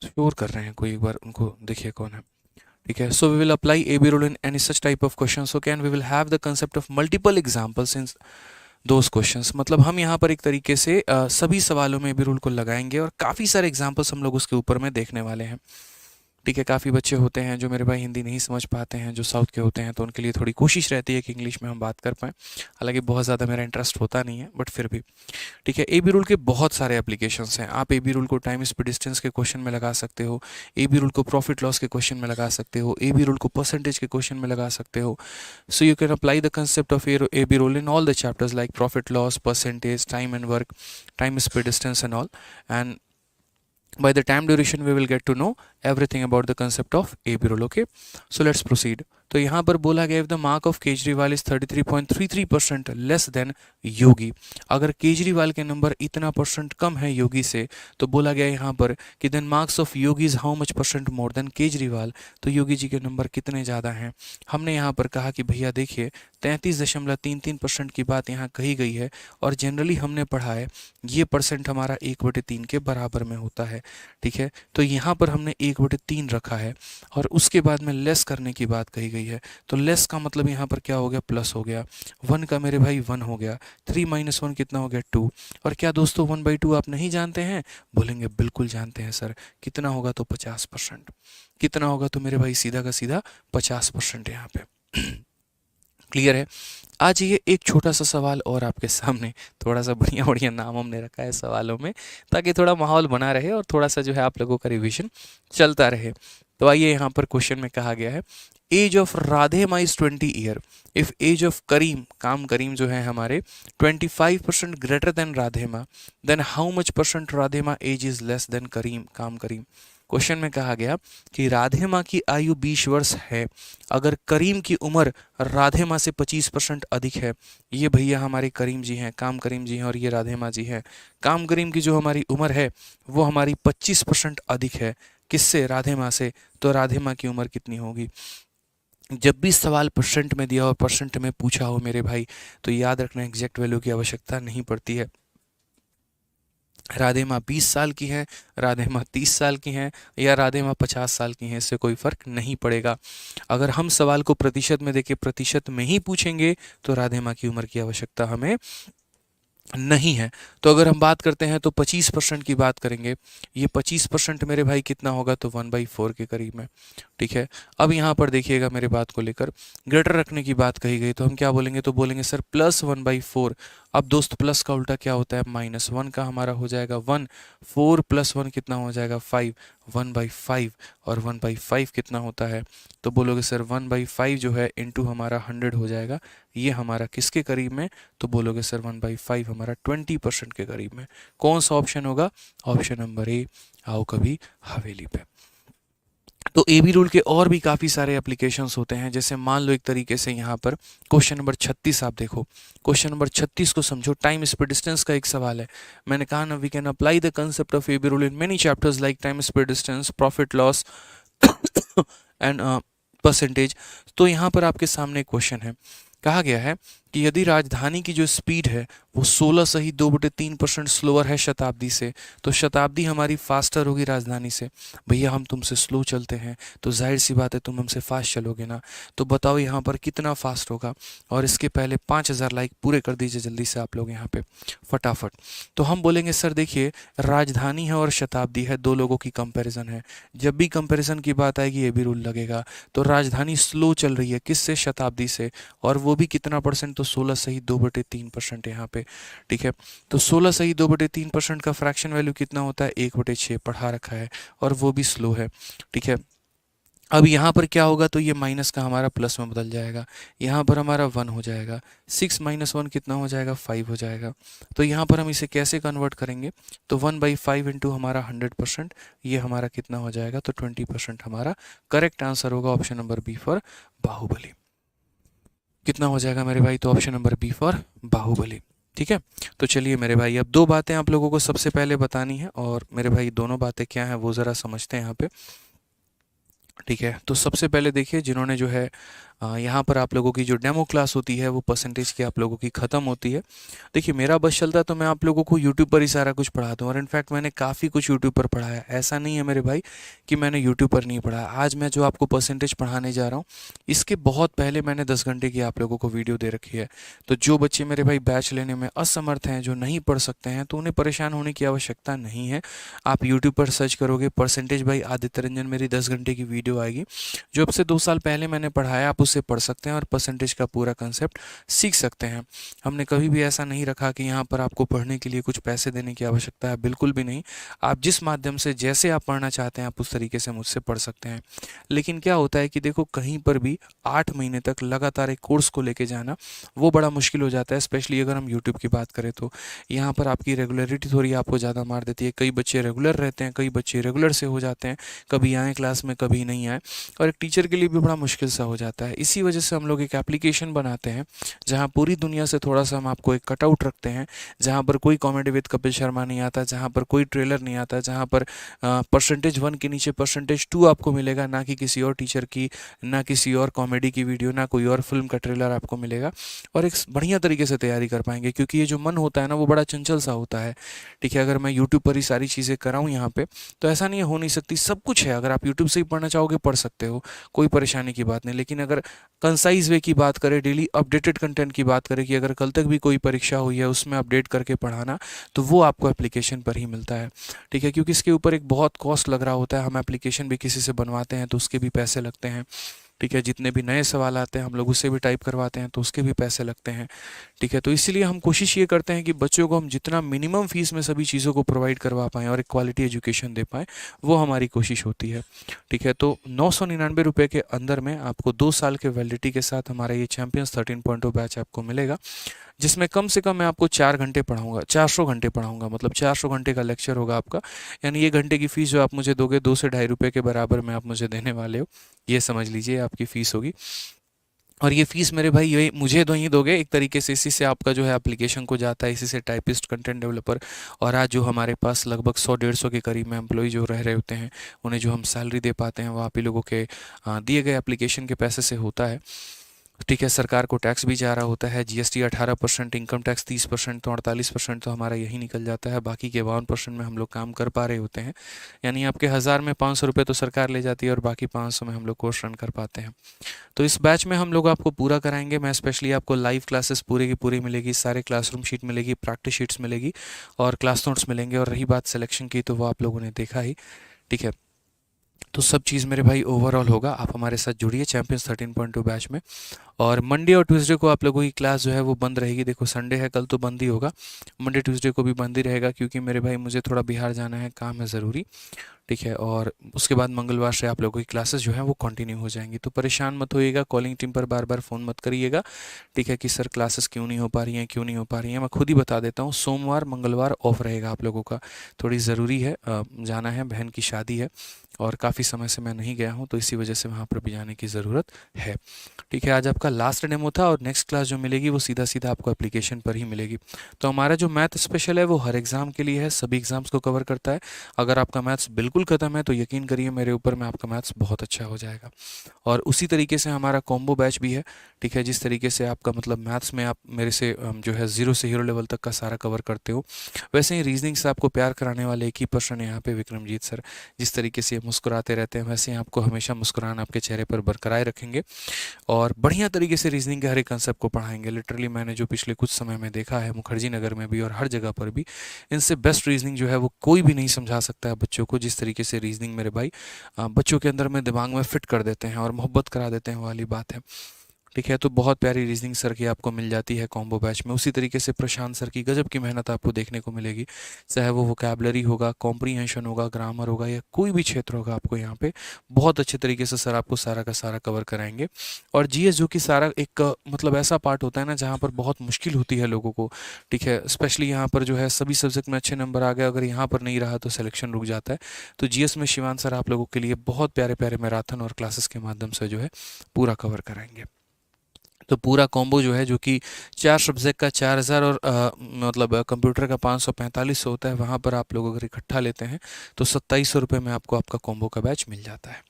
sure कर रहे हैं कोई, एक बार उनको देखिए कौन है। ठीक है, so we will apply a b rule in any such type of questions. Okay, and we will have the concept of multiple examples in those questions. मतलब हम यहाँ पर एक तरीके से सभी सवालों में भी रूल को लगाएंगे और काफ़ी सारे एग्जाम्पल्स हम लोग उसके ऊपर में देखने वाले हैं। ठीक है, काफ़ी बच्चे होते हैं जो मेरे भाई हिंदी नहीं समझ पाते हैं, जो साउथ के होते हैं, तो उनके लिए थोड़ी कोशिश रहती है कि इंग्लिश में हम बात कर पाएँ। हालांकि बहुत ज़्यादा मेरा इंटरेस्ट होता नहीं है, बट फिर भी ठीक है। ए बी रूल के बहुत सारे एप्लीकेशंस हैं। आप ए बी रूल को टाइम स्पीड डिस्टेंस के क्वेश्चन में लगा सकते हो, ए बी रूल को प्रॉफिट लॉस के क्वेश्चन में लगा सकते हो, ए बी रूल को परसेंटेज के क्वेश्चन में लगा सकते हो। So you can apply the concept of A B rule in all the chapters like profit loss, percentage, time and work, time speed distance and all, and by the time duration we will get to know everything about the concept of a b rule. Okay, so let's proceed. तो यहाँ पर बोला गया if the mark of Kejriwal is 33.33% less than योगी, अगर केजरीवाल के नंबर इतना परसेंट कम है योगी से, तो बोला गया यहाँ पर कि then marks of Yogi is how much % more than Kejriwal, तो योगी जी के नंबर कितने ज़्यादा हैं। हमने यहाँ पर कहा कि भैया देखिए 33.33% की बात यहाँ कही गई है, और जनरली हमने पढ़ा है ये परसेंट हमारा 1/3 के बराबर में होता है। ठीक है, तो यहाँ पर हमने 1/3 रखा है, और उसके बाद में लेस करने की बात कही गई है, तो लेस का मतलब यहाँ पर क्या हो गया, प्लस हो गया। 1 का मेरे भाई 1 हो गया, 3 - 1 कितना हो गया 2। और क्या दोस्तों 1/2 आप नहीं जानते हैं, बोलेंगे बिल्कुल जानते हैं सर, कितना होगा तो 50%। कितना होगा तो मेरे भाई सीधा का सीधा 50% यहाँ पे क्लियर है। आज ये एक छोटा सा सवाल और आपके सामने, थोड़ा सा बढ़िया बढ़िया नाम हमने रखा है सवालों में, ताकि थोड़ा माहौल बना रहे और थोड़ा सा जो है आप लोगों का रिवीजन चलता रहे। तो आइए यहाँ पर क्वेश्चन में कहा गया है, age of Radhema is 20 year, if age of Karim, काम करीम जो है हमारे 25% greater than Radhema, then how much percent Radhema age is less than Karim, काम करीम। क्वेश्चन में कहा गया कि राधे माँ की आयु 20 वर्ष है, अगर करीम की उम्र राधे माँ से 25% अधिक है। ये भैया हमारे करीम जी हैं, काम करीम जी हैं, और ये राधे माँ जी हैं। काम करीम की जो हमारी उम्र है वो हमारी 25% अधिक है, किससे, राधे माँ से। तो राधे माँ की उम्र कितनी होगी। जब भी सवाल परसेंट में दिया और परसेंट में पूछा हो मेरे भाई, तो याद रखना एग्जैक्ट वैल्यू की आवश्यकता नहीं पड़ती है। राधे माँ 20 साल की हैं, राधे माँ 30 साल की हैं, या राधे माँ 50 साल की हैं, इससे कोई फ़र्क नहीं पड़ेगा। अगर हम सवाल को प्रतिशत में देके प्रतिशत में ही पूछेंगे तो राधे माँ की उम्र की आवश्यकता हमें नहीं है। तो अगर हम बात करते हैं तो 25% की बात करेंगे, ये 25% मेरे भाई कितना होगा, तो 1/4 के करीब में। ठीक है, अब यहाँ पर देखिएगा मेरे बात को लेकर ग्रेटर रखने की बात कही गई, तो हम क्या बोलेंगे, तो बोलेंगे सर +1/4। अब दोस्त प्लस का उल्टा क्या होता है, -1 का हमारा हो जाएगा 1, 4 + 1 कितना हो जाएगा 5, 1/5। और 1/5 कितना होता है, तो बोलोगे सर 1/5 जो है इंटू हमारा 100 हो जाएगा, ये हमारा किसके करीब में, तो बोलोगे सर 1/5 हमारा 20% के करीब में। कौन सा ऑप्शन होगा, ऑप्शन नंबर ए, आओ कभी हवेली पे। तो ए बी रूल के और भी काफ़ी सारे एप्लीकेशंस होते हैं, जैसे मान लो एक तरीके से यहाँ पर क्वेश्चन नंबर 36 आप देखो, क्वेश्चन नंबर 36 को समझो, टाइम स्पीड डिस्टेंस का एक सवाल है। मैंने कहा ना, we can apply the concept of A B rule in many chapters like time speed distance, profit loss and percentage. तो यहाँ पर आपके सामने एक क्वेश्चन है, कहा गया है कि यदि राजधानी की जो स्पीड है वो 16 सही 2/3% स्लोअर है शताब्दी से, तो शताब्दी हमारी फास्टर होगी राजधानी से। भैया हम तुमसे स्लो चलते हैं, तो जाहिर सी बात है तुम हमसे फास्ट चलोगे ना, तो बताओ यहाँ पर कितना फास्ट होगा। और इसके पहले 5000 लाइक पूरे कर दीजिए जल्दी से आप लोग यहाँ पे फटाफट। तो हम बोलेंगे सर देखिए, राजधानी है और शताब्दी है, दो लोगों की कंपैरिजन है, जब भी कंपैरिजन की बात आएगी ये भी रूल लगेगा। तो राजधानी स्लो चल रही है किससे, शताब्दी से, और वो भी कितना परसेंट, तो 16 सही 2/3% यहाँ पे। ठीक है, तो 16 सही 2/3% का फ्रैक्शन वैल्यू कितना होता है, 1/6 पढ़ा रखा है, और वो भी स्लो है। ठीक है, अब यहाँ पर क्या होगा, तो ये माइनस का हमारा प्लस में बदल जाएगा, यहाँ पर हमारा 1 हो जाएगा, 6 - 1 कितना हो जाएगा, 5 हो जाएगा। तो यहाँ पर हम इसे कैसे कन्वर्ट करेंगे, तो 1/5 इंटू हमारा 100%, ये हमारा कितना हो जाएगा, तो 20% हमारा करेक्ट आंसर होगा, option number B for Baahubali. कितना हो जाएगा मेरे भाई, तो option number B for Baahubali. ठीक है, तो चलिए मेरे भाई, अब दो बातें आप लोगों को सबसे पहले बतानी है, और मेरे भाई दोनों बातें क्या हैं वो ज़रा समझते हैं यहाँ पे। ठीक है, तो सबसे पहले देखिए, जिन्होंने जो है यहाँ पर आप लोगों की जो डेमो क्लास होती है वो परसेंटेज की आप लोगों की ख़त्म होती है। देखिए मेरा बस चलता है तो मैं आप लोगों को यूट्यूब पर ही सारा कुछ पढ़ाता हूँ, और इनफैक्ट मैंने काफ़ी कुछ यूट्यूब पर पढ़ाया, ऐसा नहीं है मेरे भाई कि मैंने यूट्यूब पर नहीं पढ़ाया। आज मैं जो आपको परसेंटेज पढ़ाने जा रहा हूँ, इसके बहुत पहले मैंने 10 घंटे की आप लोगों को वीडियो दे रखी है। तो जो बच्चे मेरे भाई बैच लेने में असमर्थ हैं, जो नहीं पढ़ सकते हैं, तो उन्हें परेशान होने की आवश्यकता नहीं है। आप यूट्यूब पर सर्च करोगे परसेंटेज बाई आदित्य रंजन, मेरी 10 घंटे की वीडियो आएगी, जो अब से 2 साल पहले मैंने पढ़ाया, आप उसे पढ़ सकते हैं और परसेंटेज का पूरा कंसेप्ट सीख सकते हैं। हमने कभी भी ऐसा नहीं रखा कि यहाँ पर आपको पढ़ने के लिए कुछ पैसे देने की आवश्यकता है, बिल्कुल भी नहीं। आप जिस माध्यम से जैसे आप पढ़ना चाहते हैं आप उस तरीके से मुझसे पढ़ सकते हैं। लेकिन क्या होता है कि देखो, कहीं पर भी 8 महीने तक लगातार एक कोर्स को लेके जाना वो बड़ा मुश्किल हो जाता है, स्पेशली अगर हम यूट्यूब की बात करें तो। यहाँ पर आपकी रेगुलरिटी थोड़ी आपको ज़्यादा मार देती है। कई बच्चे रेगुलर रहते हैं, कई बच्चे रेगुलर से हो जाते हैं, कभी आए क्लास में कभी नहीं आए, और एक टीचर के लिए भी बड़ा मुश्किल सा हो जाता है। इसी वजह से हम लोग एक एप्लीकेशन बनाते हैं जहाँ पूरी दुनिया से थोड़ा सा हम आपको एक कटआउट रखते हैं, जहाँ पर कोई कॉमेडी विद कपिल शर्मा नहीं आता, जहाँ पर कोई ट्रेलर नहीं आता, जहाँ पर %1 के नीचे %2 आपको मिलेगा, ना कि किसी और टीचर की, ना किसी और कॉमेडी की वीडियो, ना कोई और फिल्म का ट्रेलर आपको मिलेगा, और एक बढ़िया तरीके से तैयारी कर पाएंगे। क्योंकि ये जो मन होता है ना वो बड़ा चंचल सा होता है। ठीक है, अगर मैं यूट्यूब पर ही सारी चीज़ें कराऊँ यहाँ पे, तो ऐसा नहीं हो नहीं सकती, सब कुछ है। अगर आप यूट्यूब से ही पढ़ना चाहोगे पढ़ सकते हो, कोई परेशानी की बात नहीं। लेकिन अगर कंसाइज वे की बात करें, डेली अपडेटेड कंटेंट की बात करें, कि अगर कल तक भी कोई परीक्षा हुई है उसमें अपडेट करके पढ़ाना, तो वो आपको एप्लीकेशन पर ही मिलता है। ठीक है, क्योंकि इसके ऊपर एक बहुत कॉस्ट लग रहा होता है। हम एप्लीकेशन भी किसी से बनवाते हैं तो उसके भी पैसे लगते हैं। ठीक है, जितने भी नए सवाल आते हैं हम लोग उसे भी टाइप करवाते हैं तो उसके भी पैसे लगते हैं। ठीक है, तो इसीलिए हम कोशिश ये करते हैं कि बच्चों को हम जितना मिनिमम फीस में सभी चीज़ों को प्रोवाइड करवा पाएँ और एक क्वालिटी एजुकेशन दे पाएँ, वो हमारी कोशिश होती है। ठीक है, तो 999 रुपये के अंदर में आपको 2 साल के वैलिडिटी के साथ हमारा ये चैंपियंस 13.0 बैच आपको मिलेगा, जिसमें कम से कम मैं आपको 4 घंटे पढ़ाऊँगा, 400 घंटे पढ़ाऊँगा, मतलब 400 घंटे का लेक्चर होगा आपका। यानी ये घंटे की फ़ीस जो आप मुझे दोगे 2 से ढाई रुपये के बराबर में आप मुझे देने वाले हो, ये समझ लीजिए आपकी फ़ीस होगी। और ये फ़ीस मेरे भाई ये मुझे तो ही दोगे एक तरीके से, इसी से आपका जो है एप्लीकेशन को जाता है, इसी से टाइपिस्ट, कंटेंट डेवलपर और आज जो हमारे पास लगभग 100-150 के करीब में एम्प्लॉय जो रह रहे होते हैं, उन्हें जो हम सैलरी दे पाते हैं वो आप ही लोगों के दिए गए एप्लीकेशन के पैसे से होता है। ठीक है, सरकार को टैक्स भी जा रहा होता है, जीएसटी 18%, इनकम टैक्स 30%, तो 48% तो हमारा यही निकल जाता है, बाकी के 52% में हम लोग काम कर पा रहे होते हैं। यानी आपके 1000 में 500 रुपये तो सरकार ले जाती है और बाकी 500 में हम लोग कोर्स रन कर पाते हैं। तो इस बैच में हम लोग आपको पूरा कराएंगे। मैं स्पेशली आपको लाइव क्लासेस पूरी की पूरी मिलेगी, सारे क्लासरूम शीट मिलेगी, प्रैक्टिस शीट्स मिलेगी और क्लास नोट्स मिलेंगे। और रही बात सिलेक्शन की तो वो आप लोगों ने देखा ही। ठीक है, तो सब चीज़ मेरे भाई ओवरऑल होगा। आप हमारे साथ जुड़िए चैंपियंस 13.2 बैच में। और मंडे और ट्यूसडे को आप लोगों की क्लास जो है वो बंद रहेगी। देखो संडे है, कल तो बंद ही होगा, मंडे ट्यूसडे को भी बंद ही रहेगा, क्योंकि मेरे भाई मुझे थोड़ा बिहार जाना है, काम है ज़रूरी। ठीक है, और उसके बाद मंगलवार से आप लोगों की क्लासेस जो हैं वो कंटिन्यू हो जाएंगी। तो परेशान मत होइएगा, कॉलिंग टीम पर बार बार फ़ोन मत करिएगा। ठीक है, कि सर क्लासेस क्यों नहीं हो पा रही हैं, क्यों नहीं हो पा रही हैं। मैं खुद ही बता देता हूँ, सोमवार मंगलवार ऑफ रहेगा आप लोगों का। थोड़ी ज़रूरी है, जाना है, बहन की शादी है और काफ़ी समय से मैं नहीं गया हूँ, तो इसी वजह से वहाँ पर भी जाने की ज़रूरत है। ठीक है, आज आपका लास्ट डेमो था और नेक्स्ट क्लास जो मिलेगी वो सीधा सीधा आपको एप्लीकेशन पर ही मिलेगी। तो हमारा जो मैथ स्पेशल है वो हर एग्ज़ाम के लिए है, सभी एग्ज़ाम्स को कवर करता है। अगर आपका मैथ्स बिल्कुल ख़त्म है तो यकीन करिए मेरे ऊपर में, आपका मैथ्स बहुत अच्छा हो जाएगा। और उसी तरीके से हमारा कॉम्बो बैच भी है। ठीक है, जिस तरीके से आपका मतलब मैथ्स में आप मेरे से जो है 0 से हीरो लेवल तक का सारा कवर करते हो, वैसे ही रीजनिंग से आपको प्यार कराने वाले एक ही पर्सन है यहाँ पे, विक्रमजीत सर। जिस तरीके से मुस्कुराते रहते हैं वैसे ही आपको हमेशा मुस्कुराना आपके चेहरे पर बरकरार रखेंगे और बढ़िया तरीके से रीजनिंग के हर एक कंसेप्ट को पढ़ाएंगे। लिटरली मैंने जो पिछले कुछ समय में देखा है मुखर्जी नगर में भी और हर जगह पर भी, इनसे बेस्ट रीजनिंग जो है वो कोई भी नहीं समझा सकता है बच्चों को। जिस तरीके से रीजनिंग मेरे भाई बच्चों के अंदर में दिमाग में फिट कर देते हैं और मोहब्बत करा देते हैं, वाली बात है। ठीक है, तो बहुत प्यारी रीजनिंग सर की आपको मिल जाती है कॉम्बो बैच में। उसी तरीके से प्रशांत सर की गजब की मेहनत आपको देखने को मिलेगी, चाहे वो वोकैबलरी होगा, कॉम्प्रीहेंशन होगा, ग्रामर होगा या कोई भी क्षेत्र होगा, आपको यहाँ पे बहुत अच्छे तरीके से सर आपको सारा का सारा कवर कराएंगे। और जीएस जो कि सारा एक मतलब ऐसा पार्ट होता है ना जहाँ पर बहुत मुश्किल होती है लोगों को। ठीक है, स्पेशली यहाँ पर जो है सभी सब्जेक्ट में अच्छे नंबर आ गए, अगर यहाँ पर नहीं रहा तो सिलेक्शन रुक जाता है। तो जीएस में शिवान सर आप लोगों के लिए बहुत प्यारे प्यारे मैराथन और क्लासेस के माध्यम से जो है पूरा कवर कराएंगे। तो पूरा कॉम्बो जो है, जो कि 4 सब्जेक्ट का 4000 और मतलब कंप्यूटर का 545 होता है, वहाँ पर आप लोग अगर इकट्ठा लेते हैं तो 2700 रुपये में आपको आपका कॉम्बो का बैच मिल जाता है।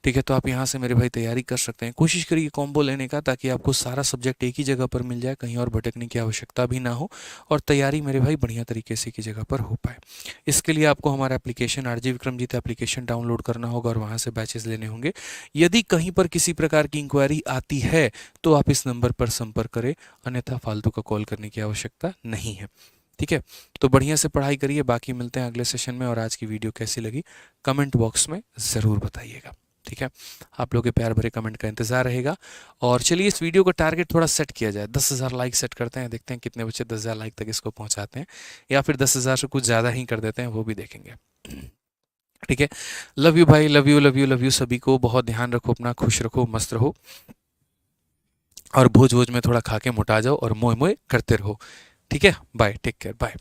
ठीक है, तो आप यहाँ से मेरे भाई तैयारी कर सकते हैं। कोशिश करिए कॉम्बो लेने का, ताकि आपको सारा सब्जेक्ट एक ही जगह पर मिल जाए, कहीं और भटकने की आवश्यकता भी ना हो और तैयारी मेरे भाई बढ़िया तरीके से की जगह पर हो पाए। इसके लिए आपको हमारा application RJ Vikramjit application download करना होगा और वहाँ से बैचेस लेने होंगे। यदि कहीं पर किसी प्रकार की इंक्वायरी आती है तो आप इस नंबर पर संपर्क करें, अन्यथा फालतू का कॉल करने की आवश्यकता नहीं है। ठीक है, तो बढ़िया से पढ़ाई करिए। बाकी मिलते हैं अगले सेशन में। और आज की वीडियो कैसी लगी कमेंट बॉक्स में ज़रूर बताइएगा। ठीक है, आप लोगों के प्यार भरे कमेंट का इंतजार रहेगा। और चलिए इस वीडियो का टारगेट थोड़ा सेट किया जाए, 10,000 लाइक सेट करते हैं, देखते हैं कितने बच्चे 10,000 लाइक तक इसको पहुंचाते हैं, या फिर 10,000 से कुछ ज़्यादा ही कर देते हैं, वो भी देखेंगे। ठीक है, लव यू भाई, love you love you love you सभी को। बहुत ध्यान रखो अपना, खुश रखो, मस्त रहो और भोज भोज में थोड़ा खा के मोटा जाओ और मोए मोए करते रहो। ठीक है, बाय, टेक केयर, बाय।